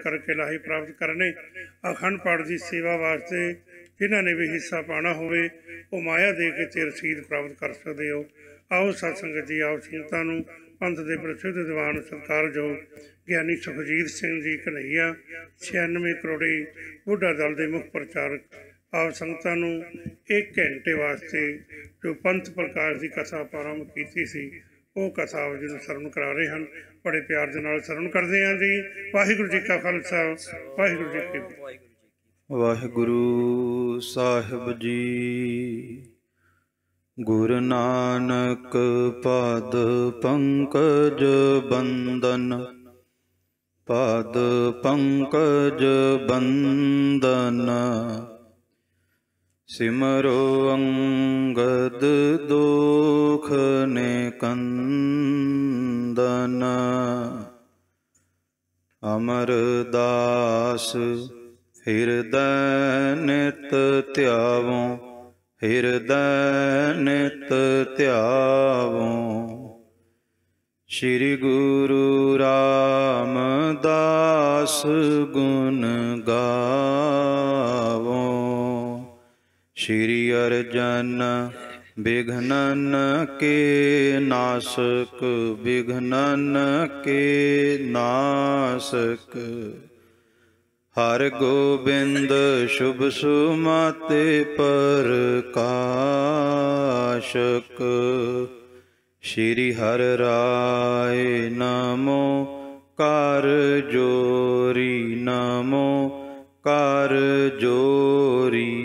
करके लाहे प्राप्त करने। अखंड पाठ की सेवा वास्ते जिन्होंने भी हिस्सा पाना होवे वो माया दे के ते रसीद प्राप्त कर सकते हो। आओ सत्संगत जी, आओ संगतां नूं पंथ के प्रसिद्ध दीवान सत्कारयोग ਗਿਆਨੀ ਸੁਖਜੀਤ ਸਿੰਘ जी कन्हैया 96 ਕਰੋੜੀ ਬੁੱਢਾ दल के मुख प्रचारक ਆਪ ਸੰਗਤਾਂ ਨੂੰ 1 ਘੰਟੇ वास्ते जो पंथ प्रकाश की कथा प्रारंभ की सी वो कथा जी सरवण करा रहे हैं। बड़े प्यार के नाल सरवण करते हैं जी। वाहिगुरू जी का खालसा, वाहिगुरू जी की फतेह। वाहिगुरू साहिब जी। गुरु नानक पद पंकज बंदन, पद पंकज बंदन। सिमरो अंगद दोख निकंदन, अमरदास हृदय नित ध्यावों, हृदय नित ध्यावों। श्री गुरु रामदास गुण गावों। श्री अर्जन विघ्नन के नाशक, विघ्नन के नाशक। हर गोबिंद शुभ सुमते प्रकाशक। श्री हर राय नमो कर जोरी, नमो कर जोरी।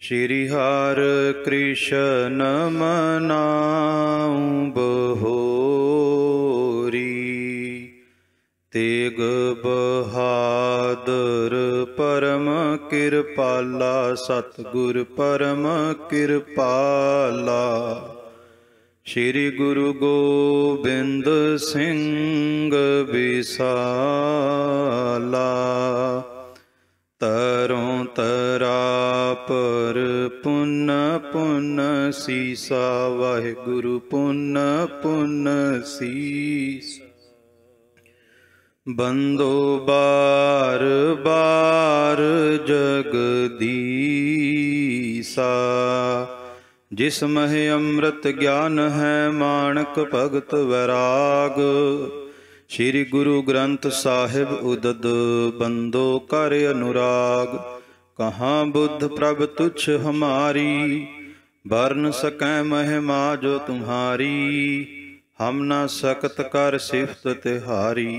श्री हर कृष्ण मनाऊं बहोरी। तेग बहादुर परम कृपाला, सतगुर परम कृपाला। श्री गुरु गोबिंद सिंह विसाला। तरों तरा पर पुन पुन सीसा, वाहिगुरु पुन पुन सीसा। बंदो बार बार जगदीसा। जिस मह अमृत ज्ञान है माणक भगत वैराग। श्री गुरु ग्रंथ साहिब उदद बंदो कर अनुराग। कहाँ बुद्ध प्रभ तुच्छ हमारी, बरन सकै महिमा जो तुम्हारी। हम न सकत कर सिफत तिहारी,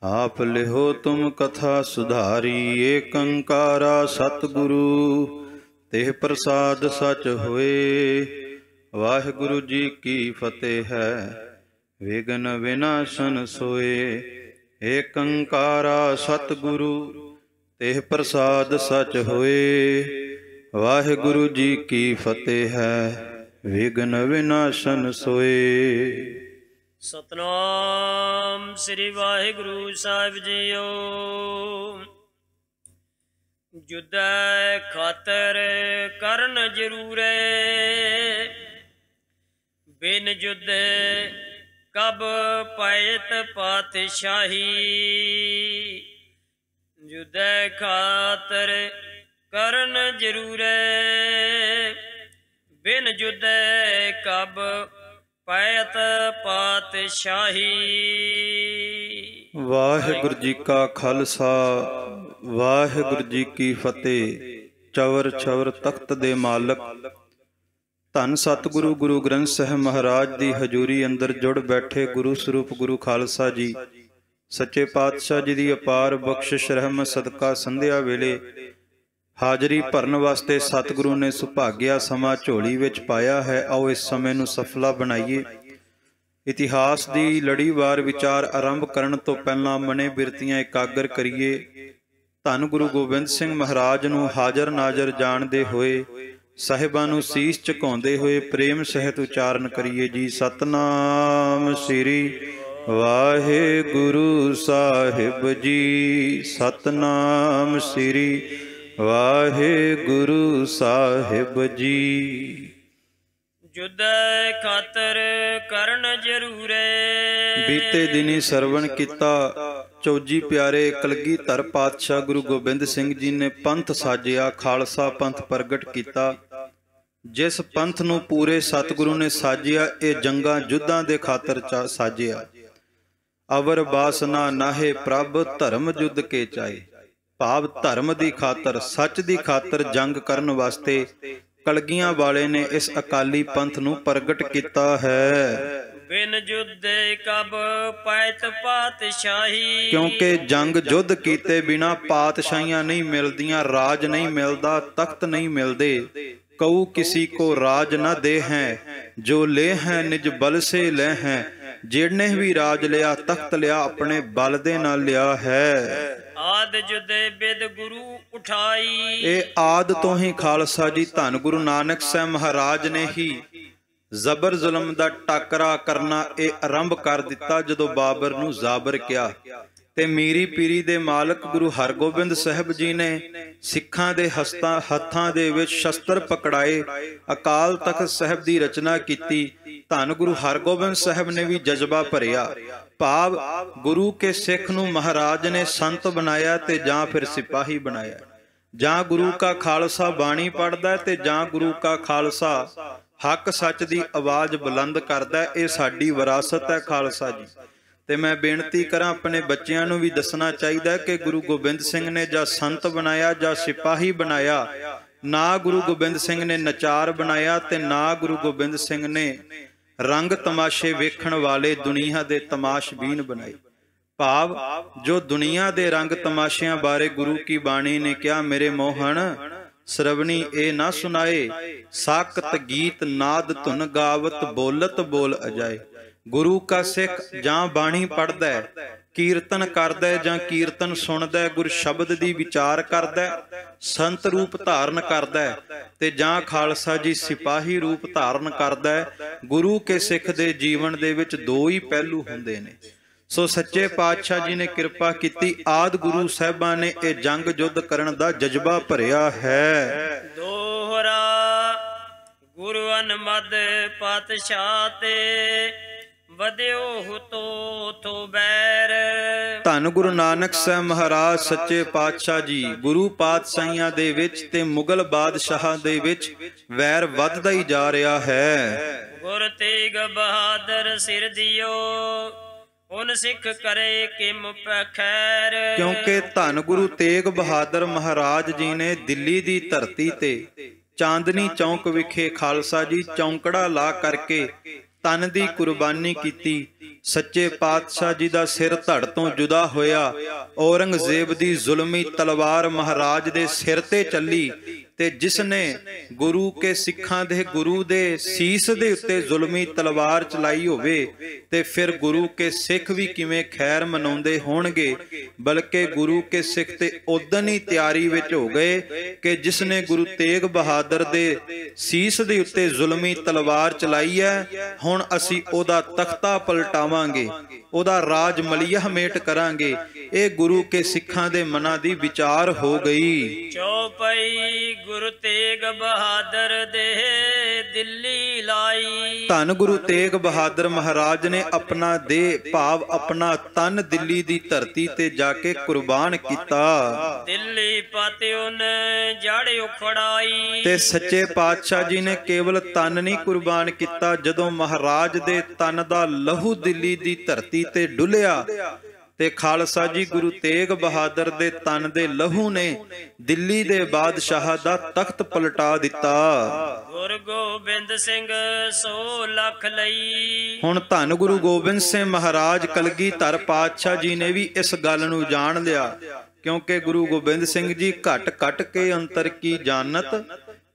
आप लिहो तुम कथा सुधारी। एक अंकारा सतगुरु तेह प्रसाद सच होए। वाहिगुरु जी की फतेह है, विघ्न विनाशन सोए। एक अंकारा सतगुरु तेह प्रसाद सच होए। वाहिगुरु जी की फतेह है, विघ्न विनाशन सोए। सतनाम श्री वाहिगुरु साहिब जीओ। जुदै खातर करन जरूरे, बिन जुदे कब पायत पातशाही। जुदै खातर करन जरूरे, बिन जुदे कब पायत पातशाही। वाहिगुरु जी का खालसा, वाहिगुरु जी की फतेह। चवर चवर तख्त दे मालक धन सतगुरु गुरु ग्रंथ साहिब महाराज की हजूरी अंदर जुड़ बैठे गुरु स्वरूप गुरु खालसा जी सच्चे पातशाह जी की अपार बख्शिश रहमत सदका संध्या वेले हाजरी भरन वास्ते सतगुरु ने सुभाग्या समा झोली विच पाया है। आओ इस समय नूं सफला बनाइए। इतिहास की लड़ीवार विचार आरंभ करन तो पहला मने बिरतियां एकागर करिए। धन गुरु गोबिंद सिंह महाराज नूं हाजर नाजर जानदे होए, साहिबां नूं सीस झुकाउंदे होए प्रेम सहित उचारण करिए जी। सतनाम श्री वाहिगुरु साहिब जी, सतनाम श्री वाहिगुरु साहिब जी। जुदै खातर करन जरूरे। बीते दिनी सरवण किता ਚੌਜੀ ਪਿਆਰੇ ਕਲਗੀਧਰ ਪਾਤਸ਼ਾਹ ਗੁਰੂ ਗੋਬਿੰਦ ਸਿੰਘ ਜੀ ਨੇ ਪੰਥ ਸਾਜਿਆ, ਖਾਲਸਾ ਪੰਥ ਪ੍ਰਗਟ ਕੀਤਾ। ਜਿਸ ਪੰਥ ਨੂੰ ਪੂਰੇ ਸਤਿਗੁਰੂ ਨੇ ਸਾਜਿਆ, ਇਹ ਜੰਗਾਂ ਯੁੱਧਾਂ ਦੇ ਖਾਤਰ ਸਾਜਿਆ। ਅਵਰ ਬਾਸਨਾ ਨਾਹੇ ਪ੍ਰਭ ਧਰਮ ਯੁੱਧ ਕੇ ਚਾਏ। ਭਾਵ ਧਰਮ ਦੀ ਖਾਤਰ, ਸੱਚ ਦੀ ਖਾਤਰ ਜੰਗ ਕਰਨ ਵਾਸਤੇ ਕਲਗੀਆਂ ਵਾਲੇ ਨੇ ਇਸ ਅਕਾਲੀ ਪੰਥ ਨੂੰ ਪ੍ਰਗਟ ਕੀਤਾ ਹੈ। ਬਿਨ ਜੁਦੇ ਕਬ ਪੈਤ ਪਾਤਸ਼ਾਹੀ। ਕਿਉਂਕਿ ਜੰਗ ਯੁੱਧ ਕੀਤੇ ਬਿਨਾ ਪਾਤਸ਼ਾਹੀਆਂ ਨਹੀਂ ਮਿਲਦੀਆਂ, ਰਾਜ ਨਹੀਂ ਮਿਲਦਾ, ਤਖਤ ਨਹੀਂ ਮਿਲਦੇ। ਕਉ ਕਿਸੀ ਕੋ ਰਾਜ ਨਾ ਦੇ ਹੈ, ਜੋ ਲੈ ਹੈ ਨਿਜ ਬਲ ਸੇ ਲੈ ਹੈ। ਜਿਹਨੇ ਵੀ ਰਾਜ ਲਿਆ, ਤਖਤ ਲਿਆ, ਆਪਣੇ ਬਲ ਦੇ ਨਾਲ ਲਿਆ ਹੈ। ਆਦ ਜੁਦੇ ਬਿਦ ਗੁਰੂ ਉਠਾਈ। ਇਹ ਆਦ ਤੋਂ ਹੀ ਖਾਲਸਾ ਜੀ ਧੰਨ ਗੁਰੂ ਨਾਨਕ ਸਾਹਿਬ ਮਹਾਰਾਜ ਨੇ ਹੀ ਜ਼ਬਰ ਜ਼ੁਲਮ ਦਾ ਟਾਕਰਾ ਕਰਨਾ ਇਹ ਆਰੰਭ ਕਰ ਦਿੱਤਾ। ਜਦੋਂ ਬਾਬਰ ਨੂੰ ਜ਼ਾਬਰ ਕਿਹਾ ਤੇ ਮੀਰੀ ਪੀਰੀ ਦੇ ਮਾਲਕ ਗੁਰੂ ਹਰਗੋਬਿੰਦ ਸਾਹਿਬ ਜੀ ਨੇ ਸਿੱਖਾਂ ਦੇ ਹੱਥਾਂ ਦੇ ਵਿੱਚ ਸ਼ਸਤਰ ਪਕੜਾਏ, ਅਕਾਲ ਤਖਤ ਸਾਹਿਬ ਦੀ ਰਚਨਾ ਕੀਤੀ। ਧੰਨ ਗੁਰੂ ਹਰਗੋਬਿੰਦ ਸਾਹਿਬ ਨੇ ਵੀ ਜਜ਼ਬਾ ਭਰਿਆ। ਭਾਵ ਗੁਰੂ ਕੇ ਸਿੱਖ ਨੂੰ ਮਹਾਰਾਜ ਨੇ ਸੰਤ ਬਣਾਇਆ ਤੇ ਜਾਂ ਫਿਰ ਸਿਪਾਹੀ ਬਣਾਇਆ। ਜਾਂ ਗੁਰੂ ਕਾ ਖਾਲਸਾ ਬਾਣੀ ਪੜ੍ਹਦਾ ਤੇ ਜਾਂ ਗੁਰੂ ਕਾ ਖਾਲਸਾ ਹੱਕ ਸੱਚ ਦੀ ਆਵਾਜ਼ ਬੁਲੰਦ ਕਰਦਾ। ਇਹ ਸਾਡੀ ਵਿਰਾਸਤ ਹੈ ਖਾਲਸਾ ਜੀ। ਤੇ ਮੈਂ ਬੇਨਤੀ ਕਰਾਂ, ਆਪਣੇ ਬੱਚਿਆਂ ਨੂੰ ਵੀ ਦੱਸਣਾ ਚਾਹੀਦਾ ਕਿ ਗੁਰੂ ਗੋਬਿੰਦ ਸਿੰਘ ਨੇ ਜਾਂ ਸੰਤ ਬਣਾਇਆ ਜਾਂ ਸਿਪਾਹੀ ਬਣਾਇਆ। ਨਾ ਗੁਰੂ ਗੋਬਿੰਦ ਸਿੰਘ ਨੇ ਨਚਾਰ ਬਣਾਇਆ ਤੇ ਨਾ ਗੁਰੂ ਗੋਬਿੰਦ ਸਿੰਘ ਨੇ ਰੰਗ ਤਮਾਸ਼ੇ ਵੇਖਣ ਵਾਲੇ ਦੁਨੀਆ ਦੇ ਤਮਾਸ਼ਬੀਨ ਬਣਾਏ। ਭਾਵ ਜੋ ਦੁਨੀਆ ਦੇ ਰੰਗ ਤਮਾਸ਼ਿਆਂ ਬਾਰੇ ਗੁਰੂ ਕੀ ਬਾਣੀ ਨੇ ਕਿਹਾ, ਮੇਰੇ ਮੋਹਣ ਸਰਵਣੀ ਇਹ ਨਾ ਸੁਨਾਏ, ਸਾਕਤ ਗੀਤ ਨਾਦ ਧੁਨ ਗਾਵਤ ਬੋਲਤ ਬੋਲ ਅਜਾਏ। ਗੁਰੂ ਕਾ ਸਿੱਖ ਜਾਂ ਬਾਣੀ ਪੜ੍ਹਦਾ ਹੈ, ਕੀਰਤਨ ਕਰਦਾ ਹੈ ਜਾਂ ਕੀਰਤਨ ਸੁਣਦਾ ਹੈ, ਗੁਰ ਸ਼ਬਦ ਦੀ ਵਿਚਾਰ ਕਰਦਾ ਹੈ, ਸੰਤ ਰੂਪ ਧਾਰਨ ਕਰਦਾ ਹੈ ਤੇ ਜਾਂ ਖਾਲਸਾ ਜੀ ਸਿਪਾਹੀ ਰੂਪ ਧਾਰਨ ਕਰਦਾ ਹੈ। ਗੁਰੂ ਕੇ ਸਿੱਖ ਦੇ ਜੀਵਨ ਦੇ ਵਿੱਚ ਦੋ ਹੀ ਪਹਿਲੂ ਹੁੰਦੇ ਨੇ। ਸੋ ਸੱਚੇ ਪਾਤਸ਼ਾਹ ਜੀ ਨੇ ਕਿਰਪਾ ਕੀਤੀ, ਆਦਿ ਗੁਰੂ ਸਾਹਿਬਾਂ ਨੇ ਇਹ ਜੰਗ ਯੁੱਧ ਕਰਨ ਦਾ ਜਜ਼ਬਾ ਭਰਿਆ ਹੈ। ਦੋਹਰਾ ਗੁਰੂ ਅਨਮਦ ਪਾਤਸ਼ਾਹ ਤੇ ਵਧਿਓ ਹੁਤੋ ਥੋ ਬੈਰ। ਧੰਨ ਗੁਰੂ ਨਾਨਕ ਸਾਹਿਬ ਮਹਾਰਾਜ ਸੱਚੇ ਪਾਤਸ਼ਾਹ ਜੀ ਗੁਰੂ ਪਾਤਸ਼ਾਹੀਆਂ ਦੇ ਵਿੱਚ ਤੇ ਮੁਗਲ ਬਾਦਸ਼ਾਹਾਂ ਦੇ ਵਿੱਚ ਵੈਰ ਵੱਧਦਾ ਹੀ ਜਾ ਰਿਹਾ ਹੈ। ਗੁਰ ਤੇਗ ਬਹਾਦਰ ਸਿਰ ਦਿਓ, ਉਨ ਸਿੱਖ ਕਰੇ ਕਿਮ ਪਖੈਰ। ਕਿਉਂਕਿ ਧੰਨ ਗੁਰੂ ਤੇਗ ਬਹਾਦਰ ਮਹਾਰਾਜ ਜੀ ਨੇ ਦਿੱਲੀ ਦੀ ਧਰਤੀ ਤੇ ਚਾਂਦਨੀ ਚੌਂਕ ਵਿਖੇ ਖਾਲਸਾ ਜੀ ਚੌਂਕੜਾ ਲਾ ਕਰਕੇ ਤਨ ਦੀ ਕੁਰਬਾਨੀ ਕੀਤੀ। ਸੱਚੇ ਪਾਤਸ਼ਾਹ ਜੀ ਦਾ ਸਿਰ ਧੜ ਤੋਂ ਜੁਦਾ ਹੋਇਆ। ਔਰੰਗਜ਼ੇਬ ਦੀ ਜ਼ੁਲਮੀ ਤਲਵਾਰ ਮਹਾਰਾਜ ਦੇ ਸਿਰ ਤੇ ਚੱਲੀ ਤੇ ਜਿਸ ਨੇ ਗੁਰੂ ਕੇ ਸਿੱਖਾਂ ਦੇ ਗੁਰੂ ਦੇ ਸੀਸ ਦੇ ਉੱਤੇ ਜ਼ੁਲਮੀ ਤਲਵਾਰ ਚਲਾਈ ਹੋਵੇ ਤੇ ਫਿਰ ਗੁਰੂ ਕੇ ਸਿੱਖ ਵੀ ਕਿਵੇਂ ਖੈਰ ਮਨਾਉਂਦੇ ਹੋਣਗੇ। ਬਲਕਿ ਗੁਰੂ ਕੇ ਸਿੱਖ ਤੇ ਉਦੋਂ ਹੀ ਤਿਆਰੀ ਵਿੱਚ ਹੋ ਗਏ ਕਿ ਜਿਸ ਨੇ ਗੁਰੂ ਤੇਗ ਬਹਾਦਰ ਦੇ ਸੀਸ ਦੇ ਉੱਤੇ ਜ਼ੁਲਮੀ ਤਲਵਾਰ ਚਲਾਈ ਹੈ, ਹੁਣ ਅਸੀਂ ਉਹਦਾ ਤਖਤਾ ਪਲਟਾਵਾਂਗੇ, ਉਹਦਾ ਰਾਜ ਮਲੀਆ ਮੇਟ ਕਰਾਂਗੇ। ਇਹ ਗੁਰੂ ਕੇ ਸਿੱਖਾਂ ਦੇ ਮਨਾਂ ਦੀ ਵਿਚਾਰ ਹੋ ਗਈ। ਚੌਪਈ ਗੁਰੂ ਤੇਗ ਬਹਾਦਰ ਦੇ ਦਿੱਲੀ ਲਾਈ। ਧੰਨ ਗੁਰੂ ਤੇਗ ਬਹਾਦਰ ਮਹਾਰਾਜ ਨੇ ਆਪਣਾ ਦੇਹ ਭਾਵ ਆਪਣਾ ਤਨ ਦਿੱਲੀ ਦੀ ਧਰਤੀ ਤੇ ਜਾ ਕੇ ਕੁਰਬਾਨ ਕੀਤਾ। ਦਿੱਲੀ ਪਾਤਿਓ ਨੇ ਜੜ ਉਖੜਾਈ। ਤੇ ਸੱਚੇ ਪਾਤਸ਼ਾਹ ਜੀ ਨੇ ਕੇਵਲ ਤਨ ਨਹੀਂ ਕੁਰਬਾਨ ਕੀਤਾ, ਜਦੋਂ ਮਹਾਰਾਜ ਦੇ ਤਨ ਦਾ ਲਹੂ ਦਿੱਲੀ ਦੀ ਧਰਤੀ ਤੇ ਡੁੱਲਿਆ ਤੇ ਖਾਲਸਾ ਜੀ ਗੁਰੂ ਤੇਗ ਬਹਾਦਰ ਦੇ ਤਨ ਦੇ ਲਹੂ ਨੇ ਦਿੱਲੀ ਦੇ ਬਾਦਸ਼ਾਹ ਦਾ ਤਖਤ ਪਲਟਾ ਦਿੱਤਾ। ਗੁਰੂ ਗੋਬਿੰਦ ਸਿੰਘ 100 ਲੱਖ ਲਈ। ਹੁਣ ਧੰਨ ਗੁਰੂ ਗੋਬਿੰਦ ਸਿੰਘ ਮਹਾਰਾਜ ਕਲਗੀਧਰ ਪਾਤਸ਼ਾਹ ਜੀ ਨੇ ਵੀ ਇਸ ਗੱਲ ਨੂੰ ਜਾਣ ਲਿਆ, ਕਿਉਂਕਿ ਗੁਰੂ ਗੋਬਿੰਦ ਸਿੰਘ ਜੀ ਘਟ ਘਟ ਕੇ ਅੰਤਰ ਕੀ ਜਾਣਤ,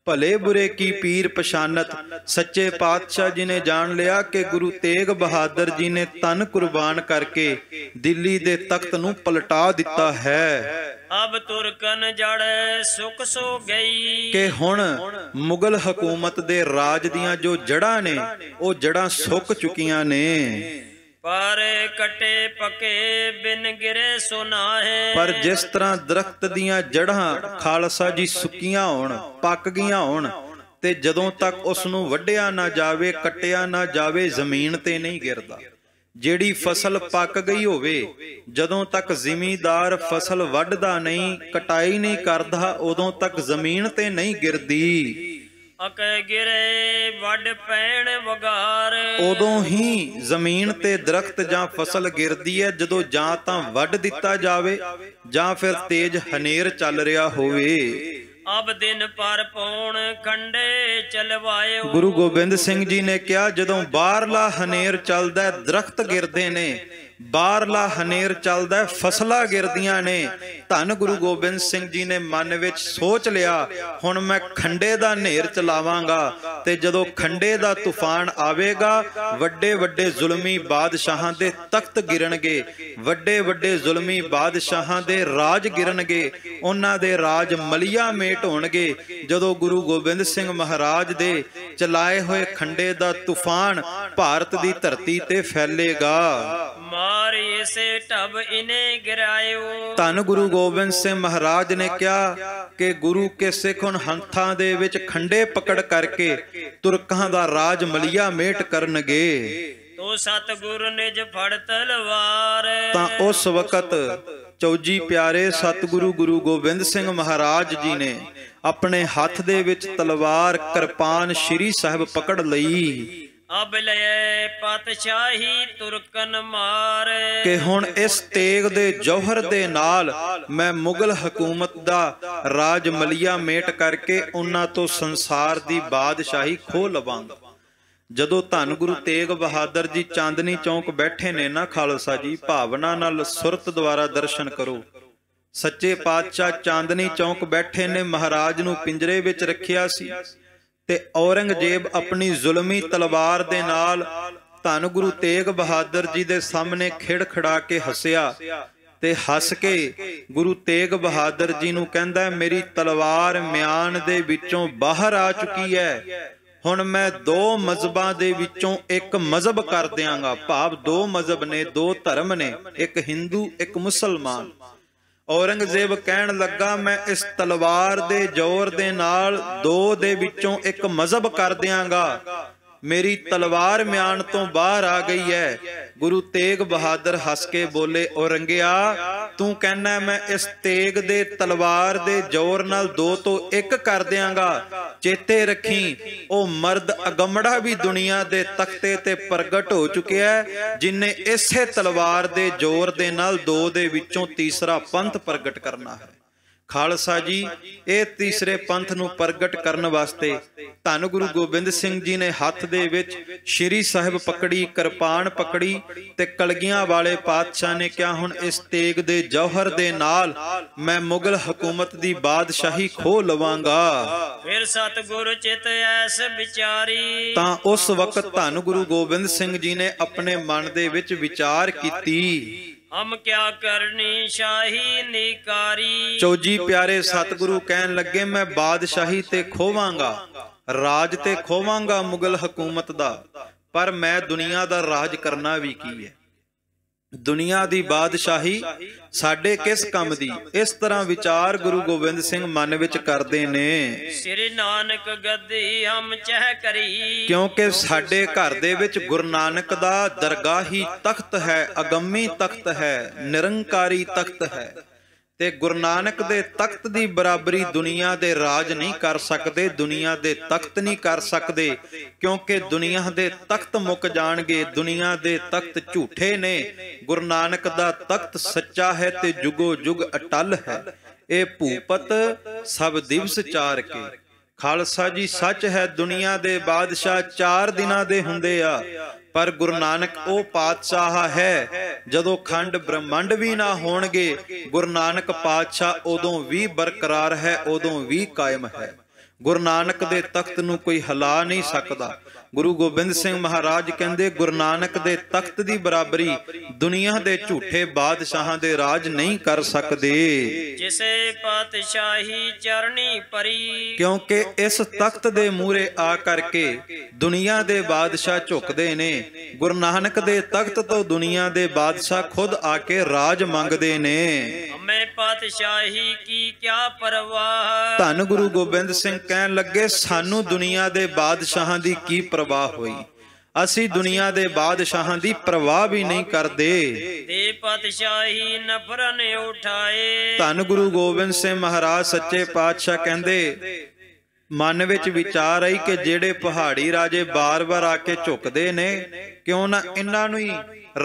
ਭਲੇ ਬੁਰੇ ਕੀ ਪੀਰ ਪਛਾਨਤ। ਸੱਚੇ ਪਾਤਸ਼ਾਹ ਜੀ ਨੇ ਜਾਣ ਲਿਆ ਕਿ ਗੁਰੂ ਤੇਗ ਬਹਾਦਰ ਜੀ ਨੇ ਤਨ ਕੁਰਬਾਨ ਕਰਕੇ ਦਿੱਲੀ ਦੇ ਤਖਤ ਨੂੰ ਪਲਟਾ ਦਿੱਤਾ ਹੈ। ਅਬ ਤੁਰਕਨ ਜੜ ਸੁੱਕ ਸੋ ਗਈ। ਕਿ ਹੁਣ ਮੁਗਲ ਹਕੂਮਤ ਦੇ ਰਾਜ ਦੀਆਂ ਜੋ ਜੜ੍ਹਾਂ ਨੇ ਉਹ ਜੜ੍ਹਾਂ ਸੁੱਕ ਚੁੱਕੀਆਂ ਨੇ। ਪਰ ਕਟੇ ਪਕੇ ਬਿਨ ਗਿਰੇ ਸੁਨਾਹੇ। ਪਰ ਜਿਸ ਤਰ੍ਹਾਂ ਦਰਖਤ ਦੀਆਂ ਜੜ੍ਹਾਂ ਖਾਲਸਾ ਜੀ ਸੁੱਕੀਆਂ ਹੋਣ, ਪੱਕ ਗਈਆਂ ਹੋਣ ਤੇ ਜਦੋਂ ਤੱਕ ਉਸ ਨੂੰ ਵੱਢਿਆ ਨਾ ਜਾਵੇ, ਕੱਟਿਆ ਨਾ ਜਾਵੇ, ਜ਼ਮੀਨ ਤੇ ਨਹੀਂ ਗਿਰਦਾ। ਜਿਹੜੀ ਫਸਲ ਪੱਕ ਗਈ ਹੋਵੇ, ਜਦੋਂ ਤੱਕ ਜ਼ਿਮੀਂਦਾਰ ਫਸਲ ਵੱਢਦਾ ਨਹੀਂ, ਕਟਾਈ ਨਹੀਂ ਕਰਦਾ, ਉਦੋਂ ਤੱਕ ਜ਼ਮੀਨ ਤੇ ਨਹੀਂ ਗਿਰਦੀ। ਅਕੈ ਗਿਰੇ ਵੱਢ ਪੈਣ ਵਗਾਰ, ਉਦੋਂ ਹੀ ਜ਼ਮੀਨ ਤੇ ਦਰਖਤ ਜਾਂ ਫਸਲ ਗਿਰਦੀ ਹੈ ਜਦੋਂ ਜਾਂ ਤਾਂ ਵੱਢ ਦਿੱਤਾ ਜਾਵੇ ਜਾਂ ਫਿਰ ਤੇਜ਼ ਹਨੇਰ ਚੱਲ ਰਿਹਾ ਹੋਵੇ। ਅਬ ਦਿਨ ਪਰ ਪੌਣ ਖੰਡੇ ਚਲਵਾਇਓ। ਗੁਰੂ ਗੋਬਿੰਦ ਸਿੰਘ ਜੀ ਨੇ ਕਿਹਾ, ਜਦੋਂ ਬਾਹਰਲਾ ਹਨੇਰ ਚੱਲਦਾ ਦਰਖਤ ਗਿਰਦੇ ਨੇ, ਬਾਹਰਲਾ ਹਨੇਰ ਚੱਲਦਾ ਫਸਲਾਂ ਗਿਰਦੀਆਂ ਨੇ। ਧੰਨ ਗੁਰੂ ਗੋਬਿੰਦ ਸਿੰਘ ਜੀ ਨੇ ਮਨ ਵਿੱਚ ਸੋਚ ਲਿਆ, ਹੁਣ ਮੈਂ ਖੰਡੇ ਦਾ ਹਨੇਰ ਚਲਾਵਾਂਗਾ, ਤੇ ਜਦੋਂ ਖੰਡੇ ਦਾ ਤੂਫਾਨ ਆਵੇਗਾ ਵੱਡੇ ਵੱਡੇ ਜ਼ੁਲਮੀ ਬਾਦਸ਼ਾਹਾਂ ਦੇ ਤਖਤ ਗਿਰਨਗੇ, ਵੱਡੇ ਵੱਡੇ ਜ਼ੁਲਮੀ ਬਾਦਸ਼ਾਹਾਂ ਦੇ ਰਾਜ ਗਿਰਨਗੇ, ਉਹਨਾਂ ਦੇ ਰਾਜ ਮਲੀਆ ਮੇਟ ਹੋਣਗੇ। ਜਦੋਂ ਗੁਰੂ ਗੋਬਿੰਦ ਸਿੰਘ ਮਹਾਰਾਜ ਦੇ ਚਲਾਏ ਹੋਏ ਖੰਡੇ ਦਾ ਤੂਫਾਨ ਭਾਰਤ ਦੀ ਧਰਤੀ ਤੇ ਫੈਲੇਗਾ। ਮਾਰੀ ਇਸੇ ਢਬ ਇਨੇ ਗਿਰਾਇਓ। ਧੰਨ ਗੁਰੂ ਗੋਬਿੰਦ ਸਿੰਘ ਮਹਾਰਾਜ ਨੇ ਕਿਹਾ ਕਿ ਗੁਰੂ ਕੇ ਸਿੱਖ ਹੁਣ ਹੰਥਾਂ ਦੇ ਵਿੱਚ ਖੰਡੇ ਪਕੜ ਕਰਕੇ ਤੁਰਕਾਂ ਦਾ ਰਾਜ ਮਲੀਆ ਮੇਟ ਕਰਨਗੇ। ਤੋ ਸਤਿਗੁਰ ਨਿਜ ਫੜ ਤਲਵਾਰ, ਤਾਂ ਉਸ ਵਕਤ ਚੌਜੀ ਪਿਆਰੇ ਸਤਿਗੁਰੂ ਗੁਰੂ ਗੋਬਿੰਦ ਸਿੰਘ ਮਹਾਰਾਜ ਜੀ ਨੇ ਆਪਣੇ ਹੱਥ ਦੇ ਵਿੱਚ ਤਲਵਾਰ ਕਿਰਪਾਨ ਸ਼੍ਰੀ ਸਾਹਿਬ ਪਕੜ ਲਈ। ਅਬ ਲਏ ਪਾਤਸ਼ਾਹੀ ਤੁਰਕਨ ਮਾਰ, ਕਿ ਹੁਣ ਇਸ ਤੇਗ ਦੇ ਜੌਹਰ ਦੇ ਨਾਲ ਮੈਂ ਮੁਗਲ ਹਕੂਮਤ ਦਾ ਰਾਜ ਮਲੀਆ ਮੇਟ ਕਰਕੇ ਉਹਨਾਂ ਤੋਂ ਸੰਸਾਰ ਦੀ ਬਾਦਸ਼ਾਹੀ ਖੋਹ ਲਵਾਂਗਾ। ਜਦੋਂ ਧੰਨ ਗੁਰੂ ਤੇਗ ਬਹਾਦਰ ਜੀ ਚਾਂਦਨੀ ਚੌਂਕ ਬੈਠੇ ਨੇ ਨਾ ਖਾਲਸਾ ਜੀ, ਭਾਵਨਾ ਨਾਲ ਸੁਰਤ ਦੁਆਰਾ ਦਰਸ਼ਨ ਕਰੋ। ਸੱਚੇ ਪਾਤਸ਼ਾਹ ਚਾਂਦਨੀ ਚੌਂਕ ਬੈਠੇ ਨੇ, ਮਹਾਰਾਜ ਨੂੰ ਪਿੰਜਰੇ ਵਿੱਚ ਰੱਖਿਆ ਸੀ ਤੇ ਔਰੰਗਜ਼ੇਬ ਆਪਣੀ ਜ਼ੁਲਮੀ ਤਲਵਾਰ ਦੇ ਨਾਲ ਧੰਨ ਗੁਰੂ ਤੇਗ ਬਹਾਦਰ ਜੀ ਦੇ ਸਾਹਮਣੇ ਖਿੜਖੜਾ ਕੇ ਹੱਸਿਆ, ਤੇ ਹੱਸ ਕੇ ਗੁਰੂ ਤੇਗ ਬਹਾਦਰ ਜੀ ਨੂੰ ਕਹਿੰਦਾ, ਮੇਰੀ ਤਲਵਾਰ ਮਿਆਨ ਦੇ ਵਿੱਚੋਂ ਬਾਹਰ ਆ ਚੁੱਕੀ ਹੈ, ਹੁਣ ਮੈਂ ਦੋ ਮਜ਼ਹਬਾਂ ਦੇ ਵਿੱਚੋਂ ਇੱਕ ਮਜ਼ਹਬ ਕਰ ਦਿਆਂਗਾ। ਭਾਵ ਦੋ ਮਜ਼ਹਬ ਨੇ, ਦੋ ਧਰਮ ਨੇ, ਇੱਕ ਹਿੰਦੂ ਇੱਕ ਮੁਸਲਮਾਨ। ਔਰੰਗਜ਼ੇਬ ਕਹਿਣ ਲੱਗਾ, ਮੈਂ ਇਸ ਤਲਵਾਰ ਦੇ ਜ਼ੋਰ ਦੇ ਨਾਲ ਦੋ ਦੇ ਵਿੱਚੋਂ ਇੱਕ ਮਜ਼ਹਬ ਕਰ ਦਿਆਂਗਾ, ਮੇਰੀ ਤਲਵਾਰ ਮਿਆਨ ਤੋਂ ਬਾਹਰ ਆ ਗਈ ਹੈ। ਗੁਰੂ ਤੇਗ ਬਹਾਦਰ ਹੱਸ ਕੇ ਬੋਲੇ, ਔਰੰਗਿਆ ਤੂੰ ਕਹਿਣਾ ਮੈਂ ਇਸ ਤੇਗ ਦੇ ਤਲਵਾਰ ਦੇ ਜ਼ੋਰ ਨਾਲ ਦੋ ਤੋਂ ਇੱਕ ਕਰ ਦਿਆਂਗਾ, ਚੇਤੇ ਰੱਖੀ ਉਹ ਮਰਦ ਅਗੰਮੜਾ ਵੀ ਦੁਨੀਆ ਦੇ ਤਖਤੇ ਤੇ ਪ੍ਰਗਟ ਹੋ ਚੁੱਕਿਆ, ਜਿਨੇ ਇਸੇ ਤਲਵਾਰ ਦੇ ਜ਼ੋਰ ਦੇ ਨਾਲ ਦੋ ਦੇ ਵਿੱਚੋਂ ਤੀਸਰਾ ਪੰਥ ਪ੍ਰਗਟ ਕਰਨਾ ਹੈ। ਖਾਲਸਾ ਜੀ, ਇਹ ਤੀਸਰੇ ਪੰਥ ਨੂੰ ਪ੍ਰਗਟ ਕਰਨ ਵਾਸਤੇ ਧੰਨ ਗੁਰੂ ਗੋਬਿੰਦ ਸਿੰਘ ਜੀ ਨੇ ਹੱਥ ਦੇ ਵਿੱਚ ਸ਼੍ਰੀ ਸਾਹਿਬ ਪਕੜੀ, ਕਿਰਪਾਨ ਪਕੜੀ, ਤੇ ਕਲਗੀਆਂ ਵਾਲੇ ਪਾਤਸ਼ਾਹ ਨੇ ਕਿਹਾ, ਹੁਣ ਇਸ ਤੇਗ ਦੇ ਜੌਹਰ ਦੇ ਨਾਲ ਮੈਂ ਮੁਗਲ ਹਕੂਮਤ ਦੀ ਬਾਦਸ਼ਾਹੀ ਖੋਹ ਲਵਾਂਗਾ। ਫਿਰ ਸਤਿਗੁਰ ਚਿਤ ਐਸ ਵਿਚਾਰੀ, ਤਾਂ ਉਸ ਵਕਤ ਧੰਨ ਗੁਰੂ ਗੋਬਿੰਦ ਸਿੰਘ ਜੀ ਨੇ ਆਪਣੇ ਮਨ ਦੇ ਵਿੱਚ ਵਿਚਾਰ ਕੀਤੀ, ਹਮ ਕਿਆ ਕਰਨੀ ਸ਼ਾਹੀ ਨਿਕਾਰੀ। ਚੌਜੀ ਪਿਆਰੇ ਸਤਿਗੁਰੂ ਕਹਿਣ ਲੱਗੇ, ਮੈਂ ਬਾਦਸ਼ਾਹੀ ਤੇ ਖੋਵਾਂਗਾ, ਰਾਜ ਤੇ ਖੋਵਾਂਗਾ ਮੁਗਲ ਹਕੂਮਤ ਦਾ, ਪਰ ਮੈਂ ਦੁਨੀਆ ਦਾ ਰਾਜ ਕਰਨਾ ਵੀ ਕੀ ਹੈ, ਦੁਨੀਆ ਦੀ ਬਾਦਸ਼ਾਹੀ ਸਾਡੇ ਕਿਸ ਕੰਮ ਦੀ। ਇਸ ਤਰ੍ਹਾਂ ਵਿਚਾਰ ਗੁਰੂ ਗੋਬਿੰਦ ਸਿੰਘ ਮਨ ਵਿੱਚ ਕਰਦੇ ਨੇ। ਸ੍ਰੀ ਨਾਨਕ ਗੱਦੀ ਹਮ ਚਹਿ ਕਰੀ, ਕਿਉਂਕਿ ਸਾਡੇ ਘਰ ਦੇ ਵਿੱਚ ਗੁਰੂ ਨਾਨਕ ਦਾ ਦਰਗਾਹੀ ਤਖਤ ਹੈ, ਅਗੰਮੀ ਤਖਤ ਹੈ, ਨਿਰੰਕਾਰੀ ਤਖਤ ਹੈ, ਤੇ ਗੁਰੂ ਨਾਨਕ ਦੇ ਤਖਤ ਦੀ ਬਰਾਬਰੀ ਦੁਨੀਆ ਦੇ ਰਾਜ ਨਹੀਂ ਕਰ ਸਕਦੇ, ਦੁਨੀਆ ਦੇ ਤਖਤ ਨਹੀਂ ਕਰ ਸਕਦੇ, ਕਿਉਂਕਿ ਦੁਨੀਆ ਦੇ ਤਖਤ ਮੁੱਕ ਜਾਣਗੇ, ਦੁਨੀਆ ਦੇ ਤਖਤ ਝੂਠੇ ਨੇ, ਗੁਰੂ ਨਾਨਕ ਦਾ ਤਖਤ ਸੱਚਾ ਹੈ ਤੇ ਜੁਗੋ ਜੁਗ ਅਟਲ ਹੈ। ਇਹ ਭੂਪਤ ਸਭ ਦਿਵਸ ਚਾਰ ਕੇ। ਖਾਲਸਾ ਜੀ, ਸੱਚ ਹੈ ਦੁਨੀਆ ਦੇ ਬਾਦਸ਼ਾਹ 4 ਦਿਨਾਂ ਦੇ ਹੁੰਦੇ ਆ, ਪਰ ਗੁਰੂ ਨਾਨਕ ਉਹ ਪਾਤਸ਼ਾਹ ਹੈ ਜਦੋਂ ਖੰਡ ਬ੍ਰਹਮੰਡ ਵੀ ਨਾ ਹੋਣਗੇ, ਗੁਰੂ ਨਾਨਕ ਪਾਤਸ਼ਾਹ ਉਦੋਂ ਵੀ ਬਰਕਰਾਰ ਹੈ, ਉਦੋਂ ਵੀ ਕਾਇਮ ਹੈ। ਗੁਰੂ ਨਾਨਕ ਦੇ ਤਖਤ ਨੂੰ ਕੋਈ ਹਿਲਾ ਨਹੀਂ ਸਕਦਾ। ਗੁਰੂ ਗੋਬਿੰਦ ਸਿੰਘ ਮਹਾਰਾਜ ਕਹਿੰਦੇ, ਗੁਰੂ ਨਾਨਕ ਦੇ ਤਖਤ ਦੀ ਬਰਾਬਰੀ ਦੁਨੀਆ ਦੇ ਝੂਠੇ ਬਾਦਸ਼ਾਹਾਂ ਦੇ ਰਾਜ ਨਹੀਂ ਕਰ ਸਕਦੇ। ਜਿਸੇ ਪਾਤਸ਼ਾਹੀ ਚਰਣੀ ਪਰੀ, ਕਿਉਂਕਿ ਇਸ ਤਖਤ ਦੇ ਮੂਹਰੇ ਆ ਕਰਕੇ ਦੁਨੀਆ ਦੇ ਬਾਦਸ਼ਾਹ ਝੁਕਦੇ ਨੇ, ਗੁਰੂ ਨਾਨਕ ਦੇ ਤਖਤ ਤੋਂ ਦੁਨੀਆ ਦੇ ਬਾਦਸ਼ਾਹ ਖੁਦ ਆ ਕੇ ਰਾਜ ਮੰਗਦੇ ਨੇ। ਹਮੇ ਪਾਤਸ਼ਾਹੀ ਕੀ ਕਿਆ ਪਰਵਾਹ। ਧੰਨ ਗੁਰੂ ਗੋਬਿੰਦ ਸਿੰਘ ਕਹਿਣ ਲੱਗੇ, ਸਾਨੂੰ ਦੁਨੀਆ ਦੇ ਬਾਦਸ਼ਾਹਾਂ ਦੀ ਕੀ ਪ੍ਰਵਾਹ ਹੋਈ, ਅਸੀਂ ਦੁਨੀਆ ਦੇ ਬਾਦਸ਼ਾਹਾਂ ਦੀ ਪਰਵਾਹ ਵੀ ਨਹੀਂ ਕਰਦੇ। ਤੇ ਪਾਤਸ਼ਾਹੀ ਨਫਰਨ ਉਠਾਏ। ਧੰਨ ਗੁਰੂ ਗੋਬਿੰਦ ਸਿੰਘ ਮਹਾਰਾਜ ਸੱਚੇ ਪਾਤਸ਼ਾਹ ਕਹਿੰਦੇ ਮਨ ਵਿੱਚ ਵਿਚਾਰ ਆਈ ਕਿ ਜਿਹੜੇ ਪਹਾੜੀ ਰਾਜੇ ਬਾਰ-ਬਾਰ ਆ ਕੇ ਝੁਕਦੇ ਨੇ, ਕਿਉਂ ਨਾ ਇਹਨਾਂ ਨੂੰ ਹੀ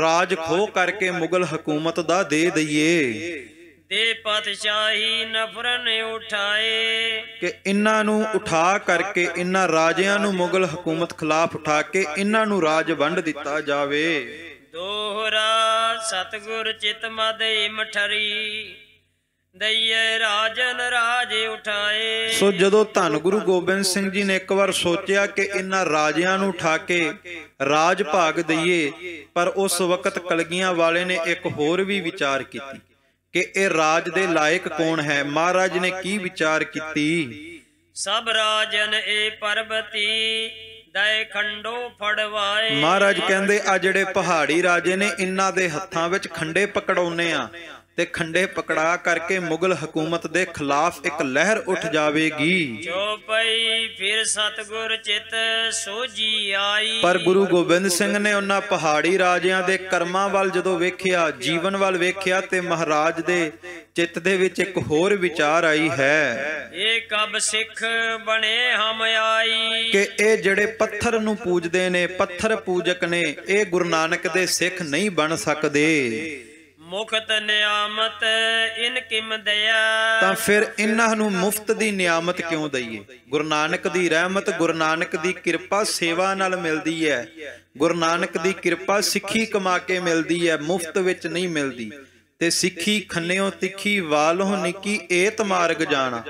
ਰਾਜ ਖੋਹ ਕਰਕੇ ਮੁਗਲ ਹਕੂਮਤ ਦਾ ਦੇ ਦਈਏ। ਤੇ ਪਾਤਸ਼ਾਹੀ ਨਫਰਨ ਉਠਾਏ ਕਿ ਇਹਨਾਂ ਨੂੰ ਉਠਾ ਕਰਕੇ, ਇਹਨਾਂ ਰਾਜਿਆਂ ਨੂੰ ਮੁਗਲ ਹਕੂਮਤ ਖਿਲਾਫ ਉਠਾ ਕੇ ਇਹਨਾਂ ਨੂੰ ਰਾਜ ਵੰਡ ਦਿੱਤਾ ਜਾਵੇ। ਦੋਹਰਾ ਸਤਿਗੁਰ ਚਿਤ ਮਦ ਮਠਰੀ ਦਈਏ ਰਾਜਨ ਰਾਜ ਉਠਾਏ। ਸੋ ਜਦੋਂ ਧੰਨ ਗੁਰੂ ਗੋਬਿੰਦ ਸਿੰਘ ਜੀ ਨੇ ਇੱਕ ਵਾਰ ਸੋਚਿਆ ਕਿ ਇਹਨਾਂ ਰਾਜਿਆਂ ਨੂੰ ਉਠਾ ਕੇ ਰਾਜ ਭਾਗ ਦਈਏ, ਪਰ ਉਸ ਵਕਤ ਕਲਗੀਆਂ ਵਾਲੇ ਨੇ ਇੱਕ ਹੋਰ ਵੀ ਵਿਚਾਰ ਕੀਤੀ ਕਿ ਇਹ ਰਾਜ ਦੇ ਲਾਇਕ ਕੌਣ ਹੈ। ਮਹਾਰਾਜ ਨੇ ਕੀ ਵਿਚਾਰ ਕੀਤੀ? ਸਭ ਰਾਜਨ ਇਹ ਪਰਬਤੀ ਦਇ ਖੰਡੋ ਫੜਵਾਏ। ਮਹਾਰਾਜ ਕਹਿੰਦੇ ਆ ਜਿਹੜੇ ਪਹਾੜੀ ਰਾਜੇ ਨੇ ਇਹਨਾਂ ਦੇ ਹੱਥਾਂ ਵਿੱਚ ਖੰਡੇ ਪਕੜਾਉਨੇ ਆ, ਤੇ ਖੰਡੇ ਪਕੜਾ ਕਰਕੇ ਮੁਗਲ ਹਕੂਮਤ ਦੇ ਖਿਲਾਫ ਇੱਕ ਲਹਿਰ ਉੱਠ ਜਾਵੇਗੀ। ਜੋ ਪਈ ਫਿਰ ਸਤਿਗੁਰ ਚਿਤ ਸੋਝੀ ਆਈ। ਪਰ ਗੁਰੂ ਗੋਬਿੰਦ ਸਿੰਘ ਨੇ ਉਹਨਾਂ ਪਹਾੜੀ ਰਾਜਿਆਂ ਦੇ ਕਰਮਾਂ ਵੱਲ ਜਦੋਂ ਵੇਖਿਆ, ਜੀਵਨ ਵੱਲ ਵੇਖਿਆ, ਤੇ ਮਹਾਰਾਜ ਦੇ ਚਿੱਤ ਦੇ ਵਿੱਚ ਇੱਕ ਹੋਰ ਵਿਚਾਰ ਆਈ ਹੈ। ਇਹ ਕਬ ਸਿੱਖ ਬਣੇ ਹਮ ਆਈ। ਕਿ ਇਹ ਜਿਹੜੇ ਪੱਥਰ ਨੂੰ ਪੂਜਦੇ ਨੇ, ਪੱਥਰ ਪੂਜਕ ਨੇ, ਇਹ ਗੁਰੂ ਨਾਨਕ ਦੇ ਸਿੱਖ ਨਹੀਂ ਬਣ ਸਕਦੇ। ਮੁਕਤ ਨਿਆਮਤ ਇਨ ਕਿਮ ਦਇਆ। ਤਾਂ ਫਿਰ ਇਹਨਾਂ ਨੂੰ ਮੁਫਤ ਦੀ ਨਿਆਮਤ ਕਿਉਂ ਦਈਏ? ਗੁਰੂ ਨਾਨਕ ਦੀ ਰਹਿਮਤ, ਗੁਰੂ ਨਾਨਕ ਦੀ ਕਿਰਪਾ ਸੇਵਾ ਨਾਲ ਮਿਲਦੀ ਹੈ। ਗੁਰੂ ਨਾਨਕ ਦੀ ਕਿਰਪਾ ਸਿੱਖੀ ਕਮਾ ਕੇ ਮਿਲਦੀ ਹੈ, ਮੁਫਤ ਵਿੱਚ ਨਹੀਂ ਮਿਲਦੀ। ਤੇ ਸਿੱਖੀ ਖੰਨਿਓ ਤਿੱਖੀ ਵਾਲੋਂ ਨਿੱਕੀ ਏਤ ਮਾਰਗ ਜਾਣਾ।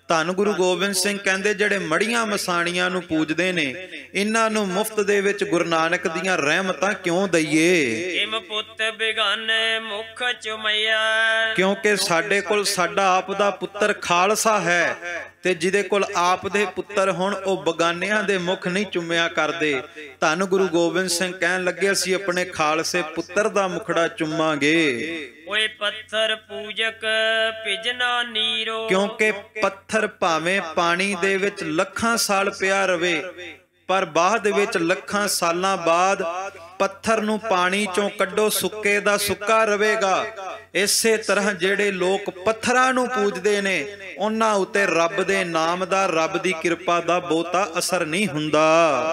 ਧੰਨ ਗੁਰੂ ਗੋਬਿੰਦ ਸਿੰਘ ਕਹਿੰਦੇ ਜਿਹੜੇ ਮੜੀਆਂ ਮਸਾਣੀਆਂ ਨੂੰ ਪੂਜਦੇ ਨੇ, ਇਹਨਾਂ ਨੂੰ ਮੁਫਤ ਦੇ ਵਿੱਚ ਗੁਰੂ ਨਾਨਕ ਦੀਆਂ ਰਹਿਮਤਾਂ ਕਿਉਂ ਦਈਏ? ਕਿਮ ਪੁੱਤ ਬਿਗਾਨੇ ਮੁਖ ਚੁਮਈਆ। ਕਿਉਂਕਿ ਸਾਡੇ ਕੋਲ ਸਾਡਾ ਆਪ ਦਾ ਪੁੱਤਰ ਖਾਲਸਾ ਹੈ, ਤੇ ਜਿਹਦੇ ਕੋਲ ਆਪ ਦੇ ਪੁੱਤਰ ਹੋਣ ਉਹ ਬਗਾਨਿਆਂ ਦੇ ਮੁਖ ਨਹੀਂ ਚੁੰਮਿਆ ਕਰਦੇ। ਧੰਨ ਗੁਰੂ ਗੋਬਿੰਦ ਸਿੰਘ ਕਹਿਣ ਲੱਗੇ ਅਸੀਂ ਆਪਣੇ ਖਾਲਸੇ ਪੁੱਤਰ ਦਾ ਮੁਖੜਾ ਚੁੰਮਾਂਗੇ। ਓਏ ਪੱਥਰ ਪੂਜਕ ਭਿਜਨਾ ਨੀਰੋ। ਕਿਉਂਕਿ ਪੱਥਰ ਭਾਵੇਂ ਪਾਣੀ ਦੇ ਵਿੱਚ ਲੱਖਾਂ ਸਾਲ ਪਿਆ ਰਵੇ, ਪਰ ਬਾਅਦ ਵਿੱਚ ਲੱਖਾਂ ਸਾਲਾਂ ਬਾਅਦ ਪੱਥਰ ਨੂੰ ਪਾਣੀ ਚੋਂ ਕੱਢੋ, ਸੁੱਕੇ ਦਾ ਸੁੱਕਾ ਰਵੇਗਾ। ਇਸੇ ਤਰ੍ਹਾਂ ਜਿਹੜੇ ਲੋਕ ਪੱਥਰਾਂ ਨੂੰ ਪੂਜਦੇ ਨੇ, ਉਹਨਾਂ ਉੱਤੇ ਰੱਬ ਦੇ ਨਾਮ ਦਾ, ਰੱਬ ਦੀ ਕਿਰਪਾ ਦਾ ਬਹੁਤਾ ਅਸਰ ਨਹੀਂ ਹੁੰਦਾ।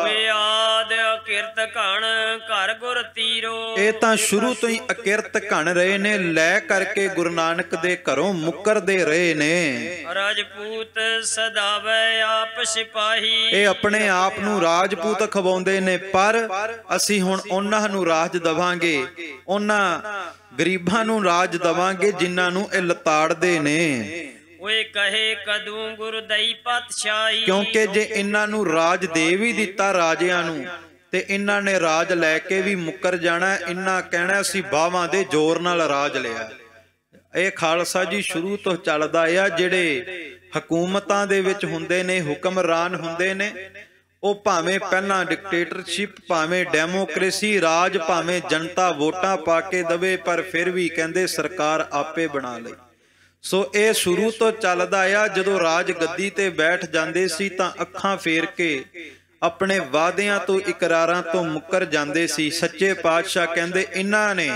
ਓਏ ਆਦ ਅਕਿਰਤ ਘਣ ਘਰ ਗੁਰ ਤੀਰੋ। ਇਹ ਤਾਂ ਸ਼ੁਰੂ ਤੋਂ ਹੀ ਅਕਿਰਤ ਘਣ ਰਹੇ ਨੇ, ਲੈ ਕਰਕੇ ਗੁਰੂ ਨਾਨਕ ਦੇ ਘਰੋਂ ਮੁੱਕਰਦੇ ਰਹੇ ਨੇ। ਰਾਜਪੂਤ ਸਦਾਵੇ ਆਪ ਸਿਪਾਹੀ। ਇਹ ਆਪਣੇ ਆਪ ਨੂੰ ਰਾਜਪੂਤ ਖਵਾਉਂਦੇ ਨੇ, ਪਰ ਅਸੀਂ ਹੁਣ ਉਹਨਾਂ ਨੂੰ ਰਾਜ ਦਵਾਂਗੇ, ਉਹਨਾਂ ਗਰੀਬਾਂ ਨੂੰ ਰਾਜ ਦਵਾਂਗੇ ਜਿਨ੍ਹਾਂ ਨੂੰ ਇਹ ਲਤਾੜਦੇ ਨੇ। ਓਏ ਕਹੇ ਕਦੂ ਗੁਰਦਈ ਪਾਤਸ਼ਾਹੀ। ਕਿਉਂਕਿ ਜੇ ਇਹਨਾਂ ਨੂੰ ਰਾਜ ਦੇ ਵੀ ਦਿੱਤਾ ਰਾਜਿਆਂ ਨੂੰ, ਤੇ ਇਹਨਾਂ ਨੇ ਰਾਜ ਲੈ ਕੇ ਵੀ ਮੁੱਕਰ ਜਾਣਾ। ਇਹਨਾਂ ਕਹਿਣਾ ਅਸੀਂ ਬਾਹਾਂ ਦੇ ਜ਼ੋਰ ਨਾਲ ਰਾਜ ਲਿਆ। ਇਹ ਖਾਲਸਾ ਜੀ ਸ਼ੁਰੂ ਤੋਂ ਚੱਲਦਾ ਆ। ਜਿਹੜੇ ਹਕੂਮਤਾਂ ਦੇ ਵਿੱਚ ਹੁੰਦੇ ਨੇ, ਹੁਕਮਰਾਨ ਹੁੰਦੇ ਨੇ, ਉਹ ਭਾਵੇਂ ਪਹਿਲਾਂ ਡਿਕਟੇਟਰਸ਼ਿਪ, ਭਾਵੇਂ ਡੈਮੋਕ੍ਰੇਸੀ ਰਾਜ, ਭਾਵੇਂ ਜਨਤਾ ਵੋਟਾਂ ਪਾ ਕੇ ਦਵੇ, ਪਰ ਫਿਰ ਵੀ ਕਹਿੰਦੇ ਸਰਕਾਰ ਆਪੇ ਬਣਾ ਲਈ। ਸੋ ਇਹ ਸ਼ੁਰੂ ਤੋਂ ਚੱਲਦਾ ਆ। ਜਦੋਂ ਰਾਜ ਗੱਦੀ ਤੇ ਬੈਠ ਜਾਂਦੇ ਸੀ ਤਾਂ ਅੱਖਾਂ ਫੇਰ ਕੇ ਆਪਣੇ ਵਾਅਦਿਆਂ ਤੋਂ, ਇਕਰਾਰਾਂ ਤੋਂ ਮੁੱਕਰ ਜਾਂਦੇ ਸੀ। ਸੱਚੇ ਪਾਤਸ਼ਾਹ ਕਹਿੰਦੇ ਇਹਨਾਂ ਨੇ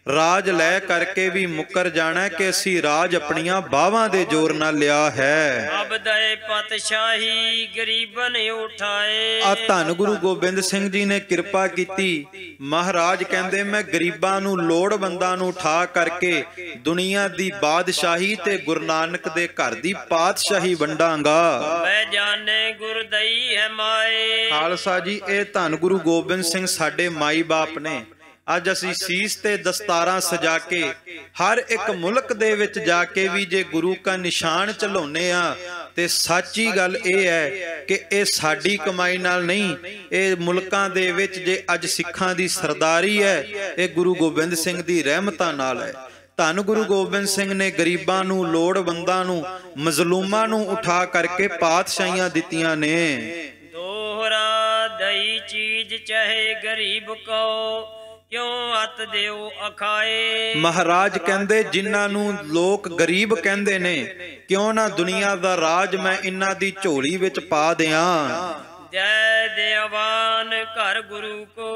ਰਾਜ ਲੈ ਕਰਕੇ ਵੀ ਮੁੱਕਰ ਜਾਣਾ ਕਿ ਅਸੀਂ ਰਾਜ ਆਪਣੀਆਂ ਬਾਹਾਂ ਦੇ ਜ਼ੋਰ ਨਾਲ ਲਿਆ ਹੈ। ਅਬਦੈ ਪਾਤਸ਼ਾਹੀ ਗਰੀਬਨ ਉਠਾਏ। ਆ ਧੰਨ ਗੁਰੂ ਗੋਬਿੰਦ ਸਿੰਘ ਜੀ ਨੇ ਕਿਰਪਾ ਕੀਤੀ। ਮਹਾਰਾਜ ਕਹਿੰਦੇ ਮੈਂ ਗਰੀਬਾਂ ਨੂੰ, ਲੋੜਵੰਦਾਂ ਨੂੰ ਉਠਾ ਕਰਕੇ ਦੁਨੀਆ ਦੀ ਬਾਦਸ਼ਾਹੀ ਤੇ ਗੁਰੂ ਨਾਨਕ ਦੇ ਘਰ ਦੀ ਪਾਤਸ਼ਾਹੀ ਵੰਡਾਂਗਾ। ਮੈਂ ਜਾਣੇ ਗੁਰਦਈ ਹੈ ਮਾਏ। ਖਾਲਸਾ ਜੀ ਇਹ ਧੰਨ ਗੁਰੂ ਗੋਬਿੰਦ ਸਿੰਘ ਸਾਡੇ ਮਾਈ ਬਾਪ ਨੇ। ਅੱਜ ਅਸੀਂ ਸੀਸ ਤੇ ਦਸਤਾਰਾਂ ਸਜਾ ਕੇ ਹਰ ਇੱਕ ਮੁਲਕ ਦੇ ਵਿੱਚ ਜਾ ਕੇ ਵੀ ਜੇ ਗੁਰੂ ਕਾ ਨਿਸ਼ਾਨ ਝਲਾਉਂਦੇ ਆ, ਤੇ ਸੱਚੀ ਗੱਲ ਇਹ ਹੈ ਕਿ ਇਹ ਸਾਡੀ ਕਮਾਈ ਨਾਲ ਨਹੀਂ, ਇਹ ਮੁਲਕਾਂ ਦੇ ਵਿੱਚ ਜੇ ਅੱਜ ਸਿੱਖਾਂ ਦੀ ਸਰਦਾਰੀ ਹੈ, ਇਹ ਗੁਰੂ ਗੋਬਿੰਦ ਸਿੰਘ ਦੀ ਰਹਿਮਤਾਂ ਨਾਲ ਹੈ। ਧੰਨ ਗੁਰੂ ਗੋਬਿੰਦ ਸਿੰਘ ਨੇ ਗਰੀਬਾਂ ਨੂੰ, ਲੋੜਵੰਦਾਂ ਨੂੰ, ਮਜ਼ਲੂਮਾਂ ਨੂੰ ਉਠਾ ਕਰਕੇ ਪਾਤਸ਼ਾਹੀਆਂ ਦਿੱਤੀਆਂ ਨੇ। ਦੋਹਰਾ ਦਈ ਚੀਜ਼ ਚਾਹੇ ਗਰੀਬ ਕੋ ਕਿਉਂ ਅਤ ਦਿਓ ਅਖਾਏ। ਮਹਾਰਾਜ ਕਹਿੰਦੇ ਜਿਨ੍ਹਾਂ ਨੂੰ ਲੋਕ ਗਰੀਬ ਕਹਿੰਦੇ ਨੇ, ਕਿਉਂ ਨਾ ਦੁਨੀਆ ਦਾ ਰਾਜ ਮੈਂ ਇਹਨਾਂ ਦੀ ਝੋਲੀ ਵਿੱਚ ਪਾ ਦਿਆਂ। जय देवान घर गुरु को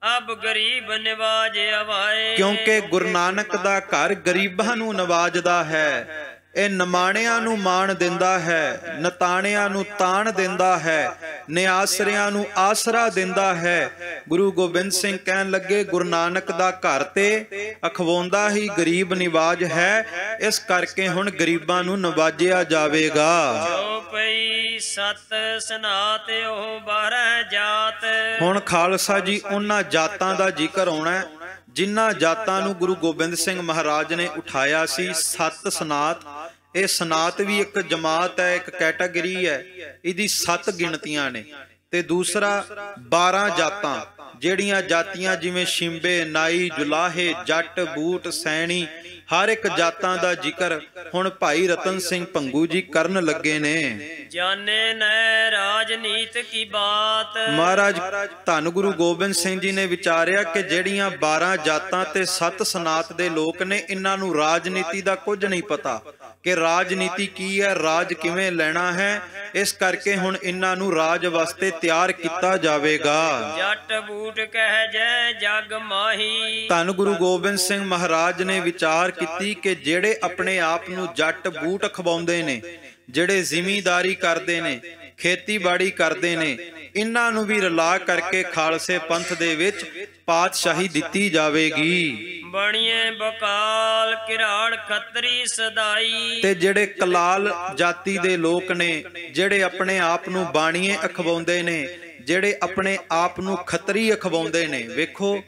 अब गरीब निवाज आवाए। ਕਿਉਂਕਿ ਗੁਰੂ ਨਾਨਕ ਦਾ ਘਰ ਗਰੀਬਾਂ ਨੂੰ ਨਵਾਜਦਾ ਹੈ। ਇਹ ਨਿਮਾਣਿਆਂ ਨੂੰ ਮਾਣ ਦਿੰਦਾ ਹੈ, ਨਤਾਣਿਆਂ ਨੂੰ ਤਾਣ ਦਿੰਦਾ ਹੈ, ਨਿਆਸਰਿਆਂ ਨੂੰ ਆਸਰਾ ਦਿੰਦਾ ਹੈ। ਗੁਰੂ ਗੋਬਿੰਦ ਸਿੰਘ ਕਹਿਣ ਲੱਗੇ ਗੁਰੂ ਨਾਨਕ ਦਾ ਘਰ ਤੇ ਅਖਵਾਉਂਦਾ ਹੀ ਗਰੀਬ ਨਿਵਾਜ ਹੈ, ਇਸ ਕਰਕੇ ਹੁਣ ਗਰੀਬਾਂ ਨੂੰ ਨਵਾਜਿਆ ਜਾਵੇਗਾ। ਜੋ ਪਈ ਸਤ ਸਨਾਤ ਉਹ 12 ਜਾਤ। ਹੁਣ ਖਾਲਸਾ ਜੀ ਉਹਨਾਂ ਜਾਤਾਂ ਦਾ ਜ਼ਿਕਰ ਆਉਣਾ ਹੈ ਜਿਨ੍ਹਾਂ ਜਾਤਾਂ ਨੂੰ ਗੁਰੂ ਗੋਬਿੰਦ ਸਿੰਘ ਮਹਾਰਾਜ ਨੇ ਉਠਾਇਆ ਸੀ। 7 ਸਨਾਤ। ਇਹ ਸਨਾਤ ਵੀ ਇੱਕ ਜਮਾਤ ਹੈ, ਇੱਕ ਕੈਟਾਗਰੀ ਹੈ, ਇਹਦੀ 7 ਗਿਣਤੀਆਂ ਨੇ। ਤੇ ਦੂਸਰਾ 12 ਜਾਤਾਂ, ਜਿਹੜੀਆਂ ਜਾਤੀਆਂ ਜਿਵੇਂ ਸ਼ਿੰਬੇ, ਨਾਈ, ਜੁਲਾਹੇ, ਜੱਟ, ਬੂਟ, ਸੈਣੀ, ਹਰ ਇੱਕ ਜਾਤਾਂ ਦਾ ਜ਼ਿਕਰ ਹੁਣ ਭਾਈ ਰਤਨ ਸਿੰਘ ਭੰਗੂ ਜੀ ਕਰਨ ਲੱਗੇ ਨੇ। ਜਾਣੇ ਨੈ ਰਾਜਨੀਤ ਕੀ ਬਾਤ। ਮਹਾਰਾਜ ਧੰਨ ਗੁਰੂ ਗੋਬਿੰਦ ਸਿੰਘ ਜੀ ਨੇ ਵਿਚਾਰਿਆ ਕਿ ਜਿਹੜੀਆਂ 12 ਜਾਤਾਂ ਤੇ 7 ਸਨਾਤ ਦੇ ਲੋਕ ਨੇ, ਇਹਨਾਂ ਨੂੰ ਰਾਜਨੀਤੀ ਦਾ ਕੁਝ ਨਹੀਂ ਪਤਾ ਕਿ ਰਾਜਨੀਤੀ ਕੀ ਹੈ, ਰਾਜ ਕਿਵੇਂ ਲੈਣਾ ਹੈ। ਇਸ ਕਰਕੇ ਹੁਣ ਇਹਨਾਂ ਨੂੰ ਰਾਜ ਵਾਸਤੇ ਤਿਆਰ ਕੀਤਾ ਜਾਵੇਗਾ। ਜੱਟ ਬੂਟ ਕਹਿ ਜੈ ਜਗ ਮਾਹੀ। ਧੰਨ ਗੁਰੂ ਗੋਬਿੰਦ ਸਿੰਘ ਮਹਾਰਾਜ ਨੇ ਵਿਚਾਰ ਕੀਤੀ ਕਿ ਜਿਹੜੇ ਆਪਣੇ ਆਪ ਨੂੰ ਜੱਟ ਬੂਟ ਖਵਾਉਂਦੇ ਨੇ, ਜਿਹੜੇ ਜ਼ਿਮੀਂਦਾਰੀ ਕਰਦੇ ਨੇ, ਖੇਤੀਬਾੜੀ ਕਰਦੇ ਨੇ, ਇਹਨਾਂ ਨੂੰ ਵੀ ਰਲਾ ਕਰਕੇ ਖਾਲਸੇ ਪੰਥ ਦੇ ਵਿੱਚ ਪਾਤਸ਼ਾਹੀ ਦਿੱਤੀ ਜਾਵੇਗੀ। ਬਣੀਏ ਬਕਾਲ ਕਿਰਾੜ ਖੱਤਰੀ ਸਦਾਈ। ਤੇ ਜਿਹੜੇ ਕਲਾਲ ਜਾਤੀ ਦੇ ਲੋਕ ਨੇ, ਜਿਹੜੇ ਆਪਣੇ ਆਪ ਨੂੰ ਬਾਣੀਏ ਅਖਵਾਉਂਦੇ ਨੇ, ਜਿਹੜੇ ਆਪਣੇ ਆਪ ਨੂੰ ਖੱਤਰੀ ਅਖਵਾਉਂਦੇ ਨੇ, ਵੇਖੋ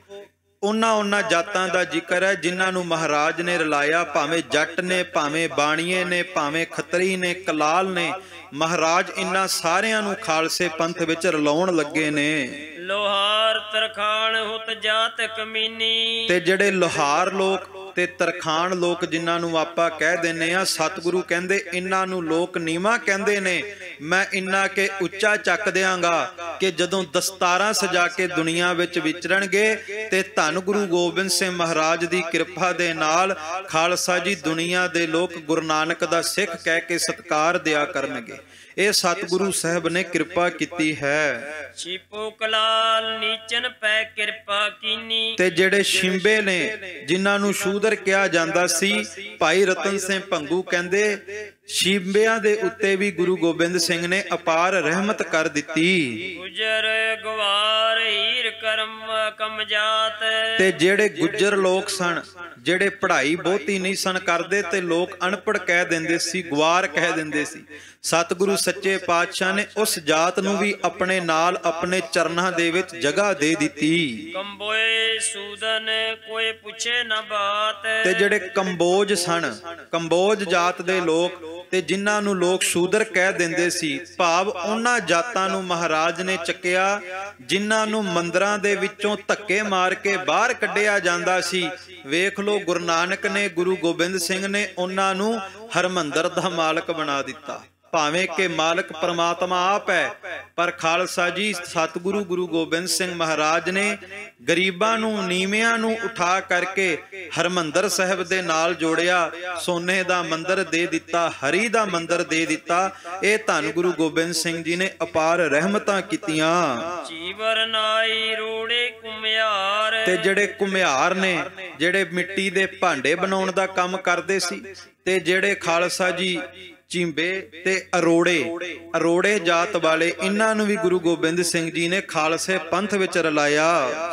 ਉਹਨਾਂ ਜਾਤਾਂ ਦਾ ਜ਼ਿਕਰ ਹੈ ਜਿਨ੍ਹਾਂ ਨੂੰ ਮਹਾਰਾਜ ਨੇ ਰਲਾਇਆ। ਭਾਵੇਂ ਜੱਟ ਨੇ, ਭਾਵੇਂ ਬਾਣੀਏ ਨੇ, ਭਾਵੇਂ ਖੱਤਰੀ ਨੇ, ਕਲਾਲ ਨੇ, ਮਹਾਰਾਜ ਇਹਨਾਂ ਸਾਰਿਆਂ ਨੂੰ ਖਾਲਸੇ ਪੰਥ ਵਿੱਚ ਰਲਾਉਣ ਲੱਗੇ ਨੇ। ਲੋਹਾਰ ਤਰਖਾਣ ਹੁਤ ਜਾਤ ਕਮੀਨੀ। ਤੇ ਜਿਹੜੇ ਲੋਹਾਰ ਲੋਕ ਤੇ ਤਰਖਾਣ ਲੋਕ ਜਿਨ੍ਹਾਂ ਨੂੰ ਆਪਾਂ ਕਹਿ ਦਿੰਨੇ ਆ, ਸਤਿਗੁਰੂ ਕਹਿੰਦੇ ਇਹਨਾਂ ਨੂੰ ਲੋਕ ਨੀਵਾਂ ਕਹਿੰਦੇ ਨੇ। ਮੈਂ ਇੰਨਾ ਕਿ ਉੱਚਾ ਚੱਕ ਦਿਆਂਗਾ ਕਿ ਜਦੋਂ ਦਸਤਾਰਾਂ ਸਜਾ ਕੇ ਦੁਨੀਆ ਵਿੱਚ ਵਿਚਰਨਗੇ ਤੇ ਧੰਨ ਗੁਰੂ ਗੋਬਿੰਦ ਸਿੰਘ ਮਹਾਰਾਜ ਦੀ ਕਿਰਪਾ ਦੇ ਨਾਲ ਖਾਲਸਾ ਜੀ ਦੁਨੀਆ ਦੇ ਲੋਕ ਗੁਰੂ ਨਾਨਕ ਦਾ ਸਿੱਖ ਕਹਿ ਕੇ ਸਤਿਕਾਰ ਦਿਆ ਕਰਨਗੇ। ਇਹ ਸਤਿਗੁਰੂ ਸਾਹਿਬ ਨੇ ਕਿਰਪਾ ਕੀਤੀ ਹੈ। ਛਿਪੋ ਕਲਾਲ ਨੀਚਨ ਪੈ ਕਿਰਪਾ ਕੀਨੀ। ਤੇ ਜਿਹੜੇ ਸ਼ਿੰਬੇ ਨੇ, ਜਿਨ੍ਹਾਂ ਨੂੰ ਸ਼ੂਦਰ ਕਿਹਾ ਜਾਂਦਾ ਸੀ, ਭਾਈ ਰਤਨ ਸਿੰਘ ਭੰਗੂ ਕਹਿੰਦੇ ਸ਼ਿੰਬਿਆਂ ਦੇ ਉੱਤੇ ਵੀ ਗੁਰੂ ਗੋਬਿੰਦ ਸਿੰਘ ਨੇ ਅਪਾਰ ਰਹਿਮਤ ਕਰ ਦਿੱਤੀ। ਗੁਜਰ ਗਵਾਰ ਹੀਰ ਕਰਮ ਕਮਜਾਤ। ਤੇ ਜਿਹੜੇ ਗੁੱਜਰ ਲੋਕ ਸਨ, ਜਿਹੜੇ ਪੜ੍ਹਾਈ ਬਹੁਤੀ ਨਹੀਂ ਸਨ ਕਰਦੇ ਤੇ ਲੋਕ ਅਨਪੜ੍ਹ ਕਹਿ ਦਿੰਦੇ ਸੀ, ਗਵਾਰ ਕਹਿ ਦਿੰਦੇ ਸੀ, ਸਤਿਗੁਰੂ ਸੱਚੇ ਪਾਤਸ਼ਾਹ ਨੇ ਉਸ ਜਾਤ ਨੂੰ ਵੀ ਆਪਣੇ ਨਾਲ ਆਪਣੇ ਚਰਨਾਂ ਦੇ ਵਿੱਚ ਜਗ੍ਹਾ ਦੇ ਦਿੱਤੀ। ਕੰਬੋਏ ਸੂਦਨ ਕੋਈ ਪੁੱਛੇ ਨਾ ਬਾਤ। ਤੇ ਜਿਹੜੇ ਕੰਬੋਜ ਸਨ, ਕੰਬੋਜ ਜਾਤ ਦੇ ਲੋਕ ਤੇ ਜਿਨ੍ਹਾਂ ਨੂੰ ਲੋਕ ਸ਼ੂਦਰ ਕਹਿ ਦਿੰਦੇ ਸੀ, ਭਾਵ ਉਹਨਾਂ ਜਾਤਾਂ ਨੂੰ ਮਹਾਰਾਜ ਨੇ ਚੱਕਿਆ ਜਿਨ੍ਹਾਂ ਨੂੰ ਮੰਦਰਾਂ ਦੇ ਵਿੱਚੋਂ ਧੱਕੇ ਮਾਰ ਕੇ ਬਾਹਰ ਕੱਢਿਆ ਜਾਂਦਾ ਸੀ। ਵੇਖ ਲੋ ਗੁਰੂ ਨਾਨਕ ਨੇ, ਗੁਰੂ ਗੋਬਿੰਦ ਸਿੰਘ ਨੇ ਉਹਨਾਂ ਨੂੰ ਹਰਮੰਦਰ ਦਾ ਮਾਲਕ ਬਣਾ ਦਿੱਤਾ। ਭਾਵੇਂ ਕਿ ਮਾਲਕ ਪਰਮਾਤਮਾ ਆਪ ਹੈ, ਪਰ ਖਾਲਸਾ ਜੀ ਸਤਿਗੁਰੂ ਗੁਰੂ ਗੋਬਿੰਦ ਸਿੰਘ ਮਹਾਰਾਜ ਨੇ ਗਰੀਬਾਂ ਨੂੰ, ਨੀਵਿਆਂ ਨੂੰ ਉਠਾ ਕਰਕੇ ਹਰਮੰਦਰ ਸਾਹਿਬ ਦੇ ਨਾਲ ਜੋੜਿਆ। ਸੋਨੇ ਦਾ ਮੰਦਿਰ ਦੇ ਦਿੱਤਾ, ਹਰੀ ਦਾ ਮੰਦਿਰ ਦੇ ਦਿੱਤਾ। ਇਹ ਧੰਨ ਗੁਰੂ ਗੋਬਿੰਦ ਸਿੰਘ ਜੀ ਨੇ ਅਪਾਰ ਰਹਿਮਤਾਂ ਕੀਤੀਆਂ। ਜੀਵਰ ਨਾਈ ਰੋੜੇ ਕੁਮਿਆਰ। ਤੇ ਜਿਹੜੇ ਕੁਮਿਆਰ ਨੇ, ਜਿਹੜੇ ਮਿੱਟੀ ਦੇ ਭਾਂਡੇ ਬਣਾਉਣ ਦਾ ਕੰਮ ਕਰਦੇ ਸੀ, ਤੇ ਜਿਹੜੇ ਖਾਲਸਾ ਜੀ ਚਿੰਬੇ ਤੇ ਅਰੋੜੇ ਜਾਤ ਵਾਲੇ, ਇਹਨਾਂ ਨੂੰ ਵੀ ਗੁਰੂ ਗੋਬਿੰਦ ਸਿੰਘ ਜੀ ਨੇ ਖਾਲਸੇ ਪੰਥ ਵਿੱਚ ਰਲਾਇਆ।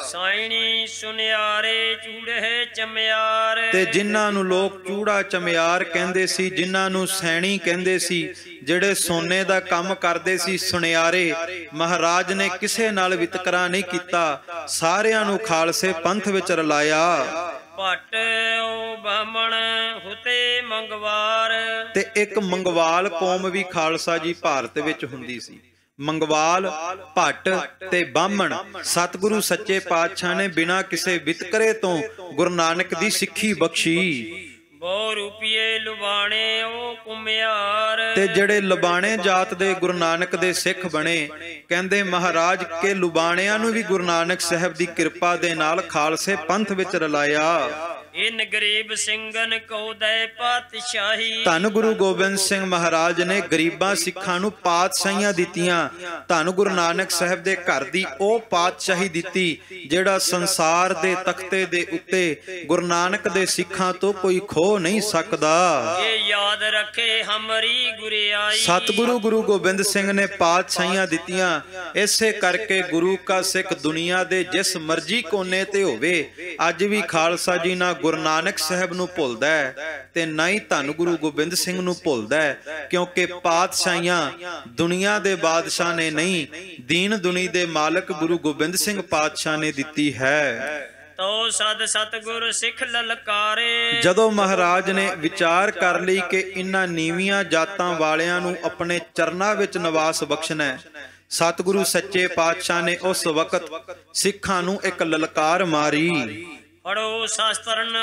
ਸਾਈਣੀ ਸੁਨਿਆਰੇ ਚੂੜੇ ਚਮਿਆਰ। ਤੇ ਜਿਨ੍ਹਾਂ ਨੂੰ ਲੋਕ ਚੂੜਾ ਚਮਿਆਰ ਕਹਿੰਦੇ ਸੀ, ਜਿਨ੍ਹਾਂ ਨੂੰ ਸੈਣੀ ਕਹਿੰਦੇ ਸੀ, ਜਿਹੜੇ ਸੋਨੇ ਦਾ ਕੰਮ ਕਰਦੇ ਸੀ, ਸੁਨਿਆਰੇ, ਮਹਾਰਾਜ ਨੇ ਕਿਸੇ ਨਾਲ ਵਿਤਕਰਾ ਨਹੀਂ ਕੀਤਾ, ਸਾਰਿਆਂ ਨੂੰ ਖਾਲਸੇ ਪੰਥ ਵਿੱਚ ਰਲਾਇਆ। ਭੱਟ ਓ ਬਾਹਮਣ ਹੁਤੇ ਮੰਗਵਾਰ। ਤੇ ਇੱਕ ਮੰਗਵਾਲ ਕੌਮ ਵੀ ਖਾਲਸਾ ਜੀ ਭਾਰਤ ਵਿੱਚ ਹੁੰਦੀ ਸੀ। ਮੰਗਵਾਲ, ਭੱਟ ਤੇ ਬਾਹਮਣ ਸਤਿਗੁਰੂ ਸੱਚੇ ਪਾਤਸ਼ਾਹ ਨੇ ਬਿਨਾਂ ਕਿਸੇ ਵਿਤਕਰੇ ਤੋਂ ਗੁਰੂ ਨਾਨਕ ਦੀ ਸਿੱਖੀ ਬਖਸ਼ੀ। ਬਹੁ ਰੁਪਏ ਲੁਬਾਣੇ ਉਹ ਕੁਮਿਆਰ। ਤੇ ਜਿਹੜੇ ਲੁਬਾਣੇ ਜਾਤ ਦੇ ਗੁਰੂ ਨਾਨਕ ਦੇ ਸਿੱਖ ਬਣੇ, ਕਹਿੰਦੇ ਮਹਾਰਾਜ ਕੇ ਲੁਬਾਣਿਆਂ ਨੂੰ ਵੀ ਗੁਰੂ ਨਾਨਕ ਸਾਹਿਬ ਦੀ ਕਿਰਪਾ ਦੇ ਨਾਲ ਖਾਲਸੇ ਪੰਥ ਵਿੱਚ ਰਲਾਇਆ। ਇਨ ਗਰੀਬ ਸਿੰਘਨ ਕੋ ਦੈ ਪਾਤਸ਼ਾਹੀ। ਧੰਨ ਗੁਰੂ ਗੋਬਿੰਦ ਸਿੰਘ ਮਹਾਰਾਜ ਨੇ ਗਰੀਬਾਂ ਸਿੱਖਾਂ ਨੂੰ ਪਾਤਸ਼ਾਹੀਆਂ ਦਿੱਤੀਆਂ। ਧੰਨ ਗੁਰੂ ਨਾਨਕ ਸਾਹਿਬ ਦੇ ਘਰ ਦੀ ਉਹ ਪਾਤਸ਼ਾਹੀ ਦਿੱਤੀ ਜਿਹੜਾ ਸੰਸਾਰ ਦੇ ਤਖਤੇ ਦੇ ਉੱਤੇ ਗੁਰੂ ਨਾਨਕ ਦੇ ਸਿੱਖਾਂ ਤੋਂ ਕੋਈ ਖੋ ਨਹੀਂ ਸਕਦਾ। ਇਹ ਯਾਦ ਰੱਖੇ ਹਮਰੀ ਗੁਰਿਆਈ। ਸਤਿਗੁਰੂ ਗੁਰੂ ਗੋਬਿੰਦ ਸਿੰਘ ਨੇ ਪਾਤਸ਼ਾਹੀਆਂ ਦਿੱਤੀਆਂ। ਇਸੇ ਕਰਕੇ ਗੁਰੂ ਕਾ ਸਿੱਖ ਦੁਨੀਆ ਦੇ ਜਿਸ ਮਰਜ਼ੀ ਕੋਨੇ ਤੇ ਹੋਵੇ, ਅੱਜ ਵੀ ਖਾਲਸਾ ਜੀ ਨਾ ਗੁਰੂ ਨਾਨਕ ਸਾਹਿਬ ਨੂੰ ਭੁੱਲਦਾ ਹੈ ਤੇ ਨਾ ਹੀ ਧੰਨ ਗੁਰੂ ਗੋਬਿੰਦ ਸਿੰਘ ਨੂੰ ਭੁੱਲਦਾ ਹੈ, ਕਿਉਂਕਿ ਪਾਤਸ਼ਾਹੀਆਂ ਦੁਨੀਆ ਦੇ ਬਾਦਸ਼ਾਹ ਨੇ ਨਹੀਂ, ਦੀਨ ਦੁਨੀ ਦੇ ਮਾਲਕ ਗੁਰੂ ਗੋਬਿੰਦ ਸਿੰਘ ਪਾਤਸ਼ਾਹ ਨੇ ਦਿੱਤੀ ਹੈ। ਤੋ ਸਦ ਸਤਿਗੁਰ ਸਿੱਖ ਲਲਕਾਰੇ। ਜਦੋਂ ਮਹਾਰਾਜ ਨੇ ਵਿਚਾਰ ਕਰ ਲਈ ਕਿ ਇਨ੍ਹਾਂ ਨੀਵੀਆਂ ਜਾਤਾਂ ਵਾਲਿਆਂ ਨੂੰ ਆਪਣੇ ਚਰਨਾਂ ਵਿੱਚ ਨਿਵਾਸ ਬਖਸ਼ਣਾ ਹੈ, ਸਤਿਗੁਰੂ ਸੱਚੇ ਪਾਤਸ਼ਾਹ ਨੇ ਉਸ ਵਕਤ ਸਿੱਖਾਂ ਨੂੰ ਇੱਕ ਲਲਕਾਰ ਮਾਰੀ। ਪੜੋ ਸ਼ਾਸਤਰਨ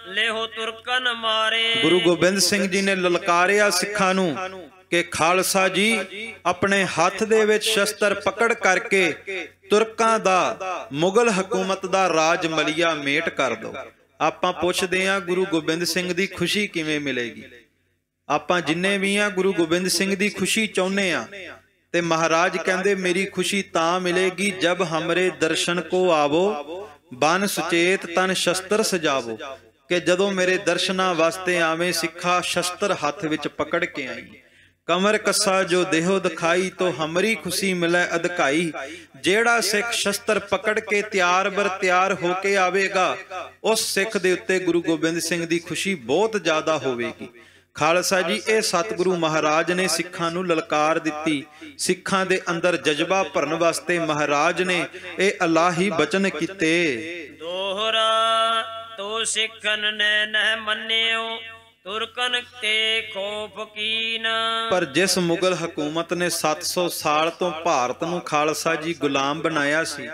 ਲੇਹੋ ਤੁਰਕਨ ਮਾਰੇ। ਗੁਰੂ ਗੋਬਿੰਦ ਸਿੰਘ ਜੀ ਨੇ ਲਲਕਾਰਿਆ ਸਿੱਖਾਂ ਨੂੰ ਕਿ ਖਾਲਸਾ ਜੀ ਆਪਣੇ ਹੱਥ ਦੇ ਵਿੱਚ ਸ਼ਸਤਰ ਪਕੜ ਕਰਕੇ ਤੁਰਕਾਂ ਦਾ, ਮੁਗਲ ਹਕੂਮਤ ਦਾ ਰਾਜ ਮਲੀਆ ਮੇਟ ਕਰ ਦਿਓ। ਆਪਾਂ ਪੁੱਛਦੇ ਹਾਂ ਗੁਰੂ ਗੋਬਿੰਦ ਸਿੰਘ ਦੀ ਖੁਸ਼ੀ ਕਿਵੇਂ ਮਿਲੇਗੀ? ਆਪਾਂ ਜਿੰਨੇ ਵੀ ਆ ਗੁਰੂ ਗੋਬਿੰਦ ਸਿੰਘ ਦੀ ਖੁਸ਼ੀ ਚਾਹੁੰਦੇ ਆ ਤੇ ਮਹਾਰਾਜ ਕਹਿੰਦੇ ਮੇਰੀ ਖੁਸ਼ੀ ਤਾਂ ਮਿਲੇਗੀ ਜਬ ਹਮਰੇ ਦਰਸ਼ਨ ਕੋ ਆਵੋ, ਬਨ ਸੁਚੇਤ ਤਨ ਸ਼ਸਤਰ ਸਜਾਵੋ, ਕਿ ਜਦੋਂ ਮੇਰੇ ਦਰਸ਼ਨਾਂ ਵਾਸਤੇ ਆਵੇਂ ਸਿੱਖਾ ਸ਼ਸਤਰ ਹੱਥ ਵਿੱਚ ਪਕੜ ਕੇ ਆਈ। ਕਮਰ ਕੱਸਾ ਜੋ ਦੇਹੋ ਦਿਖਾਈ ਤੋ ਹਮਰੀ ਖੁਸ਼ੀ ਮਿਲੇ ਅਧਕਾਈ। ਜਿਹੜਾ ਸਿੱਖ ਸ਼ਸਤਰ ਪਕੜ ਕੇ ਤਿਆਰ ਬਰ ਤਿਆਰ ਹੋ ਕੇ ਆਵੇਗਾ, ਉਸ ਸਿੱਖ ਦੇ ਉੱਤੇ ਗੁਰੂ ਗੋਬਿੰਦ ਸਿੰਘ ਦੀ ਖੁਸ਼ੀ ਬਹੁਤ ਜ਼ਿਆਦਾ ਹੋਵੇਗੀ। ਖਾਲਸਾ ਜੀ, ਇਹ ਸਤਿਗੁਰੂ ਮਹਾਰਾਜ ਨੇ ਸਿੱਖਾਂ ਨੂੰ ਲਲਕਾਰ ਦਿੱਤੀ। ਸਿੱਖਾਂ ਦੇ ਅੰਦਰ ਜਜ਼ਬਾ ਭਰਨ ਵਾਸਤੇ ਮਹਾਰਾਜ ਨੇ ਇਹ ਅਲਾਹੀ ਬਚਨ ਕੀਤੇ। ਦੋਹਰਾ ਤੋ ਸਿੱਖਨ ਨੇ ਨਹਿ ਮੰਨਿਓ, ਤੁਰਕਨ ਤੇ ਖੋਫ ਕੀਨ। ਪਰ ਜਿਸ ਮੁਗਲ ਹਕੂਮਤ ਨੇ 700 ਸਾਲ ਤੋਂ ਭਾਰਤ ਨੂੰ ਖਾਲਸਾ ਜੀ ਗੁਲਾਮ ਬਣਾਇਆ ਸੀ,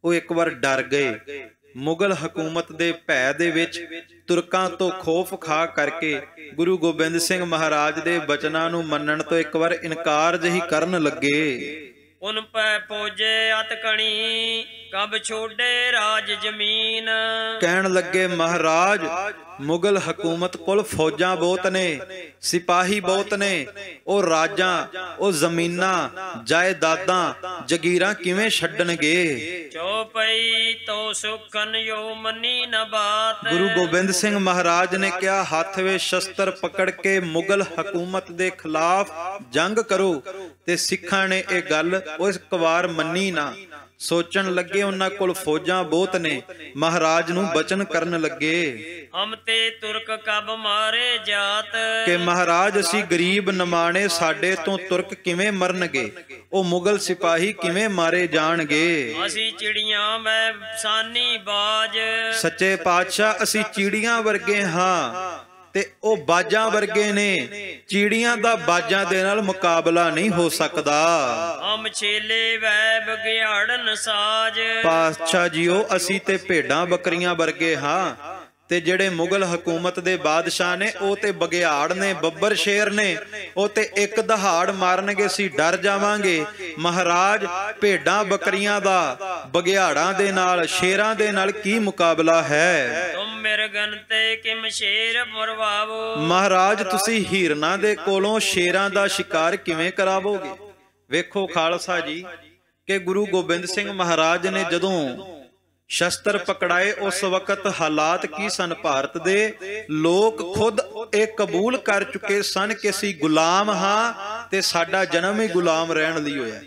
ਉਹ ਇੱਕ ਵਾਰ ਡਰ ਗਏ। ਮੁਗਲ ਹਕੂਮਤ ਦੇ ਭੈ ਦੇ ਵਿੱਚ ਤੁਰਕਾਂ ਤੋਂ ਖੋਫ ਖਾ ਕਰਕੇ ਗੁਰੂ ਗੋਬਿੰਦ ਸਿੰਘ ਮਹਾਰਾਜ ਦੇ ਬਚਨਾਂ ਨੂੰ ਮੰਨਣ ਤੋਂ ਇੱਕ ਵਾਰ ਇਨਕਾਰ ਜਿਹੀ ਕਰਨ ਲੱਗੇ। ਉਨ ਪੈ ਪੋਜੇ ਅਤਕਣੀ ਕਬ ਛੋੜੇ ਰਾਜ ਜ਼ਮੀਨ। ਕਹਿਣ ਲੱਗੇ ਮਹਾਰਾਜ ਮੁਗਲ ਹਕੂਮਤ ਕੋਲ ਫੌਜਾਂ ਬਹੁਤ ਨੇ, ਸਿਪਾਹੀ ਬਹੁਤ ਨੇ, ਉਹ ਰਾਜਾਂ, ਉਹ ਜ਼ਮੀਨਾਂ, ਜਾਇਦਾਦਾਂ, ਜਗੀਰਾਂ ਕਿਵੇਂ ਛੱਡਣਗੇ? ਚੌਪਈ ਤੋ ਸੁਖਨ ਯੋ ਮੰਨੀ ਨ ਬਾਤ। ਗੁਰੂ ਗੋਬਿੰਦ ਸਿੰਘ ਮਹਾਰਾਜ ਨੇ ਕਿਹਾ ਹੱਥ ਵਿੱਚ ਸ਼ਸਤਰ ਪਕੜ ਕੇ ਮੁਗਲ ਹਕੂਮਤ ਦੇ ਖਿਲਾਫ ਜੰਗ ਕਰੋ, ਤੇ ਸਿੱਖਾਂ ਨੇ ਇਹ ਗੱਲ ਇੱਕ ਵਾਰ ਮੰਨੀ ਨਾ। ਸੋਚਣ ਲੱਗੇ ਉਹਨਾਂ ਕੋਲ ਫੌਜਾਂ ਬਹੁਤ ਨੇ, ਮਹਾਰਾਜ ਨੂੰ ਬਚਨ ਕਰਨ ਲੱਗੇ। ਹਮ ਤੇ ਤੁਰਕ ਕਬ ਮਾਰੇ ਜਾਤ। ਕਿ ਮਹਾਰਾਜ ਅਸੀਂ ਗਰੀਬ ਨਿਮਾਣੇ, ਸਾਡੇ ਤੋਂ ਤੁਰਕ ਕਿਵੇਂ ਮਰਨਗੇ? ਉਹ ਮੁਗਲ ਸਿਪਾਹੀ ਕਿਵੇਂ ਮਾਰੇ ਜਾਣਗੇ? ਅਸੀਂ ਚਿੜੀਆਂ ਮੈਂ ਸਾਨੀ ਬਾਜ। ਸੱਚੇ ਪਾਤਸ਼ਾਹ ਅਸੀਂ ਚਿੜੀਆਂ ਵਰਗੇ ਹਾਂ ਤੇ ਉਹ ਬਾਜਾਂ ਵਰਗੇ ਨੇ। ਚਿੜੀਆਂ ਦਾ ਬਾਜਾਂ ਦੇ ਨਾਲ ਮੁਕਾਬਲਾ ਨਹੀਂ ਹੋ ਸਕਦਾ। ਹਮ ਛੇਲੇ ਵੈ ਬਗਿਆੜਨ ਸਾਜ। ਪਾਤਸ਼ਾਹ ਜੀਓ ਅਸੀਂ ਤੇ ਭੇਡਾਂ ਬੱਕਰੀਆਂ ਵਰਗੇ ਹਾਂ, ਤੇ ਜਿਹੜੇ ਮੁਗਲ ਹਕੂਮਤ ਦੇ ਬਾਦਸ਼ਾਹ ਨੇ ਉਹ ਤੇ ਬਗਿਆੜ ਨੇ, ਬੱਬਰ ਸ਼ੇਰ ਨੇ, ਉਹ ਤੇ ਇੱਕ ਦਹਾੜ ਮਾਰਨਗੇ ਅਸੀਂ ਡਰ ਜਾਵਾਂਗੇ। ਮਹਾਰਾਜ ਭੇਡਾਂ ਬੱਕਰੀਆਂ ਦਾ ਬਗਿਆੜਾਂ ਦੇ ਨਾਲ, ਸ਼ੇਰਾਂ ਦੇ ਨਾਲ ਕੀ ਮੁਕਾਬਲਾ ਹੈ? ਤੁਮ ਮਿਰਗਨ ਤੇ ਕਿਮ ਸ਼ੇਰ ਮਰਵਾਵੋ। ਮਹਾਰਾਜ ਤੁਸੀਂ ਹੀਰਨਾਂ ਦੇ ਕੋਲੋਂ ਸ਼ੇਰਾਂ ਦਾ ਸ਼ਿਕਾਰ ਕਿਵੇਂ ਕਰਾਵੋਗੇ? ਵੇਖੋ ਖਾਲਸਾ ਜੀ ਕਿ ਗੁਰੂ ਗੋਬਿੰਦ ਸਿੰਘ ਮਹਾਰਾਜ ਨੇ ਜਦੋਂ ਸ਼ਸਤਰ ਪਕੜਾਏ ਉਸ ਵਕਤ ਹਾਲਾਤ ਕੀ ਸਨ? ਭਾਰਤ ਦੇ ਲੋਕ ਖੁਦ ਇਹ ਕਬੂਲ ਕਰ ਚੁੱਕੇ ਸਨ ਕਿ ਅਸੀਂ ਗੁਲਾਮ ਹਾਂ ਤੇ ਸਾਡਾ ਜਨਮ ਹੀ ਗੁਲਾਮ ਰਹਿਣ ਲਈ ਹੋਇਆ।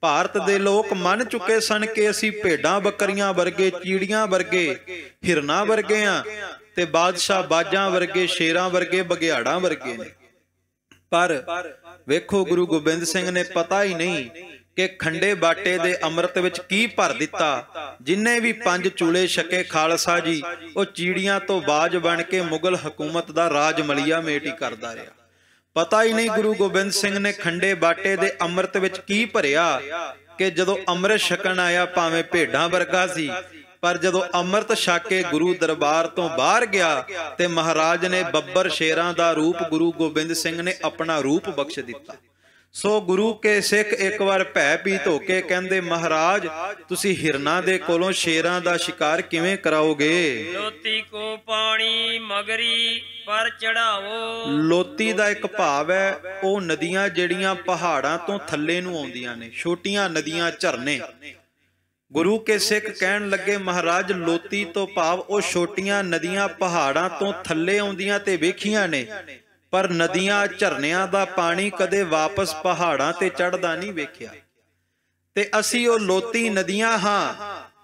ਭਾਰਤ ਦੇ ਲੋਕ ਮੰਨ ਚੁੱਕੇ ਸਨ ਕਿ ਅਸੀਂ ਭੇਡਾਂ ਬੱਕਰੀਆਂ ਵਰਗੇ, ਚਿੜੀਆਂ ਵਰਗੇ, ਹਿਰਨਾਂ ਵਰਗੇ ਆ ਤੇ ਬਾਦਸ਼ਾਹ ਬਾਜਾਂ ਵਰਗੇ, ਸ਼ੇਰਾਂ ਵਰਗੇ, ਬਗਿਆੜਾਂ ਵਰਗੇ ਨੇ। ਪਰ ਵੇਖੋ ਗੁਰੂ ਗੋਬਿੰਦ ਸਿੰਘ ਨੇ ਪਤਾ ਹੀ ਨਹੀਂ ਕਿ ਖੰਡੇ ਬਾਟੇ ਦੇ ਅੰਮ੍ਰਿਤ ਵਿੱਚ ਕੀ ਭਰ ਦਿੱਤਾ। ਜਿੰਨੇ ਵੀ 5 ਚੂਲੇ ਛਕੇ ਖਾਲਸਾ ਜੀ, ਉਹ ਚੀੜੀਆਂ ਤੋਂ ਬਾਜ ਬਣ ਕੇ ਮੁਗਲ ਹਕੂਮਤ ਦਾ ਰਾਜ ਮਲੀਆ ਮੇਟ ਹੀ ਕਰਦਾ ਰਿਹਾ। ਪਤਾ ਹੀ ਨਹੀਂ ਗੁਰੂ ਗੋਬਿੰਦ ਸਿੰਘ ਨੇ ਖੰਡੇ ਬਾਟੇ ਦੇ ਅੰਮ੍ਰਿਤ ਵਿੱਚ ਕੀ ਭਰਿਆ ਕਿ ਜਦੋਂ ਅੰਮ੍ਰਿਤ ਛਕਣ ਆਇਆ ਭਾਵੇਂ ਭੇਡਾਂ ਵਰਗਾ ਸੀ, ਪਰ ਜਦੋਂ ਅੰਮ੍ਰਿਤ ਛਕ ਕੇ ਗੁਰੂ ਦਰਬਾਰ ਤੋਂ ਬਾਹਰ ਗਿਆ ਤੇ ਮਹਾਰਾਜ ਨੇ ਬੱਬਰ ਸ਼ੇਰਾਂ ਦਾ ਰੂਪ ਗੁਰੂ ਗੋਬਿੰਦ ਸਿੰਘ ਨੇ ਆਪਣਾ ਰੂਪ ਬਖਸ਼ ਦਿੱਤਾ। ਸੋ ਗੁਰੂ ਕੇ ਸਿੱਖ ਇੱਕ ਵਾਰ ਭੈ ਭੀਤ ਹੋ ਕੇ ਕਹਿੰਦੇ, ਮਹਾਰਾਜ ਤੁਸੀਂ ਹਿਰਨਾਂ ਦੇ ਕੋਲੋਂ ਸ਼ੇਰਾਂ ਦਾ ਸ਼ਿਕਾਰ ਕਿਵੇਂ ਕਰਾਓਗੇ? ਲੋਤੀ ਕੋ ਪਾਣੀ ਮਗਰੀ ਪਰ ਚੜਾਵੋ। ਲੋਤੀ ਦਾ ਇੱਕ ਭਾਵ ਹੈ ਉਹ ਨਦੀਆਂ ਜਿਹੜੀਆਂ ਪਹਾੜਾਂ ਤੋਂ ਥੱਲੇ ਨੂੰ ਆਉਂਦੀਆਂ ਨੇ, ਛੋਟੀਆਂ ਨਦੀਆਂ, ਝਰਨੇ। ਗੁਰੂ ਕੇ ਸਿੱਖ ਕਹਿਣ ਲੱਗੇ, ਮਹਾਰਾਜ ਲੋਤੀ ਤੋਂ ਭਾਵ ਉਹ ਛੋਟੀਆਂ ਨਦੀਆਂ ਪਹਾੜਾਂ ਤੋਂ ਥੱਲੇ ਆਉਂਦੀਆਂ ਤੇ ਵੇਖੀਆਂ ਨੇ, ਪਰ ਨਦੀਆਂ ਝਰਨਿਆਂ ਦਾ ਪਾਣੀ ਕਦੇ ਵਾਪਸ ਪਹਾੜਾਂ ਤੇ ਚੜ੍ਹਦਾ ਨਹੀਂ ਵੇਖਿਆ। ਤੇ ਅਸੀਂ ਉਹ ਲੋਤੀ ਨਦੀਆਂ ਹਾਂ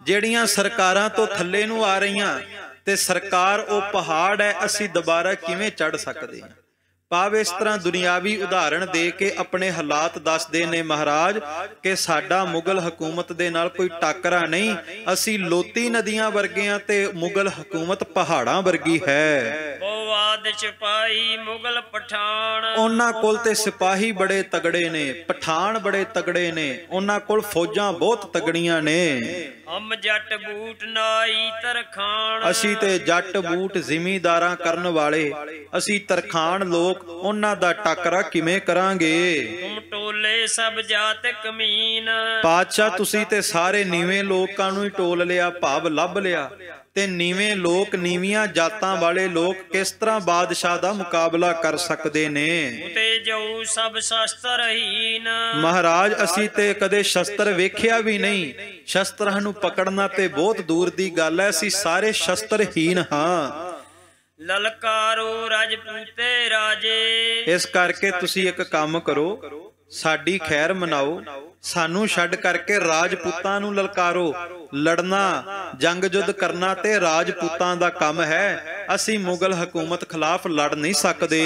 ਜਿਹੜੀਆਂ ਸਰਕਾਰਾਂ ਤੋਂ ਥੱਲੇ ਨੂੰ ਆ ਰਹੀਆਂ, ਤੇ ਸਰਕਾਰ ਉਹ ਪਹਾੜ ਹੈ, ਅਸੀਂ ਦੁਬਾਰਾ ਕਿਵੇਂ ਚੜ੍ਹ ਸਕਦੇ ਹਾਂ? ਭਾਵ ਇਸ ਤਰ੍ਹਾਂ ਦੁਨਿਆਵੀ ਉਦਾਹਰਣ ਦੇ ਕੇ ਆਪਣੇ ਹਾਲਾਤ ਦੱਸਦੇ ਨੇ ਮਹਾਰਾਜ ਕਿ ਸਾਡਾ ਮੁਗਲ ਹਕੂਮਤ ਦੇ ਨਾਲ ਕੋਈ ਟਾਕਰਾ ਨਹੀਂ, ਅਸੀਂ ਲੋਤੀ ਨਦੀਆਂ ਵਰਗੇ ਹਾਂ ਤੇ ਮੁਗਲ ਹਕੂਮਤ ਪਹਾੜਾਂ ਵਰਗੀ ਹੈ। ਬੋਵਾਦ ਸਿਪਾਹੀ ਮੁਗਲ ਪਠਾਨ, ਉਹਨਾਂ ਕੋਲ ਤੇ ਸਿਪਾਹੀ ਬੜੇ ਤਗੜੇ ਨੇ, ਪਠਾਨ ਬੜੇ ਤਗੜੇ ਨੇ, ਉਹਨਾਂ ਕੋਲ ਫੌਜਾਂ ਬਹੁਤ ਤਗੜੀਆਂ ਨੇ। ਹਮ ਜੱਟ ਬੂਟ ਨਾਈ ਤਰਖਾਨ, ਅਸੀਂ ਤੇ ਜੱਟ ਬੂਟ ਜ਼ਿਮੀਂਦਾਰਾਂ ਕਰਨ ਵਾਲੇ, ਅਸੀਂ ਤਰਖਾਨ ਲੋਕ, ਉਹਨਾਂ ਦਾ ਟਾਕਰਾ ਕਿਵੇਂ ਕਰਾਂਗੇ? ਤੁਮ ਟੋਲੇ ਸਭ ਜਾਤ ਕਮੀਨ, ਪਾਤਸ਼ਾਹ ਤੁਸੀਂ ਤੇ ਸਾਰੇ ਨੀਵੇਂ ਲੋਕਾਂ ਨੂੰ ਹੀ ਟੋਲ ਲਿਆ, ਭਾਵ ਲੱਭ ਲਿਆ। ਤੇ ਨੀਵੇਂ ਲੋਕ, ਨੀਵੀਆਂ ਜਾਤਾਂ ਵਾਲੇ ਲੋਕ ਕਿਸ ਤਰ੍ਹਾਂ ਬਾਦਸ਼ਾਹ ਦਾ ਮੁਕਾਬਲਾ ਕਰ ਸਕਦੇ ਨੇ? ਉਤੇ ਜਾਉ ਸਭ ਸ਼ਸਤਰਹੀਨ, ਮਹਾਰਾਜ ਅਸੀਂ ਤੇ ਕਦੇ ਸ਼ਸਤਰ ਵੇਖਿਆ ਵੀ ਨਹੀਂ, ਸ਼ਸਤਰਾਂ ਨੂੰ ਪਕੜਨਾ ਤੇ ਬਹੁਤ ਦੂਰ ਦੀ ਗੱਲ ਹੈ, ਅਸੀਂ ਸਾਰੇ ਸ਼ਸਤਰਹੀਨ ਹਾਂ। ਲਲਕਾਰੋ ਰਾਜਪੂਤੇ ਰਾਜੇ, ਇਸ ਕਰਕੇ ਤੁਸੀਂ ਇੱਕ ਕੰਮ ਕਰੋ, ਸਾਡੀ ਖੈਰ ਮਨਾਓ, ਸਾਨੂੰ ਛੱਡ ਕਰਕੇ ਰਾਜਪੂਤਾਂ ਨੂੰ ਲਲਕਾਰੋ। ਲੜਨਾ, ਜੰਗ ਜੁੱਧ ਕਰਨਾ ਤੇ ਰਾਜਪੂਤਾਂ ਦਾ ਕੰਮ ਹੈ, ਅਸੀਂ ਮੁਗਲ ਹਕੂਮਤ ਖਿਲਾਫ ਲੜ ਨਹੀਂ ਸਕਦੇ।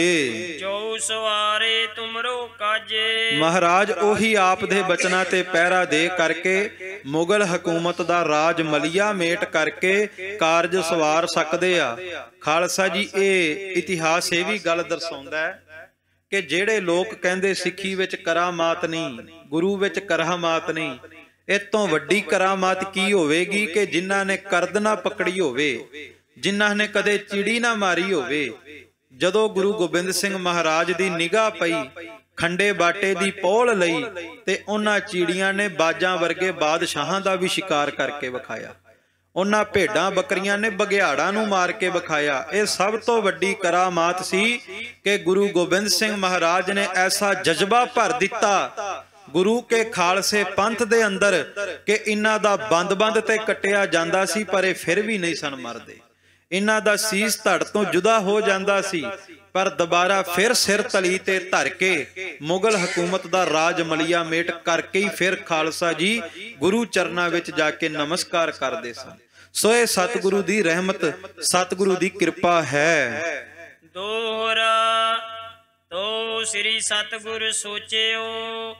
ਜੋ ਸਵਾਰੇ ਤੁਮਰੋ ਕਾਜੇ, ਮਹਾਰਾਜ ਉਹੀ ਆਪ ਦੇ ਬਚਨਾਂ ਤੇ ਪਹਿਰਾ ਦੇ ਕਰਕੇ ਮੁਗਲ ਹਕੂਮਤ ਦਾ ਰਾਜ ਮਲੀਆ ਮੇਟ ਕਰਕੇ ਕਾਰਜ ਸਵਾਰ ਸਕਦੇ ਆ। ਖਾਲਸਾ ਜੀ ਇਹ ਇਤਿਹਾਸ ਇਹ ਵੀ ਗੱਲ ਦਰਸਾਉਂਦਾ ਹੈ ਕਿ ਜਿਹੜੇ ਲੋਕ ਕਹਿੰਦੇ ਸਿੱਖੀ ਵਿੱਚ ਕਰਾਮਾਤ ਨਹੀਂ, ਗੁਰੂ ਵਿੱਚ ਕਰਾਮਾਤ ਨਹੀਂ, ਇਹ ਤੋਂ ਵੱਡੀ ਕਰਾਮਾਤ ਕੀ ਹੋਵੇਗੀ ਕਿ ਜਿਨ੍ਹਾਂ ਨੇ ਕਰਦ ਨਾ ਪਕੜੀ ਹੋਵੇ, ਜਿਨ੍ਹਾਂ ਨੇ ਕਦੇ ਚਿੜੀ ਨਾ ਮਾਰੀ ਹੋਵੇ। ਜਦੋਂ ਗੁਰੂ ਗੋਬਿੰਦ ਸਿੰਘ ਮਹਾਰਾਜ ਦੀ ਨਿਗਾਹ ਪਈ, ਖੰਡੇ ਬਾਟੇ ਦੀ ਪੋਲ ਲਈ, ਤੇ ਉਹਨਾਂ ਚਿੜੀਆਂ ਨੇ ਬਾਜਾਂ ਵਰਗੇ ਬਾਦਸ਼ਾਹਾਂ ਦਾ ਵੀ ਸ਼ਿਕਾਰ ਕਰਕੇ ਵਿਖਾਇਆ। ਉਹਨਾਂ ਭੇਡਾਂ ਬੱਕਰੀਆਂ ਨੇ ਬਘਿਆੜਾਂ ਨੂੰ ਮਾਰ ਕੇ ਵਿਖਾਇਆ। ਇਹ ਸਭ ਤੋਂ ਵੱਡੀ ਕਰਾਮਾਤ ਸੀ ਕਿ ਗੁਰੂ ਗੋਬਿੰਦ ਸਿੰਘ ਮਹਾਰਾਜ ਨੇ ਐਸਾ ਜਜ਼ਬਾ ਭਰ ਦਿੱਤਾ ਗੁਰੂ ਕੇ ਖਾਲਸੇ ਪੰਥ ਦੇ ਅੰਦਰ ਕਿ ਇਹਨਾਂ ਦਾ ਬੰਦ-ਬੰਦ ਤੇ ਕੱਟਿਆ ਜਾਂਦਾ ਸੀ, ਪਰ ਇਹ ਫਿਰ ਵੀ ਨਹੀਂ ਸਨ ਮਰਦੇ। ਇਹਨਾਂ ਦਾ ਸੀਸ ਧੜ ਤੋਂ ਜੁਦਾ ਹੋ ਜਾਂਦਾ ਸੀ, ਪਰ ਦੁਬਾਰਾ ਫਿਰ ਸਿਰ ਤਲੀ ਤੇ ਧਰ ਕੇ ਮੁਗਲ ਹਕੂਮਤ ਦਾ ਰਾਜ ਮਲੀਆ ਮੇਟ ਕਰਕੇ ਹੀ ਫਿਰ ਖਾਲਸਾ ਜੀ ਗੁਰੂ ਚਰਨਾਂ ਵਿੱਚ ਜਾ ਕੇ ਨਮਸਕਾਰ ਕਰਦੇ ਸਨ। ਸੋ ਇਹ ਸਤਿਗੁਰੂ ਦੀ ਰਹਿਮਤ, ਸਤਿਗੁਰੂ ਦੀ ਕਿਰਪਾ ਹੈ। ਦੋਹਰਾ ਤੋ ਸ੍ਰੀ ਸਤਿਗੁਰ ਸੋਚਿਓ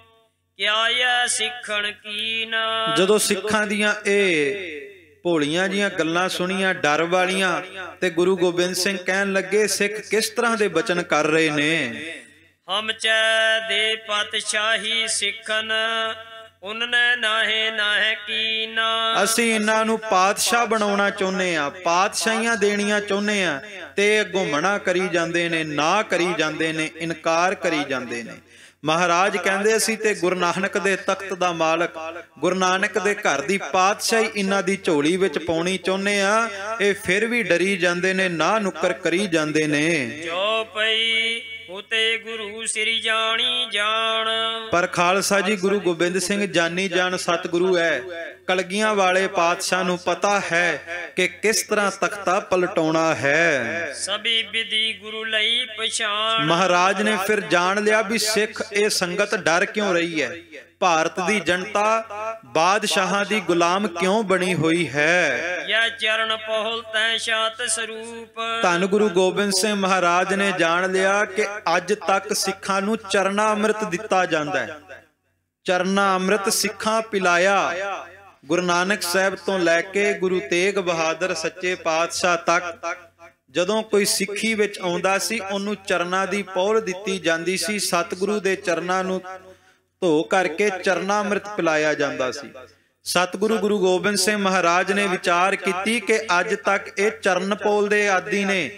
ਕਿਆ ਇਹ ਸਿੱਖਣ ਕੀਨ। ਜਦੋਂ ਸਿੱਖਾਂ ਦੀਆਂ ਇਹ ਭੋਲੀਆਂ ਜੀਆਂ ਗੱਲਾਂ ਸੁਣੀਆਂ ਡਰ ਵਾਲੀਆਂ, ਤੇ ਗੁਰੂ ਗੋਬਿੰਦ ਸਿੰਘ ਕਹਿਣ ਲੱਗੇ ਸਿੱਖ ਕਿਸ ਤਰ੍ਹਾਂ ਦੇ ਬਚਨ ਕਰ ਰਹੇ ਨੇ? ਹਮ ਚੈ ਦੇ ਪਾਤਸ਼ਾਹੀ ਸਿੱਖਨ ਉਨਨੇ ਨਾਹੇ ਨਾਹੇ ਕੀਨਾ। ਅਸੀਂ ਇਹਨਾਂ ਨੂੰ ਪਾਤਸ਼ਾਹ ਬਣਾਉਣਾ ਚਾਹੁੰਦੇ ਆ, ਪਾਤਸ਼ਾਹੀਆਂ ਦੇਣੀਆਂ ਚਾਹੁੰਦੇ ਆ, ਤੇ ਘੁੰਮਣਾ ਕਰੀ ਜਾਂਦੇ ਨੇ, ਨਾ ਕਰੀ ਜਾਂਦੇ ਨੇ, ਇਨਕਾਰ ਕਰੀ ਜਾਂਦੇ ਨੇ। ਮਹਾਰਾਜ ਕਹਿੰਦੇ ਅਸੀਂ ਤੇ ਗੁਰੂ ਨਾਨਕ ਦੇ ਤਖਤ ਦਾ ਮਾਲਕ, ਗੁਰੂ ਨਾਨਕ ਦੇ ਘਰ ਦੀ ਪਾਤਸ਼ਾਹੀ ਇਹਨਾਂ ਦੀ ਝੋਲੀ ਵਿੱਚ ਪਾਉਣੀ ਚਾਹੁੰਦੇ ਆ, ਇਹ ਫਿਰ ਵੀ ਡਰੀ ਜਾਂਦੇ ਨੇ, ਨਾ ਨੁੱਕਰ ਕਰੀ ਜਾਂਦੇ ਨੇ। ਜੋ ਪਈ ਉਤੇ ਗੁਰੂ ਸ੍ਰੀ ਜਾਣੀ ਜਾਣ। ਪਰ ਖਾਲਸਾ ਜੀ ਗੁਰੂ ਗੋਬਿੰਦ ਸਿੰਘ ਜਾਨੀ ਜਾਣ ਸਤਿਗੁਰੂ ਹੈ। ਕਲਗੀਆਂ ਵਾਲੇ ਪਾਤਸ਼ਾਹ ਨੂੰ ਪਤਾ ਹੈ ਕਿ ਕਿਸ ਤਰ੍ਹਾਂ ਤਖਤਾ ਪਲਟਾਉਣਾ ਹੈ। ਸਭੀ ਵਿਧੀ ਗੁਰੂ ਲਈ ਪਛਾਣ। ਮਹਾਰਾਜ ਨੇ ਫਿਰ ਜਾਣ ਲਿਆ ਵੀ ਸਿੱਖ ਇਹ ਸੰਗਤ ਡਰ ਕਿਉਂ ਰਹੀ ਹੈ, ਭਾਰਤ ਦੀ ਜਨਤਾ ਬਾਦਸ਼ਾਹਾਂ ਦੀ ਗੁਲਾਮ ਕਿਉਂ ਬਣੀ ਹੋਈ ਹੈ। ਯਾ ਚਰਨ ਪਹੁਲ ਤੈ ਸ਼ਾਤ ਸਰੂਪ। ਧੰਨ ਗੁਰੂ ਗੋਬਿੰਦ ਸਿੰਘ ਮਹਾਰਾਜ ਨੇ ਜਾਣ ਲਿਆ ਕਿ ਅੱਜ ਤੱਕ ਸਿੱਖਾਂ ਨੂੰ ਚਰਨਾ ਅੰਮ੍ਰਿਤ ਦਿੱਤਾ ਜਾਂਦਾ ਹੈ। ਚਰਨਾ ਅੰਮ੍ਰਿਤ ਸਿੱਖਾਂ ਪਿਲਾਇਆ। ਗੁਰੂ ਨਾਨਕ ਸਾਹਿਬ ਤੋਂ ਲੈ ਕੇ ਗੁਰੂ ਤੇਗ ਬਹਾਦਰ ਸੱਚੇ ਪਾਤਸ਼ਾਹ ਤੱਕ ਜਦੋਂ ਕੋਈ ਸਿੱਖੀ ਵਿੱਚ ਆਉਂਦਾ ਸੀ ਉਹਨੂੰ ਚਰਨਾਂ ਦੀ ਪਹੁਲ ਦਿੱਤੀ ਜਾਂਦੀ ਸੀ। ਸਤਿਗੁਰੂ ਦੇ ਚਰਨਾਂ ਨੂੰ ਧੋ ਕਰਕੇ ਚਰਨਾ ਅੰਮ੍ਰਿਤ ਪਿਲਾਇਆ ਜਾਂਦਾ ਸੀ। ਸਤਿਗੁਰੂ ਗੁਰੂ ਗੋਬਿੰਦ ਸਿੰਘ ਮਹਾਰਾਜ ਨੇ ਵਿਚਾਰ ਕੀਤੀ ਕਿ ਅੱਜ ਤੱਕ ਇਹ ਚਰਨ ਪੋਲ ਦੇ ਆਦੀ ਨੇ,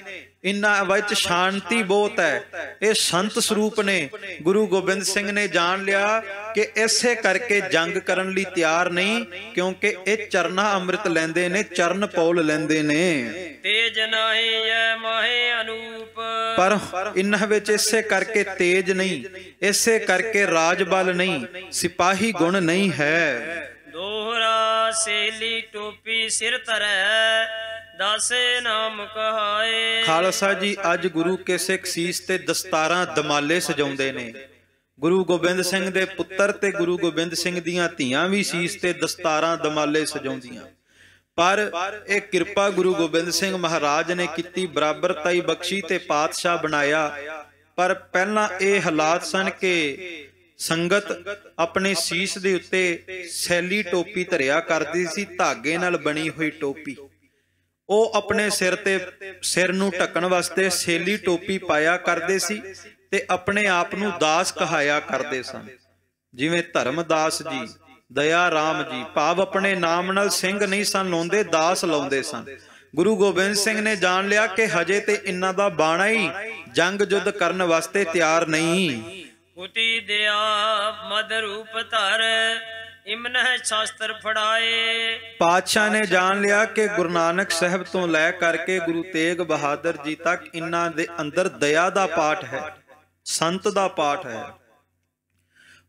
ਇਨ੍ਹਾਂ ਵਿੱਚ ਸ਼ਾਂਤੀ ਬਹੁਤ ਹੈ। ਇਹ ਸੰਤ ਸਰੂਪ ਨੇ। ਗੁਰੂ ਗੋਬਿੰਦ ਸਿੰਘ ਨੇ ਜਾਣ ਲਿਆ ਕਿ ਇਸੇ ਕਰਕੇ ਜੰਗ ਕਰਨ ਲਈ ਤਿਆਰ ਨਹੀਂ, ਕਿਉਂਕਿ ਇਹ ਚਰਨਾ ਅੰਮ੍ਰਿਤ ਲੈਂਦੇ ਨੇ, ਚਰਨ ਪੌਲ ਲੈਂਦੇ ਨੇ। ਤੇਜ ਨਹੀਂ ਐ ਮਾਹੇ ਅਨੂਪ, ਪਰ ਇਨ੍ਹਾਂ ਵਿੱਚ ਇਸੇ ਕਰਕੇ ਤੇਜ ਨਹੀਂ, ਇਸੇ ਕਰਕੇ ਰਾਜ ਬਲ ਨਹੀਂ, ਸਿਪਾਹੀ ਗੁਣ ਨਹੀਂ ਹੈ। ਦੋਹਰਾ ਸੇਲੀ ਟੋਪੀ ਸਿਰ ਧਰੈ, ਦਾਸੇ ਨਾਮ ਕਹਾਏ। ਖਾਲਸਾ ਜੀ, ਅੱਜ ਗੁਰੂ ਕੇ ਸਿੱਖ ਸੀਸ ਤੇ ਦਸਤਾਰਾਂ ਦਮਾਲੇ ਸਜਾਉਂਦੇ ਨੇ। ਗੁਰੂ ਗੋਬਿੰਦ ਸਿੰਘ ਦੇ ਪੁੱਤਰ ਤੇ ਗੁਰੂ ਗੋਬਿੰਦ ਸਿੰਘ ਦੀਆਂ ਧੀਆਂ ਵੀ ਸੀਸ ਤੇ ਦਸਤਾਰਾਂ ਦਮਾਲੇ ਸਜਾਉਂਦੀਆਂ। ਪਰ ਇਹ ਕਿਰਪਾ ਗੁਰੂ ਗੋਬਿੰਦ ਸਿੰਘ ਮਹਾਰਾਜ ਨੇ ਕੀਤੀ, ਬਰਾਬਰਤਾਈ ਬਖਸ਼ੀ ਤੇ ਪਾਤਸ਼ਾਹ ਬਣਾਇਆ। ਪਰ ਪਹਿਲਾਂ ਇਹ ਹਾਲਾਤ ਸਨ ਕਿ ਸੰਗਤ ਆਪਣੇ ਸੀਸ ਦੇ ਉੱਤੇ ਸੈਲੀ ਟੋਪੀ ਧਰਿਆ ਕਰਦੀ ਸੀ, ਧਾਗੇ ਨਾਲ ਬਣੀ ਹੋਈ ਟੋਪੀ। ਉਹ ਆਪਣੇ ਸਿਰ ਨੂੰ ਢੱਕਣ ਵਾਸਤੇ ਸੈਲੀ ਟੋਪੀ ਪਾਇਆ ਕਰਦੇ ਸੀ ਤੇ ਆਪਣੇ ਆਪ ਨੂੰ ਦਾਸ ਕਹਾਇਆ ਕਰਦੇ ਸਨ। ਜਿਵੇਂ ਧਰਮਦਾਸ ਜੀ, ਦਇਆ ਰਾਮ ਜੀ, ਭਾਵ ਆਪਣੇ ਨਾਮ ਨਾਲ ਸਿੰਘ ਨਹੀਂ ਸਨ ਲਾਉਂਦੇ, ਦਾਸ ਲਾਉਂਦੇ ਸਨ। ਗੁਰੂ ਗੋਬਿੰਦ ਸਿੰਘ ਨੇ ਜਾਣ ਲਿਆ ਕਿ ਹਜੇ ਤੇ ਇਹਨਾਂ ਦਾ ਬਾਣਾ ਹੀ ਜੰਗ ਜੁੱਧ ਕਰਨ ਵਾਸਤੇ ਤਿਆਰ ਨਹੀਂ। ਕੁਟੀ ਦਿਆ ਮਦ ਰੂਪ ਧਰ, ਇਮਨਹਿ ਸ਼ਾਸਤਰ ਫੜਾਏ। ਪਾਤਸ਼ਾਹ ਨੇ ਜਾਣ ਲਿਆ ਕਿ ਗੁਰੂ ਨਾਨਕ ਸਾਹਿਬ ਤੋਂ ਲੈ ਕਰਕੇ ਗੁਰੂ ਤੇਗ ਬਹਾਦਰ ਜੀ ਤੱਕ ਇਹਨਾਂ ਦੇ ਅੰਦਰ ਦਇਆ ਦਾ ਪਾਠ ਹੈ, ਸੰਤ ਦਾ ਪਾਠ ਹੈ।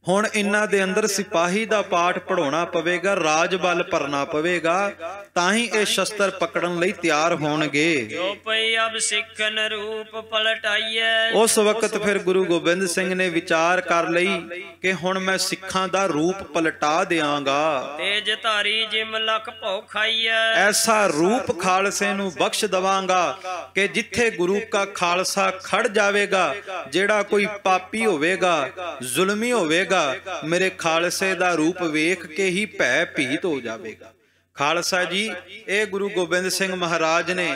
ਹੁਣ ਇਹਨਾਂ ਦੇ ਅੰਦਰ ਸਿਪਾਹੀ ਦਾ ਪਾਠ ਪੜਾਉਣਾ ਪਵੇਗਾ, ਰਾਜ ਬਲ ਭਰਨਾ ਪਵੇਗਾ, ਤਾਂ ਹੀ ਇਹ ਸ਼ਸਤਰ ਪਕੜਨ ਲਈ ਤਿਆਰ ਹੋਣਗੇ। ਜੋ ਪਈ ਅਬ ਸਿੱਖਨ ਰੂਪ ਪਲਟਾਈਐ। ਉਸ ਵਕਤ ਫਿਰ ਗੁਰੂ ਗੋਬਿੰਦ ਸਿੰਘ ਨੇ ਵਿਚਾਰ ਕਰ ਲਈ ਕਿ ਹੁਣ ਮੈਂ ਸਿੱਖਾਂ ਦਾ ਰੂਪ ਪਲਟਾ ਦਿਆਂਗਾ। ਤੇਜ ਧਾਰੀ ਜਿਮ ਲਖ ਭਉ ਖਾਈਐ। ਐਸਾ ਰੂਪ ਖਾਲਸੇ ਨੂੰ ਬਖਸ਼ ਦਵਾਂਗਾ ਕਿ ਜਿੱਥੇ ਗੁਰੂ ਕਾ ਖਾਲਸਾ ਖੜ ਜਾਵੇਗਾ, ਜਿਹੜਾ ਕੋਈ ਪਾਪੀ ਹੋਵੇਗਾ, ਜ਼ੁਲਮੀ ਹੋਵੇਗਾ, ਮੇਰੇ ਖਾਲਸੇ ਦਾ ਰੂਪ ਵੇਖ ਕੇ ਹੀ ਭੈ ਭੀਤ ਹੋ ਜਾਵੇਗਾ। ਖਾਲਸਾ ਜੀ, ਇਹ ਗੁਰੂ ਗੋਬਿੰਦ ਸਿੰਘ ਮਹਾਰਾਜ ਨੇ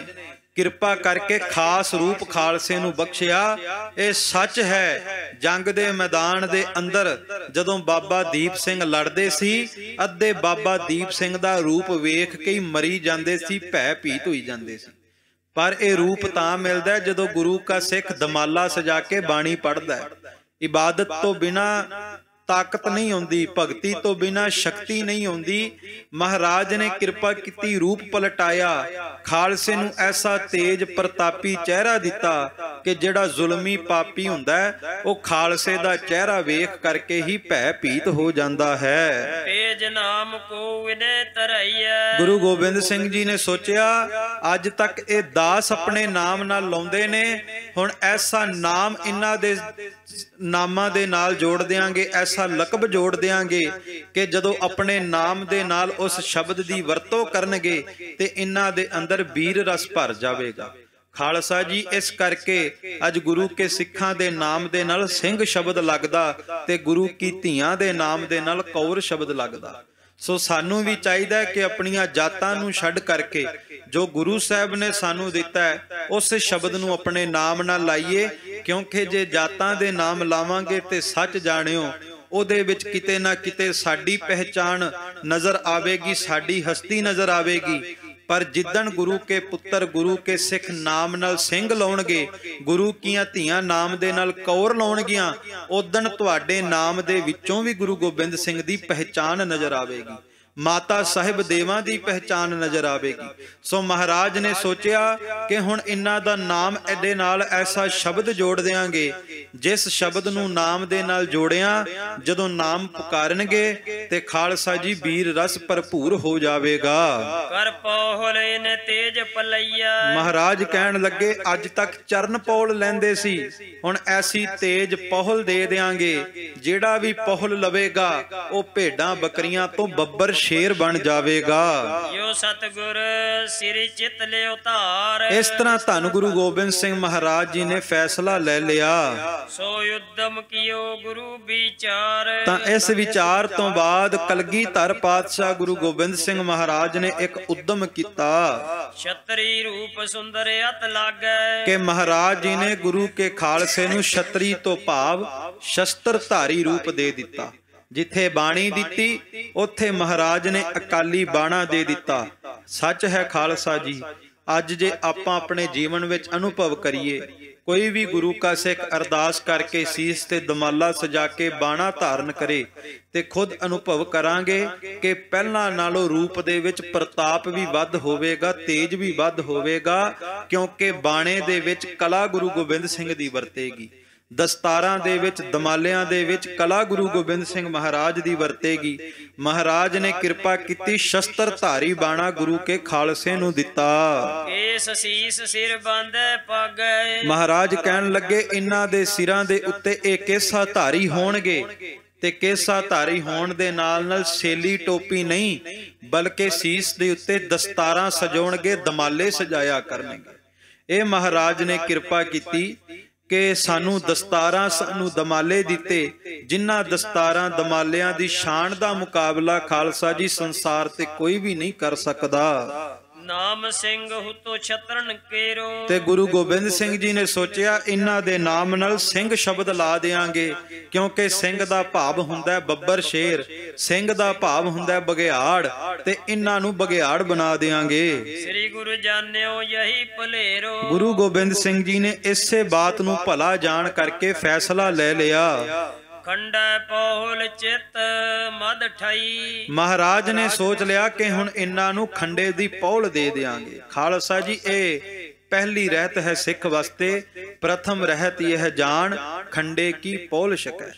ਕਿਰਪਾ ਕਰਕੇ ਖਾਸ ਰੂਪ ਖਾਲਸੇ ਨੂੰ ਬਖਸ਼ਿਆ। ਇਹ ਸੱਚ ਹੈ, ਜੰਗ ਦੇ ਮੈਦਾਨ ਦੇ ਅੰਦਰ ਜਦੋਂ ਬਾਬਾ ਦੀਪ ਸਿੰਘ ਲੜਦੇ ਸੀ, ਅੱਧੇ ਬਾਬਾ ਦੀਪ ਸਿੰਘ ਦਾ ਰੂਪ ਵੇਖ ਕੇ ਹੀ ਮਰੀ ਜਾਂਦੇ ਸੀ, ਭੈ ਭੀਤ ਹੋਈ ਜਾਂਦੇ ਸੀ। ਪਰ ਇਹ ਰੂਪ ਤਾਂ ਮਿਲਦਾ ਜਦੋਂ ਗੁਰੂ ਕਾ ਸਿੱਖ ਦਮਾਲਾ ਸਜਾ ਕੇ ਬਾਣੀ ਪੜ੍ਹਦਾ ਹੈ। ਇਬਾਦਤ ਤੋਂ ਬਿਨਾ ਤਾਕਤ ਨਹੀਂ ਹੁੰਦੀ, ਭਗਤੀ ਤੋਂ ਬਿਨਾ ਸ਼ਕਤੀ ਨਹੀਂ ਹੁੰਦੀ। ਮਹਾਰਾਜ ਨੇ ਕਿਰਪਾ ਕੀਤੀ, ਰੂਪ ਪਲਟਾਇਆ, ਖਾਲਸੇ ਨੂੰ ਐਸਾ ਤੇਜ ਪ੍ਰਤਾਪੀ ਚਿਹਰਾ ਦਿੱਤਾ ਕਿ ਜਿਹੜਾ ਜ਼ੁਲਮੀ ਪਾਪੀ ਹੁੰਦਾ ਹੈ, ਉਹ ਖਾਲਸੇ ਦਾ ਚਿਹਰਾ ਵੇਖ ਕਰਕੇ ਹੀ ਭੈ ਭੀਤ ਹੋ ਜਾਂਦਾ ਹੈ। ਤੇਜ ਨਾਮ ਕੋ ਵਿਨੇ ਧਰਈਐ। ਗੁਰੂ ਗੋਬਿੰਦ ਸਿੰਘ ਜੀ ਨੇ ਸੋਚਿਆ, ਅੱਜ ਤੱਕ ਇਹ ਦਾਸ ਆਪਣੇ ਨਾਮ ਨਾਲ ਲਾਉਂਦੇ ਨੇ, ਹੁਣ ਐਸਾ ਨਾਮ ਇਹਨਾਂ ਦੇ ਨਾਮਾਂ ਦੇ ਨਾਲ ਜੋੜ ਦਿਆਂਗੇ, ਐਸਾ ਲਕਬ ਜੋੜ ਦਿਆਂਗੇ ਕਿ ਜਦੋਂ ਆਪਣੇ ਨਾਮ ਦੇ ਨਾਲ ਉਸ ਸ਼ਬਦ ਦੀ ਵਰਤੋਂ ਕਰਨਗੇ ਤੇ ਇਹਨਾਂ ਦੇ ਅੰਦਰ ਵੀਰ ਰਸ ਭਰ ਜਾਵੇਗਾ। ਖਾਲਸਾ ਜੀ, ਇਸ ਕਰਕੇ ਅੱਜ ਗੁਰੂ ਕੇ ਸਿੱਖਾਂ ਦੇ ਨਾਮ ਦੇ ਨਾਲ ਸਿੰਘ ਸ਼ਬਦ ਲੱਗਦਾ ਤੇ ਗੁਰੂ ਕੀ ਧੀਆਂ ਦੇ ਨਾਮ ਦੇ ਨਾਲ ਕੌਰ ਸ਼ਬਦ ਲੱਗਦਾ। ਸੋ ਸਾਨੂੰ ਵੀ ਚਾਹੀਦਾ ਹੈ ਕਿ ਆਪਣੀਆਂ ਜਾਤਾਂ ਨੂੰ ਛੱਡ ਕਰਕੇ ਜੋ ਗੁਰੂ ਸਾਹਿਬ ਨੇ ਸਾਨੂੰ ਦਿੱਤਾ ਹੈ, ਉਸ ਸ਼ਬਦ ਨੂੰ ਆਪਣੇ ਨਾਮ ਨਾਲ ਲਾਈਏ। ਕਿਉਂਕਿ ਜੇ ਜਾਤਾਂ ਦੇ ਨਾਮ ਲਾਵਾਂਗੇ ਤੇ ਸੱਚ ਜਾਣਿਓ, ਉਹਦੇ ਵਿੱਚ ਕਿਤੇ ਨਾ ਕਿਤੇ ਸਾਡੀ ਪਹਿਚਾਣ ਨਜ਼ਰ ਆਵੇਗੀ, ਸਾਡੀ ਹਸਤੀ ਨਜ਼ਰ ਆਵੇਗੀ। ਪਰ ਜਿੱਦਣ ਗੁਰੂ ਕੇ ਪੁੱਤਰ, ਗੁਰੂ ਕੇ ਸਿੱਖ ਨਾਮ ਨਾਲ ਸਿੰਘ ਲਾਉਣਗੇ, ਗੁਰੂ ਕੀਆਂ ਧੀਆਂ ਨਾਮ ਦੇ ਨਾਲ ਕੌਰ ਲਾਉਣਗੀਆਂ, ਉਦਣ ਤੁਹਾਡੇ ਨਾਮ ਦੇ ਵਿੱਚੋਂ ਵੀ ਗੁਰੂ ਗੋਬਿੰਦ ਸਿੰਘ ਦੀ ਪਹਿਚਾਣ ਨਜ਼ਰ ਆਵੇਗੀ, ਮਾਤਾ ਸਾਹਿਬ ਦੇਵਾਂ ਦੀ ਪਹਿਚਾਣ ਨਜ਼ਰ ਆਵੇਗੀ। ਸੋ ਮਹਾਰਾਜ ਨੇ ਸੋਚਿਆ ਕਿ ਹੁਣ ਇਹਨਾਂ ਦਾ ਨਾਮ ਇਹਦੇ ਨਾਲ ਐਸਾ ਸ਼ਬਦ ਜੋੜ ਦੇਾਂਗੇ, ਜਿਸ ਸ਼ਬਦ ਨੂੰ ਨਾਮ ਦੇ ਨਾਲ ਜੋੜਿਆ, ਜਦੋਂ ਨਾਮ ਪੁਕਾਰਨਗੇ ਤੇ ਖਾਲਸਾ ਜੀ ਵੀਰ ਰਸ ਭਰਪੂਰ ਹੋ ਜਾਵੇਗਾ। ਕਰ ਪੌਲ ਇਨ ਤੇਜ ਪਲਈਆ। ਮਹਾਰਾਜ ਕਹਿਣ ਲੱਗੇ, ਅੱਜ ਤੱਕ ਚਰਨ ਪੌਲ ਲੈਂਦੇ ਸੀ, ਹੁਣ ਐਸੀ ਤੇਜ ਪਹੁਲ ਦੇ ਦੇਾਂਗੇ, ਜਿਹੜਾ ਵੀ ਪਹੁਲ ਲਵੇਗਾ ਉਹ ਭੇਡਾਂ ਬੱਕਰੀਆਂ ਤੋਂ ਬੱਬਰ ਸ਼ੇਰ ਬਣ ਜਾਵੇਗਾ। ਯੋ ਸਤਿਗੁਰ ਸਿਰ ਚਿਤ ਲਿਓ ਧਾਰ। ਇਸ ਤਰ੍ਹਾਂ ਧੰਨ ਗੁਰੂ ਗੋਬਿੰਦ ਸਿੰਘ ਮਹਾਰਾਜ ਜੀ ਨੇ ਫੈਸਲਾ ਲੈ ਲਿਆ। ਸੋ ਉਦਮ ਕੀਓ ਗੁਰੂ ਵਿਚਾਰ। ਤਾਂ ਇਸ ਵਿਚਾਰ ਤੋਂ ਬਾਅਦ ਕਲਗੀਧਰ ਪਾਤਸ਼ਾਹ ਗੁਰੂ ਗੋਬਿੰਦ ਸਿੰਘ ਮਹਾਰਾਜ ਨੇ ਇੱਕ ਉਦਮ ਕੀਤਾ। ਛਤਰੀ ਰੂਪ ਸੁੰਦਰ ਅਤ ਲਾਗੈ। ਕਿ ਮਹਾਰਾਜ ਜੀ ਨੇ ਗੁਰੂ ਕੇ ਖਾਲਸੇ ਨੂੰ ਛਤਰੀ ਤੋਂ ਭਾਵ ਸ਼ਸਤਰ ਧਾਰੀ ਰੂਪ ਦੇ ਦਿੱਤਾ। ਜਿੱਥੇ ਬਾਣੀ ਦਿੱਤੀ ਉੱਥੇ ਮਹਾਰਾਜ ਨੇ ਅਕਾਲੀ ਬਾਣਾ ਦੇ ਦਿੱਤਾ। ਸੱਚ ਹੈ ਖਾਲਸਾ ਜੀ, ਅੱਜ ਜੇ ਆਪਾਂ ਆਪਣੇ ਜੀਵਨ ਵਿੱਚ ਅਨੁਭਵ ਕਰੀਏ, ਕੋਈ ਵੀ ਗੁਰੂ ਕਾ ਸਿੱਖ ਅਰਦਾਸ ਕਰਕੇ ਸੀਸ ਤੇ ਦਮਾਲਾ ਸਜਾ ਕੇ ਬਾਣਾ ਧਾਰਨ ਕਰੇ ਤੇ ਖੁਦ ਅਨੁਭਵ ਕਰਾਂਗੇ ਕਿ ਪਹਿਲਾਂ ਨਾਲੋਂ ਰੂਪ ਦੇ ਵਿੱਚ ਪ੍ਰਤਾਪ ਵੀ ਵੱਧ ਹੋਵੇਗਾ, ਤੇਜ ਵੀ ਵੱਧ ਹੋਵੇਗਾ, ਕਿਉਂਕਿ ਬਾਣੇ ਦੇ ਵਿੱਚ ਕਲਾ ਗੁਰੂ ਗੋਬਿੰਦ ਸਿੰਘ ਦੀ ਵਰਤੇਗੀ। ਦਸਤਾਰਾਂ ਦੇ ਵਿੱਚ, ਦਮਾਲਿਆਂ ਦੇ ਵਿੱਚ ਕਲਾ ਗੁਰੂ ਗੋਬਿੰਦ ਸਿੰਘ ਮਹਾਰਾਜ ਦੀ ਵਰਤੇਗੀ। ਮਹਾਰਾਜ ਨੇ ਕਿਰਪਾ ਕੀਤੀ, ਸ਼ਸਤਰ ਧਾਰੀ ਬਾਣਾ ਗੁਰੂ ਕੇ ਖਾਲਸੇ ਨੂੰ ਦਿੱਤਾ। ਕੇਸ ਸੀਸ ਸਿਰ ਬਾਂਧੈ ਪਾਗੈ। ਮਹਾਰਾਜ ਕਹਿਣ ਲੱਗੇ ਇਹਨਾਂ ਦੇ ਸਿਰਾਂ ਦੇ ਉੱਤੇ ਇਹ ਕੇਸਾ ਧਾਰੀ ਹੋਣਗੇ, ਤੇ ਕੇਸਾ ਧਾਰੀ ਹੋਣ ਦੇ ਨਾਲ ਨਾਲ ਸੇਲੀ ਟੋਪੀ ਨਹੀਂ, ਬਲਕਿ ਸੀਸ ਦੇ ਉੱਤੇ ਦਸਤਾਰਾਂ ਸਜਾਉਣਗੇ, ਦਮਾਲੇ ਸਜਾਇਆ ਕਰਨਗੇ। ਇਹ ਮਹਾਰਾਜ ਨੇ ਕਿਰਪਾ ਕੀਤੀ ਕਿ ਸਾਨੂੰ ਦਸਤਾਰਾਂ, ਸਾਨੂੰ ਦਮਾਲੇ ਦਿੱਤੇ, ਜਿਨ੍ਹਾਂ ਦਸਤਾਰਾਂ ਦਮਾਲਿਆਂ ਦੀ ਸ਼ਾਨ ਦਾ ਮੁਕਾਬਲਾ ਖਾਲਸਾ ਜੀ ਸੰਸਾਰ ਤੇ ਕੋਈ ਵੀ ਨਹੀਂ ਕਰ ਸਕਦਾ। ਨਾਮ ਸਿੰਘ ਹੁਤੋ ਛਤਰਨ ਕੇਰੋ। ਤੇ ਗੁਰੂ ਗੋਬਿੰਦ ਸਿੰਘ ਜੀ ਨੇ ਸੋਚਿਆ ਇਹਨਾਂ ਦੇ ਨਾਮ ਨਾਲ ਸਿੰਘ ਸ਼ਬਦ ਲਾ ਦੇਾਂਗੇ, ਕਿਉਂਕਿ ਸਿੰਘ ਦਾ ਭਾਵ ਹੁੰਦਾ ਬੱਬਰ ਸ਼ੇਰ, ਸਿੰਘ ਦਾ ਭਾਵ ਹੁੰਦਾ ਬਗਿਆੜ, ਤੇ ਇਹਨਾਂ ਨੂੰ ਬਗਿਆੜ ਬਣਾ ਦੇਾਂਗੇ। ਸ੍ਰੀ ਗੁਰੂ ਜਾਣਿਓ ਯਹੀ ਭਲੇਰੋ। ਗੁਰੂ ਗੋਬਿੰਦ ਸਿੰਘ ਜੀ ਨੇ ਇਸੇ ਬਾਤ ਨੂੰ ਭਲਾ ਜਾਣ ਕਰਕੇ ਫੈਸਲਾ ਲੈ ਲਿਆ। ਖੰਡੈ ਪਹੁਲ ਚਿਤ ਮਦ ਠਾਈ। ਮਹਾਰਾਜ ਨੇ ਸੋਚ ਲਿਆ ਕਿ ਹੁਣ ਇਹਨਾਂ ਨੂੰ ਖੰਡੇ ਦੀ ਪੌਲ ਦੇ ਦਿਆਂਗੇ। ਖਾਲਸਾ ਜੀ ਇਹ ਪਹਿਲੀ ਰਹਿਤ ਹੈ ਸਿੱਖ ਵਾਸਤੇ, ਪ੍ਰਥਮ ਰਹਿਤ ਇਹ ਜਾਣ ਖੰਡੇ ਕੀ ਪੌਲ ਛਕੈ।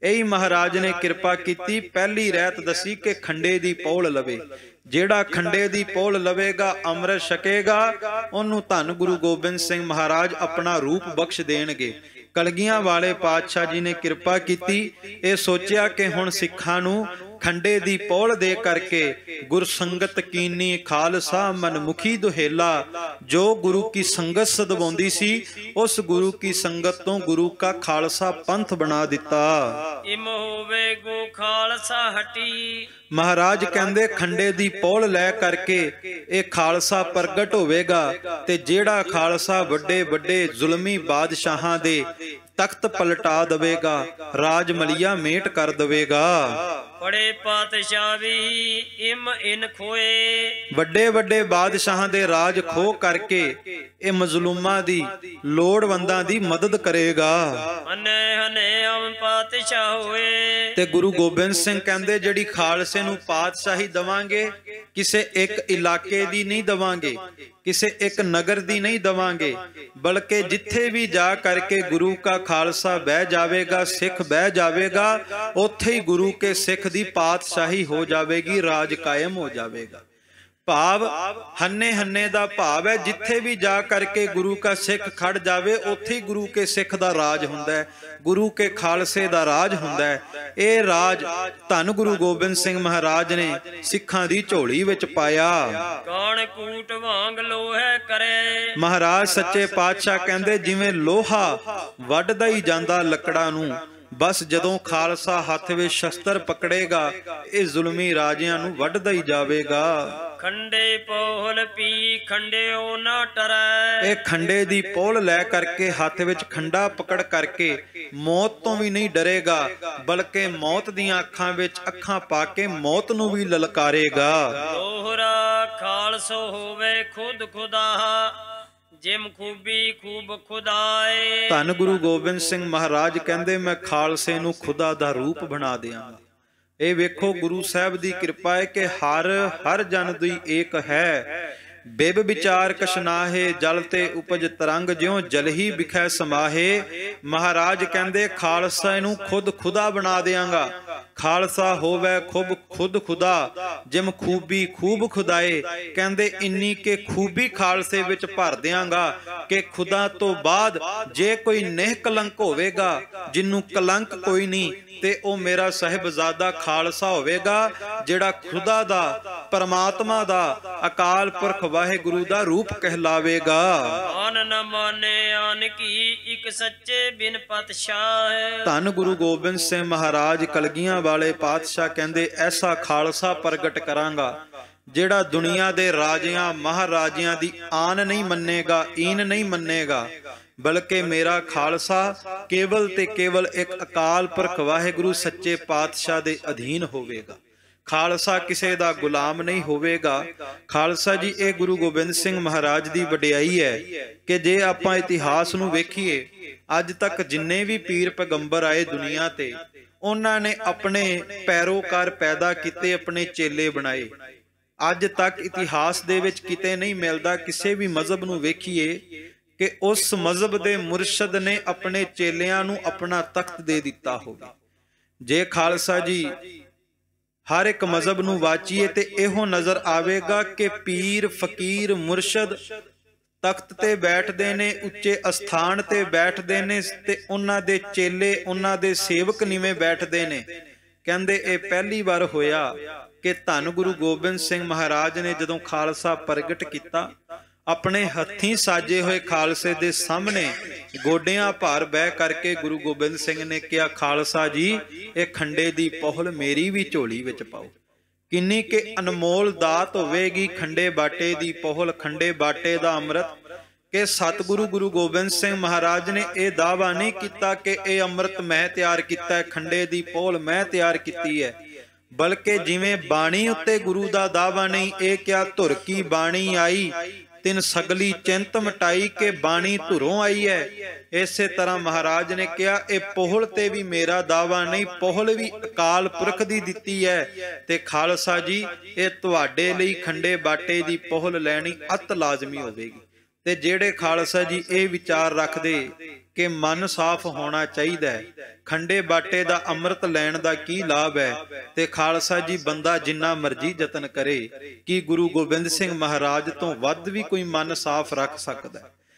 ਇਹੀ ਮਹਾਰਾਜ ਨੇ ਕਿਰਪਾ ਕੀਤੀ, ਪਹਿਲੀ ਰਹਿਤ ਦਸੀ ਕਿ ਖੰਡੇ ਦੀ ਪੌਲ ਲਵੇ। ਜਿਹੜਾ ਖੰਡੇ ਦੀ ਪੌਲ ਲਵੇਗਾ, ਅੰਮ੍ਰਿਤ ਛਕੇਗਾ, ਉਹਨੂੰ ਧੰਨ ਗੁਰੂ ਗੋਬਿੰਦ ਸਿੰਘ ਮਹਾਰਾਜ ਆਪਣਾ ਰੂਪ ਬਖਸ਼ ਦੇਣਗੇ। ਕਲਗੀਆਂ ਵਾਲੇ ਪਾਤਸ਼ਾਹ ਜੀ ਨੇ ਕਿਰਪਾ ਕੀਤੀ, ਇਹ ਸੋਚਿਆ ਕਿ ਹੁਣ ਸਿੱਖਾਂ ਨੂੰ ਖੰਡੇ ਦੀ ਪੌਲ ਦੇ ਕਰਕੇ ਗੁਰਸੰਗਤ ਕੀਨੀ ਖਾਲਸਾ ਮਨਮੁਖੀ ਦੁਹੇਲਾ। ਜੋ ਗੁਰੂ ਕੀ ਸੰਗਤ ਸਦਵਾਉਂਦੀ ਸੀ, ਉਸ ਗੁਰੂ ਕੀ ਸੰਗਤ ਤੋਂ ਗੁਰੂ ਕਾ ਖਾਲਸਾ ਪੰਥ ਬਣਾ ਦਿੱਤਾ। ਇਮ ਹੋਵੇ ਗੋ ਖਾਲਸਾ ਹਟੀ। ਮਹਾਰਾਜ ਕਹਿੰਦੇ ਖੰਡੇ ਦੀ ਪੌਲ ਲੈ ਕਰਕੇ ਇਹ ਖਾਲਸਾ ਪ੍ਰਗਟ ਹੋਵੇਗਾ, ਤੇ ਜਿਹੜਾ ਖਾਲਸਾ ਵੱਡੇ ਵੱਡੇ ਜ਼ੁਲਮੀ ਬਾਦਸ਼ਾਹਾਂ ਦੇ ਤਖਤ ਪਲਟਾ ਦੇਵੇਗਾ, ਰਾਜ ਮਲੀਆ ਮੇਟ ਕਰ ਦੇਵੇਗਾ। ਬੜੇ ਪਾਤਸ਼ਾਹ ਵੀ ਇਮ ਇਨ ਖੋਏ। ਵੱਡੇ ਵੱਡੇ ਬਾਦਸ਼ਾਹਾਂ ਦੇ ਰਾਜ ਖੋਹ ਕਰਕੇ ਇਹ ਮਜ਼ਲੂਮਾਂ ਦੀ, ਲੋੜਵੰਦਾਂ ਦੀ ਮਦਦ ਕਰੇਗਾ। ਹਨੇ ਹਨੇ ਅਮ ਪਾਤਸ਼ਾਹ ਹੋਏ। ਤੇ ਗੁਰੂ ਗੋਬਿੰਦ ਸਿੰਘ ਕਹਿੰਦੇ ਜਿਹੜੀ ਖਾਲਸੇ ਨੂੰ ਪਾਤਸ਼ਾਹੀ ਦਵਾਂਗੇ, ਕਿਸੇ ਇੱਕ ਇਲਾਕੇ ਦੀ ਨਹੀਂ ਦਵਾਂਗੇ, ਕਿਸੇ ਇੱਕ ਨਗਰ ਦੀ ਨਹੀਂ ਦਵਾਂਗੇ, ਬਲਕਿ ਜਿੱਥੇ ਵੀ ਜਾ ਕਰਕੇ ਗੁਰੂ ਕਾ ਖਾਲਸਾ ਬਹਿ ਜਾਵੇਗਾ, ਸਿੱਖ ਬਹਿ ਜਾਵੇਗਾ, ਉੱਥੇ ਹੀ ਗੁਰੂ ਕੇ ਸਿੱਖ ਦੀ ਪਾਤਸ਼ਾਹੀ ਹੋ ਜਾਵੇਗੀ, ਰਾਜ ਕਾਇਮ ਹੋ ਜਾਵੇਗਾ। ਭਾਵ ਹੰਨੇ ਹੰਨੇ ਦਾ ਭਾਵ ਹੈ, ਜਿੱਥੇ ਵੀ ਜਾ ਕਰਕੇ ਗੁਰੂ ਕਾ ਸਿੱਖ ਖੜ ਜਾਵੇ, ਉੱਥੇ ਹੀ ਗੁਰੂ ਕੇ ਸਿੱਖ ਦਾ ਰਾਜ ਹੁੰਦਾ ਹੈ, ਗੁਰੂ ਕੇ ਖਾਲਸੇ ਦਾ ਰਾਜ ਹੁੰਦਾ ਹੈ। ਇਹ ਰਾਜ ਧੰਨ ਗੁਰੂ ਗੋਬਿੰਦ ਸਿੰਘ ਮਹਾਰਾਜ ਨੇ ਸਿੱਖਾਂ ਦੀ ਝੋਲੀ ਵਿੱਚ ਪਾਇਆ। ਕੌਣ ਕੂਟ ਵਾਂਗ ਲੋਹੇ ਕਰੇ। ਮਹਾਰਾਜ ਸੱਚੇ ਪਾਤਸ਼ਾਹ ਕਹਿੰਦੇ ਜਿਵੇਂ ਲੋਹਾ ਵੱਢਦਾ ਹੀ ਜਾਂਦਾ ਲੱਕੜਾਂ ਨੂੰ, ਬਸ ਜਦੋਂ ਖਾਲਸਾ ਹੱਥ ਵਿੱਚ ਸ਼ਸਤਰ ਪਕੜੇਗਾ, ਇਹ ਜ਼ੁਲਮੀ ਰਾਜਿਆਂ ਨੂੰ ਵੱਢਦਾ ਹੀ ਜਾਵੇਗਾ। ਖੰਡੇ ਪੋਹਲ ਪੀ ਖੰਡਿਓ ਨਾ ਟਰੈ। ਇਹ ਖੰਡੇ ਦੀ ਪੋਲ ਲੈ ਕਰਕੇ, ਹੱਥ ਵਿੱਚ ਖੰਡਾ ਪਕੜ ਕਰਕੇ ਮੌਤ ਤੋਂ ਵੀ ਨਹੀਂ ਡਰੇਗਾ, ਬਲਕਿ ਮੌਤ ਦੀਆਂ ਅੱਖਾਂ ਵਿੱਚ ਅੱਖਾਂ ਪਾ ਕੇ ਮੌਤ ਨੂੰ ਵੀ ਲਲਕਾਰੇਗਾ। ਦੋਹਰਾ ਖਾਲਸੋ ਹੋਵੇ ਖੁਦ ਖੁਦਾ, ਜਿਮ ਖੂਬੀ ਖੂਬ ਖੁਦਾਏ। ਧੰਨ ਗੁਰੂ ਗੋਬਿੰਦ ਸਿੰਘ ਮਹਾਰਾਜ ਕਹਿੰਦੇ ਮੈਂ ਖਾਲਸੇ ਨੂੰ ਖੁਦਾ ਦਾ ਰੂਪ ਬਣਾ ਦਿਆਂਗਾ। ਇਹ ਵੇਖੋ ਗੁਰੂ ਸਾਹਿਬ ਦੀ ਕਿਰਪਾ ਹੈ ਕਿ ਹਰ ਜਨ ਦੀ ਏਕ ਹੈ। ਬਿਬ ਵਿਚਾਰ ਕਸ਼ਨਾਹੇ, ਜਲ ਤੇ ਉਪਜ ਤਰੰਗ, ਜਿਉ ਜਲ ਹੀ ਬਿਖੈ ਸਮਾਹੇ। ਮਹਾਰਾਜ ਕਹਿੰਦੇ ਖਾਲਸਾ ਨੂੰ ਖੁਦ ਖੁਦਾ ਬਣਾ ਦਿਆਂਗਾ। ਖਾਲਸਾ ਹੋਵੇ ਖੁਦ ਖੁਦਾ, ਜਿਮ ਖੂਬੀ ਖੂਬ ਖੁਦਾਏ। ਕਹਿੰਦੇ ਇੰਨੀ ਕੇ ਖੂਬੀ ਖਾਲਸੇ ਵਿੱਚ ਭਰ ਦਿਆਂਗਾ ਕਿ ਖੁਦਾ ਤੋਂ ਬਾਅਦ ਜੇ ਕੋਈ ਨਿਹ ਕਲੰਕ ਹੋਵੇਗਾ, ਜਿਹਨੂੰ ਕਲੰਕ ਕੋਈ ਨਹੀਂ, ਤੇ ਉਹ ਮੇਰਾ ਸਾਹਿਬਜ਼ਾਦਾ ਖਾਲਸਾ ਹੋਵੇਗਾ, ਜਿਹੜਾ ਖੁਦਾ ਦਾ, ਪਰਮਾਤਮਾ ਦਾ, ਅਕਾਲ ਪੁਰਖ ਵਾਹਿਗੁਰੂ ਦਾ ਰੂਪ ਕਹਿਲਾਵੇਗਾ। ਆਨ ਨ ਮਾਨੇ ਆਨ ਕੀ ਇੱਕ ਸੱਚੇ ਬਿਨ ਪਾਤਸ਼ਾਹ। ਧੰਨ ਗੁਰੂ ਗੋਬਿੰਦ ਸਿੰਘ ਮਹਾਰਾਜ ਕਲਗੀਆਂ ਵਾਲੇ ਪਾਤਸ਼ਾਹ ਕਹਿੰਦੇ ਐਸਾ ਖਾਲਸਾ ਪ੍ਰਗਟ ਕਰਾਂਗਾ ਜਿਹੜਾ ਦੁਨੀਆ ਦੇ ਰਾਜਿਆਂ ਮਹਾਰਾਜਿਆਂ ਦੀ ਆਨ ਨਹੀਂ ਮੰਨੇਗਾ, ਈਨ ਨਹੀਂ ਮੰਨੇਗਾ, ਬਲਕਿ ਮੇਰਾ ਖਾਲਸਾ ਕੇਵਲ ਤੇ ਕੇਵਲ ਇੱਕ ਅਕਾਲ ਪੁਰਖ ਵਾਹਿਗੁਰੂ ਸੱਚੇ ਪਾਤਸ਼ਾਹ ਦੇ ਅਧੀਨ ਹੋਵੇਗਾ। ਖਾਲਸਾ ਕਿਸੇ ਦਾ ਗੁਲਾਮ ਨਹੀਂ ਹੋਵੇਗਾ। ਖਾਲਸਾ ਜੀ, ਇਹ ਗੁਰੂ ਗੋਬਿੰਦ ਸਿੰਘ ਮਹਾਰਾਜ ਦੀ ਵਡਿਆਈ ਹੈ ਕਿ ਜੇ ਆਪਾਂ ਇਤਿਹਾਸ ਨੂੰ ਵੇਖੀਏ, ਅੱਜ ਤੱਕ ਜਿੰਨੇ ਵੀ ਪੀਰ ਪੈਗੰਬਰ ਆਏ ਦੁਨੀਆ ਤੇ, ਉਹਨਾਂ ਨੇ ਆਪਣੇ ਪੈਰੋਕਾਰ ਪੈਦਾ ਕੀਤੇ, ਆਪਣੇ ਚੇਲੇ ਬਣਾਏ। ਅੱਜ ਤੱਕ ਇਤਿਹਾਸ ਦੇ ਵਿੱਚ ਕਿਤੇ ਨਹੀਂ ਮਿਲਦਾ, ਕਿਸੇ ਵੀ ਮਜ਼ਹਬ ਨੂੰ ਵੇਖੀਏ, ਕਿ ਉਸ ਮਜ਼ਹਬ ਦੇ ਮੁਰਸ਼ਦ ਨੇ ਆਪਣੇ ਚੇਲਿਆਂ ਨੂੰ ਆਪਣਾ ਤਖਤ ਦੇ ਦਿੱਤਾ ਹੋਵੇ। ਜੇ ਖਾਲਸਾ ਜੀ ਹਰ ਇੱਕ ਮਜ਼ਹਬ ਨੂੰ ਵਾਚੀਏ ਤੇ ਇਹੋ ਨਜ਼ਰ ਆਵੇਗਾ ਕਿ ਪੀਰ, ਫਕੀਰ, ਮੁਰਸ਼ਦ ਤਖਤ ਤੇ ਬੈਠਦੇ ਨੇ, ਉੱਚੇ ਅਸਥਾਨ ਤੇ ਬੈਠਦੇ ਨੇ, ਤੇ ਉਹਨਾਂ ਦੇ ਚੇਲੇ, ਉਹਨਾਂ ਦੇ ਸੇਵਕ ਨੀਵੇਂ ਬੈਠਦੇ ਨੇ। ਕਹਿੰਦੇ ਇਹ ਪਹਿਲੀ ਵਾਰ ਹੋਇਆ ਕਿ ਧੰਨ ਗੁਰੂ ਗੋਬਿੰਦ ਸਿੰਘ ਮਹਾਰਾਜ ਨੇ ਜਦੋਂ ਖਾਲਸਾ ਪ੍ਰਗਟ ਕੀਤਾ, ਆਪਣੇ ਹੱਥੀਂ ਸਾਜੇ ਹੋਏ ਖਾਲਸੇ ਦੇ ਸਾਹਮਣੇ ਗੋਡਿਆਂ ਭਾਰ ਬਹਿ ਕਰਕੇ ਗੁਰੂ ਗੋਬਿੰਦ ਸਿੰਘ ਨੇ ਕਿਹਾ, ਖਾਲਸਾ ਜੀ, ਇਹ ਖੰਡੇ ਦੀ ਪੋਹਲ ਮੇਰੀ ਵੀ ਝੋਲੀ ਵਿੱਚ ਪਾਓ। ਕਿੰਨੀ ਕਿ ਅਨਮੋਲ ਦਾਤ ਹੋਵੇਗੀ ਖੰਡੇ ਬਾਟੇ ਦੀ ਪੋਹਲ, ਖੰਡੇ ਬਾਟੇ ਦਾ ਅੰਮ੍ਰਿਤ। ਕਿ ਸਤਿਗੁਰੂ ਗੁਰੂ ਗੋਬਿੰਦ ਸਿੰਘ ਮਹਾਰਾਜ ਨੇ ਇਹ ਦਾਅਵਾ ਨਹੀਂ ਕੀਤਾ ਕਿ ਇਹ ਅੰਮ੍ਰਿਤ ਮੈਂ ਤਿਆਰ ਕੀਤਾ ਹੈ, ਖੰਡੇ ਦੀ ਪੋਹਲ ਮੈਂ ਤਿਆਰ ਕੀਤੀ ਹੈ, ਬਲਕਿ ਜਿਵੇਂ ਬਾਣੀ ਉੱਤੇ ਗੁਰੂ ਦਾ ਦਾਅਵਾ ਨਹੀਂ, ਇਹ ਕਿਹਾ ਧੁਰ ਕੀ ਬਾਣੀ ਆਈ ਤਿਨ ਸਗਲੀ ਚਿੰਤ ਮਟਾਈ, ਕਿ ਬਾਣੀ ਧੁਰੋਂ ਆਈ ਹੈ। ਇਸੇ ਤਰ੍ਹਾਂ ਮਹਾਰਾਜ ਨੇ ਕਿਹਾ ਇਹ ਪੋਹਲ ਤੇ ਵੀ ਮੇਰਾ ਦਾਅਵਾ ਨਹੀਂ, ਪੋਹਲ ਵੀ ਅਕਾਲ ਪੁਰਖ ਦੀ ਦਿੱਤੀ ਹੈ, ਤੇ ਖਾਲਸਾ ਜੀ ਇਹ ਤੁਹਾਡੇ ਲਈ ਖੰਡੇ ਬਾਟੇ ਦੀ ਪੋਹਲ ਲੈਣੀ ਅਤ ਲਾਜ਼ਮੀ ਹੋਵੇਗੀ। ਤੇ ਜਿਹੜੇ ਖਾਲਸਾ ਜੀ ਇਹ ਵਿਚਾਰ ਰੱਖਦੇ ਕਿ ਮਨ ਸਾਫ਼ ਹੋਣਾ ਚਾਹੀਦਾ ਹੈ, ਖੰਡੇ ਬਾਟੇ ਦਾ ਅੰਮ੍ਰਿਤ ਲੈਣ ਦਾ ਕੀ ਲਾਭ ਹੈ, ਤੇ ਖਾਲਸਾ ਜੀ ਬੰਦਾ ਜਿੰਨਾ ਮਰਜ਼ੀ ਯਤਨ ਕਰੇ, ਕਿ ਗੁਰੂ ਗੋਬਿੰਦ ਸਿੰਘ ਮਹਾਰਾਜ ਤੋਂ ਵੱਧ ਵੀ ਕੋਈ ਮਨ ਸਾਫ਼ ਰੱਖ ਸਕਦਾ ਹੈ।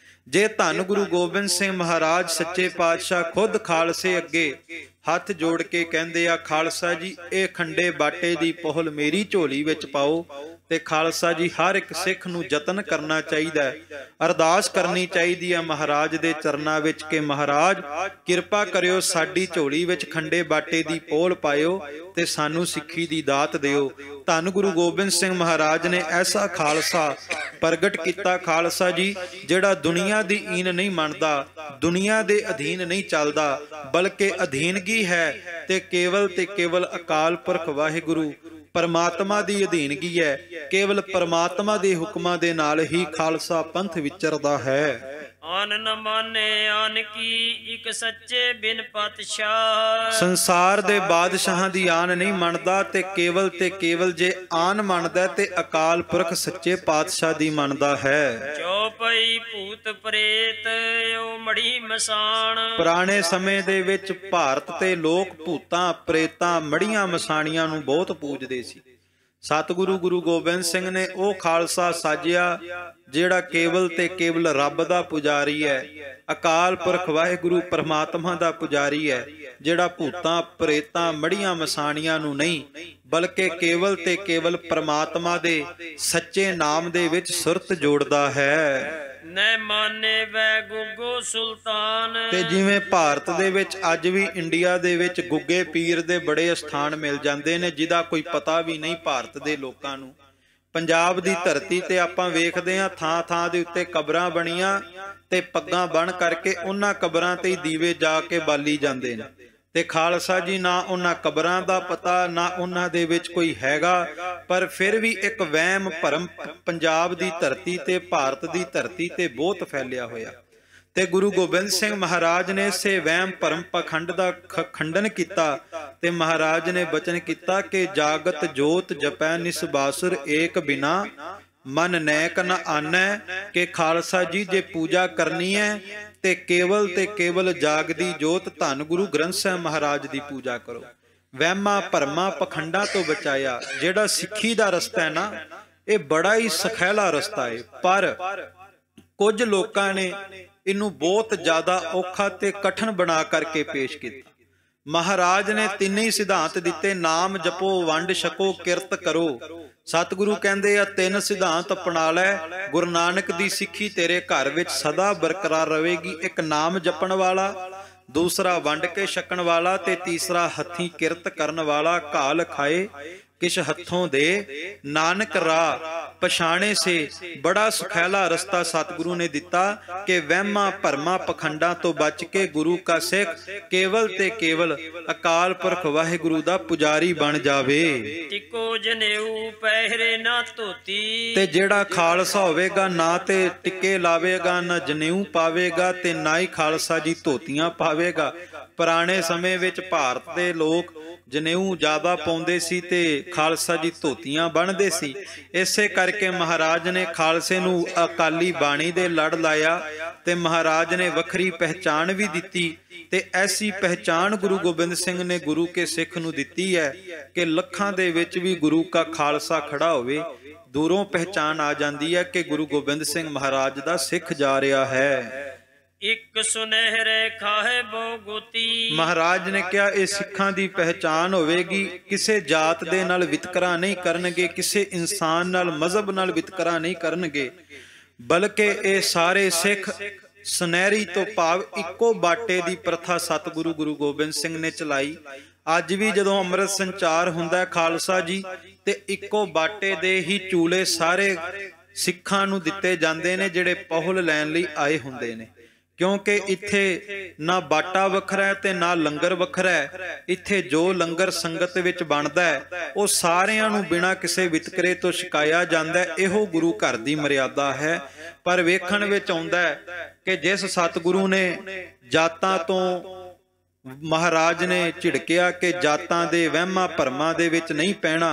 ਜੇ ਧੰਨ ਗੁਰੂ ਗੋਬਿੰਦ ਸਿੰਘ ਮਹਾਰਾਜ ਸੱਚੇ ਪਾਤਸ਼ਾਹ ਖੁਦ ਖਾਲਸੇ ਅੱਗੇ ਹੱਥ ਜੋੜ ਕੇ ਕਹਿੰਦੇ ਆ, ਖਾਲਸਾ ਜੀ ਇਹ ਖੰਡੇ ਬਾਟੇ ਦੀ ਪੋਹਲ ਮੇਰੀ ਝੋਲੀ ਵਿੱਚ ਪਾਓ, ਤੇ ਖਾਲਸਾ ਜੀ ਹਰ ਇੱਕ ਸਿੱਖ ਨੂੰ ਯਤਨ ਕਰਨਾ ਚਾਹੀਦਾ ਹੈ, ਅਰਦਾਸ ਕਰਨੀ ਚਾਹੀਦੀ ਹੈ ਮਹਾਰਾਜ ਦੇ ਚਰਨਾਂ ਵਿੱਚ ਕਿ ਮਹਾਰਾਜ ਕਿਰਪਾ ਕਰਿਓ, ਸਾਡੀ ਝੋਲੀ ਵਿੱਚ ਖੰਡੇ ਬਾਟੇ ਦੀ ਪੋਹਲ ਪਾਇਓ ਤੇ ਸਾਨੂੰ ਸਿੱਖੀ ਦੀ ਦਾਤ ਦਿਓ। ਧੰਨ ਗੁਰੂ ਗੋਬਿੰਦ ਸਿੰਘ ਮਹਾਰਾਜ ਨੇ ਐਸਾ ਖਾਲਸਾ ਪ੍ਰਗਟ ਕੀਤਾ, ਖਾਲਸਾ ਜੀ ਜਿਹੜਾ ਦੁਨੀਆ ਦੀ ਈਨ ਨਹੀਂ ਮੰਨਦਾ, ਦੁਨੀਆ ਦੇ ਅਧੀਨ ਨਹੀਂ ਚੱਲਦਾ, ਬਲਕਿ ਅਧੀਨਗੀ ਹੈ ਤੇ ਕੇਵਲ ਅਕਾਲ ਪੁਰਖ ਵਾਹਿਗੁਰੂ ਪਰਮਾਤਮਾ ਦੀ ਅਧੀਨਗੀ ਹੈ। ਕੇਵਲ ਪਰਮਾਤਮਾ ਦੇ ਹੁਕਮਾਂ ਦੇ ਨਾਲ ਹੀ ਖਾਲਸਾ ਪੰਥ ਵਿਚਰਦਾ ਹੈ। ਆਨ ਨ ਮਾਨੇ ਆਨ ਕੀ ਇੱਕ ਸੱਚੇ ਬਿਨ ਪਾਤਸ਼ਾਹ, ਸੰਸਾਰ ਦੇ ਬਾਦਸ਼ਾਹਾਂ ਦੀ ਆਨ ਨਹੀਂ ਮੰਨਦਾ, ਤੇ ਕੇਵਲ ਜੇ ਆਨ ਮੰਨਦਾ ਤੇ ਅਕਾਲ ਪੁਰਖ ਸੱਚੇ ਪਾਤਸ਼ਾਹ ਦੀ ਮੰਨਦਾ ਹੈ। ਚੌਪਈ ਭੂਤ ਪ੍ਰੇਤ ਓ ਮੜੀ ਮਸਾਣ, ਪੁਰਾਣੇ ਸਮੇਂ ਦੇ ਵਿੱਚ ਭਾਰਤ ਤੇ ਲੋਕ ਭੂਤਾਂ, ਪ੍ਰੇਤਾਂ, ਮੜੀਆਂ ਮਸਾਣੀਆਂ ਨੂੰ ਬਹੁਤ ਪੂਜਦੇ ਸੀ। ਸਤਿਗੁਰੂ ਗੁਰੂ ਗੋਬਿੰਦ ਸਿੰਘ ਨੇ ਉਹ ਖਾਲਸਾ ਸਾਜਿਆ ਜਿਹੜਾ ਕੇਵਲ ਰੱਬ ਦਾ ਪੁਜਾਰੀ ਹੈ, ਅਕਾਲ ਪੁਰਖ ਵਾਹਿਗੁਰੂ ਪਰਮਾਤਮਾ ਦਾ ਪੁਜਾਰੀ ਹੈ, ਜਿਹੜਾ ਭੂਤਾਂ, ਪ੍ਰੇਤਾਂ, ਮੜੀਆਂ ਮਸਾਣੀਆਂ ਨੂੰ ਨਹੀਂ, ਬਲਕਿ ਕੇਵਲ ਪਰਮਾਤਮਾ ਦੇ ਸੱਚੇ ਨਾਮ ਦੇ ਵਿੱਚ ਸੁਰਤ ਜੋੜਦਾ ਹੈ। ਨੈ ਮਾਨੇ ਵੈ ਗੁੱਗੋ ਸੁਲਤਾਨ, ਤੇ ਜਿਵੇਂ ਭਾਰਤ ਦੇ ਵਿੱਚ ਅੱਜ ਵੀ ਇੰਡੀਆ ਦੇ ਵਿੱਚ ਗੁੱਗੇ ਪੀਰ ਦੇ ਬੜੇ ਸਥਾਨ ਮਿਲ ਜਾਂਦੇ ਨੇ, ਜਿਹਦਾ ਕੋਈ ਪਤਾ ਵੀ ਨਹੀਂ ਭਾਰਤ ਦੇ ਲੋਕਾਂ ਨੂੰ। ਪੰਜਾਬ ਦੀ ਧਰਤੀ ਤੇ ਆਪਾਂ ਵੇਖਦੇ ਹਾਂ ਥਾਂ ਦੇ ਉੱਤੇ ਕਬਰਾਂ ਬਣੀਆਂ ਤੇ ਪੱਗਾਂ ਬਣ ਕਰਕੇ ਉਹਨਾਂ ਕਬਰਾਂ ਤੇ ਹੀ ਦੀਵੇ ਜਾ ਕੇ ਬਾਲੀ ਜਾਂਦੇ ਨੇ, ਤੇ ਖਾਲਸਾ ਜੀ ਨਾ ਉਹਨਾਂ ਕਬਰਾਂ ਦਾ ਪਤਾ, ਨਾ ਉਹਨਾਂ ਦੇ ਵਿੱਚ ਕੋਈ ਹੈਗਾ, ਪਰ ਫਿਰ ਵੀ ਇੱਕ ਵਹਿਮ ਭਰਮ ਪੰਜਾਬ ਦੀ ਧਰਤੀ ਤੇ, ਭਾਰਤ ਦੀ ਧਰਤੀ ਤੇ ਬਹੁਤ ਫੈਲਿਆ ਹੋਇਆ। ਤੇ ਗੁਰੂ ਗੋਬਿੰਦ ਸਿੰਘ ਮਹਾਰਾਜ ਨੇ ਇਸੇ ਵਹਿਮ ਭਰਮ ਪਖੰਡ ਦਾ ਖੰਡਨ ਕੀਤਾ, ਤੇ ਮਹਾਰਾਜ ਨੇ ਬਚਨ ਕੀਤਾ ਕਿ ਜਾਗਤ ਜੋਤ ਜਪੈ ਨਿਸਬਾਸੁਰ ਏਕ ਬਿਨਾ ਮਨ ਨੈਕ ਨ ਆਨੈ, ਕਿ ਖਾਲਸਾ ਜੀ ਜੇ ਪੂਜਾ ਕਰਨੀ ਹੈ ਤੇ ਕੇਵਲ ਜਾਗਦੀ ਜੋਤ ਧੰਨ ਗੁਰੂ ਗ੍ਰੰਥ ਸਾਹਿਬ ਮਹਾਰਾਜ ਦੀ ਪੂਜਾ ਕਰੋ। ਵਹਿਮਾਂ ਭਰਮਾਂ ਪਖੰਡਾਂ ਤੋਂ ਬਚਾਇਆ। ਜਿਹੜਾ ਸਿੱਖੀ ਦਾ ਰਸਤਾ ਹੈ ਨਾ, ਇਹ ਬੜਾ ਹੀ ਸਖੈਲਾ ਰਸਤਾ ਹੈ, ਪਰ ਕੁਝ ਲੋਕਾਂ ਨੇ ਇਹਨੂੰ ਬਹੁਤ ਜ਼ਿਆਦਾ ਔਖਾ ਤੇ ਕਠਿਨ ਬਣਾ ਕਰਕੇ ਪੇਸ਼ ਕੀਤਾ। ਮਹਾਰਾਜ ਨੇ ਤਿੰਨੇ ਹੀ ਸਿਧਾਂਤ ਦਿੱਤੇ, ਨਾਮ ਜਪੋ, ਵੰਡ ਛਕੋ, ਕਿਰਤ ਕਰੋ। ਸਤਿਗੁਰੂ ਕਹਿੰਦੇ ਆ ਤਿੰਨ ਸਿਧਾਂਤ ਅਪਣਾ ਲੈ, ਗੁਰੂ ਨਾਨਕ ਦੀ ਸਿੱਖੀ ਤੇਰੇ ਘਰ ਵਿੱਚ ਸਦਾ ਬਰਕਰਾਰ ਰਹੇਗੀ। ਇੱਕ ਨਾਮ ਜਪਣ ਵਾਲਾ, ਦੂਸਰਾ ਵੰਡ ਕੇ ਛਕਣ ਵਾਲਾ, ਤੇ ਤੀਸਰਾ ਹੱਥੀਂ ਕਿਰਤ ਕਰਨ ਵਾਲਾ। ਘਾਲ ਖਾਏ किछ हथों दे नानक राह पछाणे से। बड़ा सुखैला रस्ता सतगुरु ने दिता कि वहमां भरमां पखंडां तो बच के गुरु का सिख केवल ते केवल अकाल पुरख वाहिगुरु दा पुजारी बन जावे। इको जनेऊ ਪਹਿਰੇ ਨਾ ਧੋਤੀ। ते जेड़ा खालसा होवेगा ना ते टिके लावेगा ना जनेऊ पावेगा ते ना ही खालसा जी धोतियां पावेगा। पुराने समय विच भारत दे लोग जनेऊ ज्यादा पाउंदे सी ते खालसा जी धोतियां बनदे सी। इसे करके महाराज ने खालसे नूं अकाली बाणी दे लड़ लाया ते महाराज ने वखरी पहचान भी दिती। ते ऐसी पहचान गुरु गोबिंद सिंह ने गुरु के सिख नूं दिती है कि लखां दे विच भी गुरु का खालसा खड़ा होवे, दूरों पहचान आ जाती है कि गुरु गोबिंद सिंह महाराज दा सिख जा रहा है। एक सुनहरे खाहे बो गोती। महाराज ने कहा ये सिखां दी पहचान होवेगी, किसे जात दे नाल वितकरा नहीं करनगे, किसे इंसान नाल मजहब नाल वितकरा नहीं करनगे, बल्कि ये सारे सिख सुनहरी तो भाव इको बाटे दी प्रथा सतगुरु गुरु गोबिंद सिंह ने चलाई। अज भी जदों अमृत संचार हुंदा है खालसा जी ते इको बाटे दे ही चूले सारे सिखां नूं दिते जांदे ने जिहड़े पहुल लैण लई आए हुंदे ने। क्योंकि इत्थे ना बाटा वखरा है ते ना लंगर वखरा है। इत्थे जो लंगर संगत विच बनदा है वो सारियां नूं बिना किसे वितकरे तो छकाया जांदा है। इहो गुरु घर दी मर्यादा है। पर वेखण विच आउंदा है कि जिस सतगुरु ने जातां तो महाराज ने झिड़किया कि जातां दे वहमां भरमां दे विच नहीं पैना,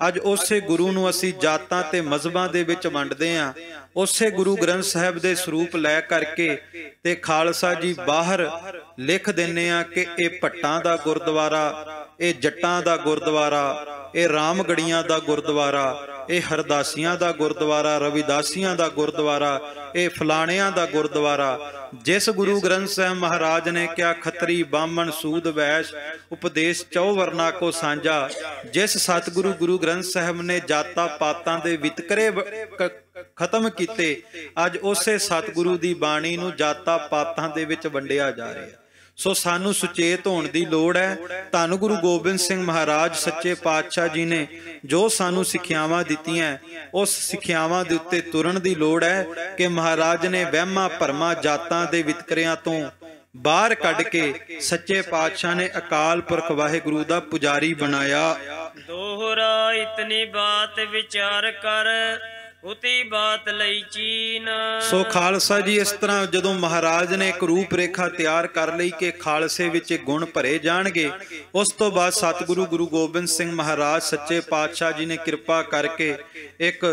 अज उसे गुरु नूं असीं जातां ते मजहबां दे विच वंडदे हां। उसे गुरु ग्रंथ साहिब दे स्वरूप लै करके ते खालसा जी बाहर लिख दिंदे हां कि इह भट्टां दा गुरद्वारा, इह जट्टां दा गुरद्वारा, इह रामगढ़ियां दा गुरद्वारा, इह हरदासियां दा गुरद्वारा, रविदासियां दा गुरद्वारा, इह फलाणियां दा गुरद्वारा। जिस गुरु ग्रंथ साहिब महाराज ने क्या खत्री बामन सूद वैश उपदेश चौ वर्ना को सांझा, जिस सतगुरु गुरु ग्रंथ साहिब ने जाता पातां दे वितकरे खत्म कीते, अज उसे सतगुरु दी बाणी नूं जाता पातां दे विच वंडिया जा रहा। सो सानू सुचेत होने की लोड़ है। धन गुरु गोबिंद सिंह महाराज सच्चे पातशाह जी ने जो सानू सिक्ख्यावां दित्तियां, उस सिक्ख्यावां दे उत्ते तुरन की लोड़ है कि महाराज ने वहमां भरमां जातां दे वितकरियां तो बाहर कढ के सच्चे पातशाह ने अकाल पुरख वाहिगुरु दा पुजारी बनाया। दोहरा इतनी बात विचार कर उती बात लई चीन। सो खालसा जी इस तरह जदों महाराज ने एक रूप रेखा तैयार कर लई कि खालसे विच गुण भरे जाणगे, उस तो बाद सतगुरु गुरु गोबिंद सिंह महाराज सच्चे पातशाह जी ने कृपा करके एक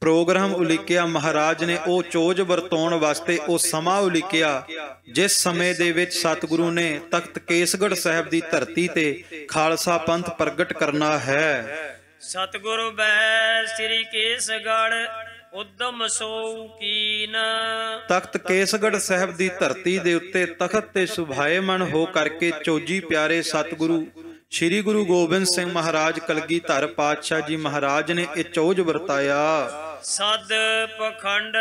प्रोग्राम उलीकिया। महाराज ने वो चोज वरताउण वास्ते वो समा उलीकिया जिस समय दे विच सतगुरु ने तख्त केसगढ़ साहिब की धरती ते खालसा पंथ प्रगट करना है। सतगुरु बह श्री केसगढ़ उद्दम सो कीन। तख्त केसगढ़ साहिब की धरती दे उत्ते तखत ते सुभाएमन हो करके चोजी प्यारे सतगुरु श्री गुरु गोबिंद सिंह महाराज कलगीधर पातशाह जी महाराज ने ये चोज वरताया। सद पखंड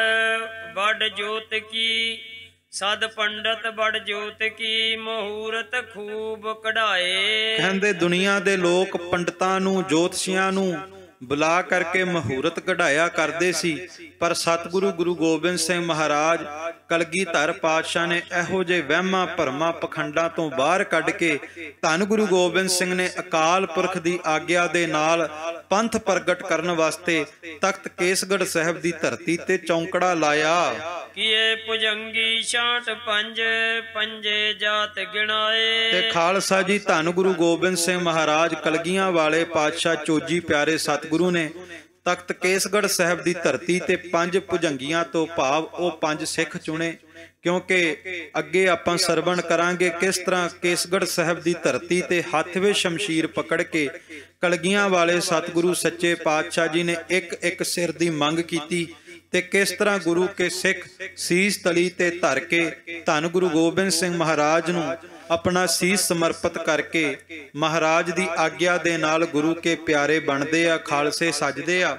बड़ जोत की, सद पंडित बड़ जोत की, मुहूर्त खूब कढ़ाए। कहंदे दुनिया दे लोक पंडितां नूं जोतशियां नूं बुला करके मुहूर्त कढ़ाया करदे सी, पर सतगुरु गुरु गोबिंद सिंह महाराज कलगीधर पातशाह ने इहो जे वहमां भरमां पखंडां तो बाहर कढ के धन गुरु गोबिंद सिंह ने अकाल पुरख दी आग्या दे नाल पंथ प्रगट करन वास्ते तख्त केसगढ़ साहिब दी धरती ते चौंकड़ा लाया। किए भुजंगी 65 पंजे जात गिणाए। ते खालसा जी धन गुरु गोबिंद सिंह महाराज कलगियां वाले पातशाह चोजी प्यारे सतगुरु ने तख्त केसगढ़ साहिब की धरती ते 5 भुजंगियां तो भाव वो 5 सिख चुने। क्योंकि अगे आपां सरवण करांगे किस तरह केसगढ़ साहिब की धरती ते हत्थ विच शमशीर पकड़ के कलगियां वाले सतगुरु सच्चे पातशाह जी ने एक एक सिर की मंग की ते किस तरह गुरु के सिख सीस तली ते धर के धन गुरु गोबिंद सिंह महाराज नूं अपना सीस समर्पित करके महाराज दी आग्या दे नाल गुरु के प्यारे बनदे आ, खालसे सजदे आ।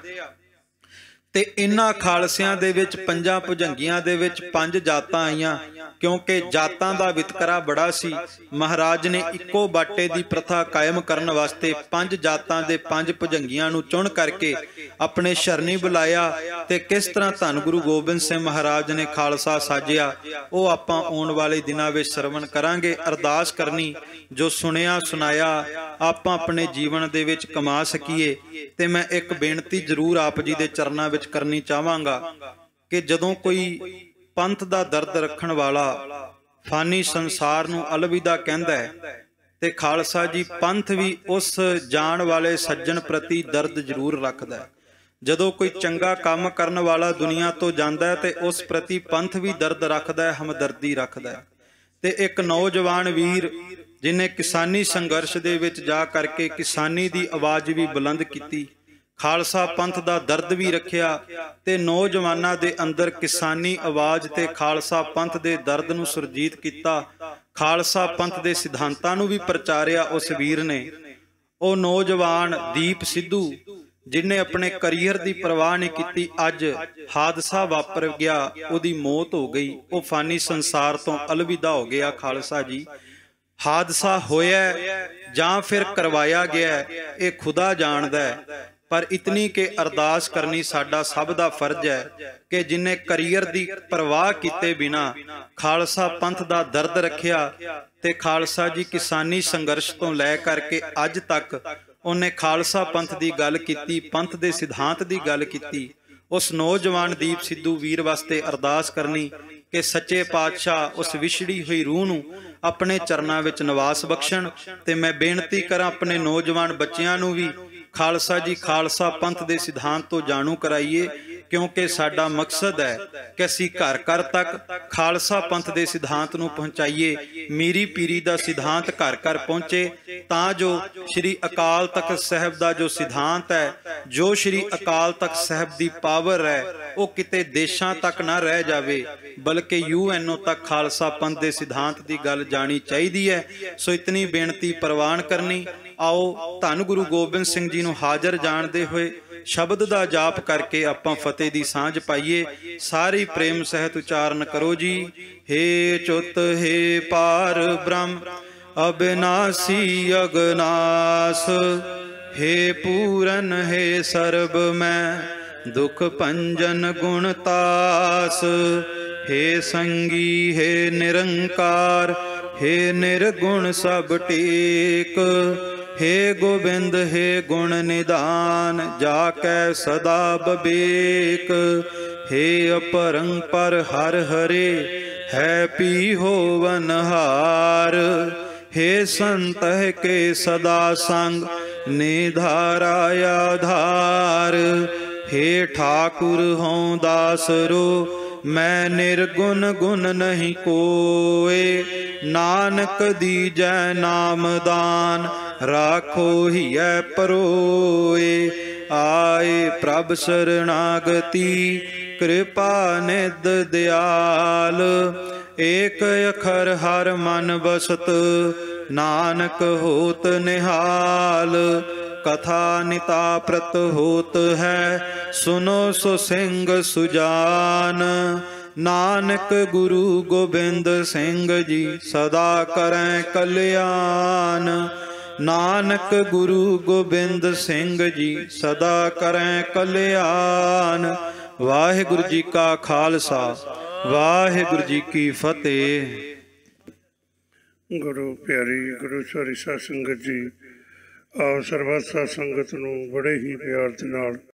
ते इन्हां खालसियां दे विच 5 भुजंगियां दे विच 5 जातां आईयां क्योंकि जातां दा वितकरा बड़ा सी। महाराज ने इक्को बाटे दी प्रथा कायम करन वास्ते 5 जातां दे 5 भुजंगियां नूं चुन करके अपने शरणी बुलाया ते किस तरह धन गुरु गोबिंद सिंह महाराज ने खालसा साजिया वो आपां आउण वाले दिनां विच सरवण करांगे। अरदास करनी जो सुनिया सुनाया आपां अपने जीवन दे विच कमा सकीए। ते मैं एक बेनती जरूर आप जी दे चरनां विच करनी चाहांगा कि जदों कोई पंथ दा दर्द रखण वाला फानी संसार नूं अलविदा कहंदा है ते खालसा जी पंथ भी उस जाण वाले सज्जन प्रति दर्द जरूर रखदा है। जदों कोई चंगा काम करन वाला दुनिया तो जांदा है ते उस प्रति पंथ भी दर्द रखदा है, हमदर्दी रखदा है। ते एक नौजवान वीर जिन्हें किसानी संघर्ष दे विच जा करके किसानी दी आवाज़ भी बुलंद कीती, खालसा पंथ दा दर्द भी रखिया ते नौजवानां दे अंदर किसानी आवाज़ ते खालसा पंथ दे दर्द नूं सुरजीत कीता। खालसा पंथ दे सिद्धांतां नूं भी प्रचारिया उस वीर ने। ओ नौजवान दीप सिद्धू जिन्हें अपने करियर की परवाह नहीं की, अज हादसा वापर गया, उहदी मौत हो गई, वो फानी संसार तो अलविदा हो गया। खालसा जी हादसा होया जां फिर करवाया गया ये खुदा जानदा है, पर इतनी के अरदास करनी साडा सब दा फर्ज है कि जिन्हें करियर की परवाह किते बिना खालसा पंथ दा दर्द रखिया ते खालसा जी किसानी संघर्ष तो लै करके अज तक उन्हें खालसा पंथ की गल की, पंथ के सिद्धांत की गल की। उस नौजवान दीप सिद्धू वीर वास्ते अरदास करनी कि सच्चे पातशाह उस विछड़ी हुई रूह नूं अपने चरनां विच निवास बख्शण। ते मैं बेनती करां अपने नौजवान बच्चियां नूं भी खालसा जी खालसा पंथ के सिद्धांत तो जाणू कराइए, क्योंकि साडा मकसद है कि असीं घर घर तक खालसा पंथ के सिद्धांत नूं पहुँचाइए। मीरी पीरी का सिद्धांत घर घर पहुँचे तां जो श्री अकाल तख्त साहिब का जो सिद्धांत है, जो श्री अकाल तख्त साहिब की पावर है, वो किते देशां तक ना रह जावे बल्कि UN तक खालसा पंथ के सिद्धांत की गल जानी चाहिए है। सो इतनी बेनती प्रवान करनी। आओ धन गुरु गोबिंद सिंह जी नूं हाज़र जानते हुए शब्द दा जाप करके आपां फतेह दी सांझ पाइए। सारी प्रेम सहित उचारण करो जी। हे चुत हे पार ब्रह्म अविनाशी अगनास, हे पूरन हे सर्ब मैं दुख पंजन गुणतास, हे संगी हे निरंकार, हे निर्गुण सब टेक, हे गोबिंद हे गुण निदान जाकै सदा बबेक, हे अपरंपर हर हरे है पी होवनहार, हे संत के सदा संग निधारा आधार, हे ठाकुर हों दासरो मैं निर्गुण गुण नहीं कोय, नानक दीजै नाम दान राखो हियै परोए, आए प्रभ शरणागति कृपा निध दयाल, एक अखर हर मन बसत नानक होत निहाल, कथा निता प्रत होत है सुनो सो सिंह सुजान, नानक गुरु गोबिंद सिंह जी सदा करें कल्याण, नानक गुरु गोबिंद सिंह जी सदा करें कल्याण। वाहिगुरु जी का खालसा वाहिगुरु जी की फतेह। गुरु प्यारी गुरु सॉरी साध संगत जी, आओ सरबत साध संगत नूं बड़े ही प्यार दे नाल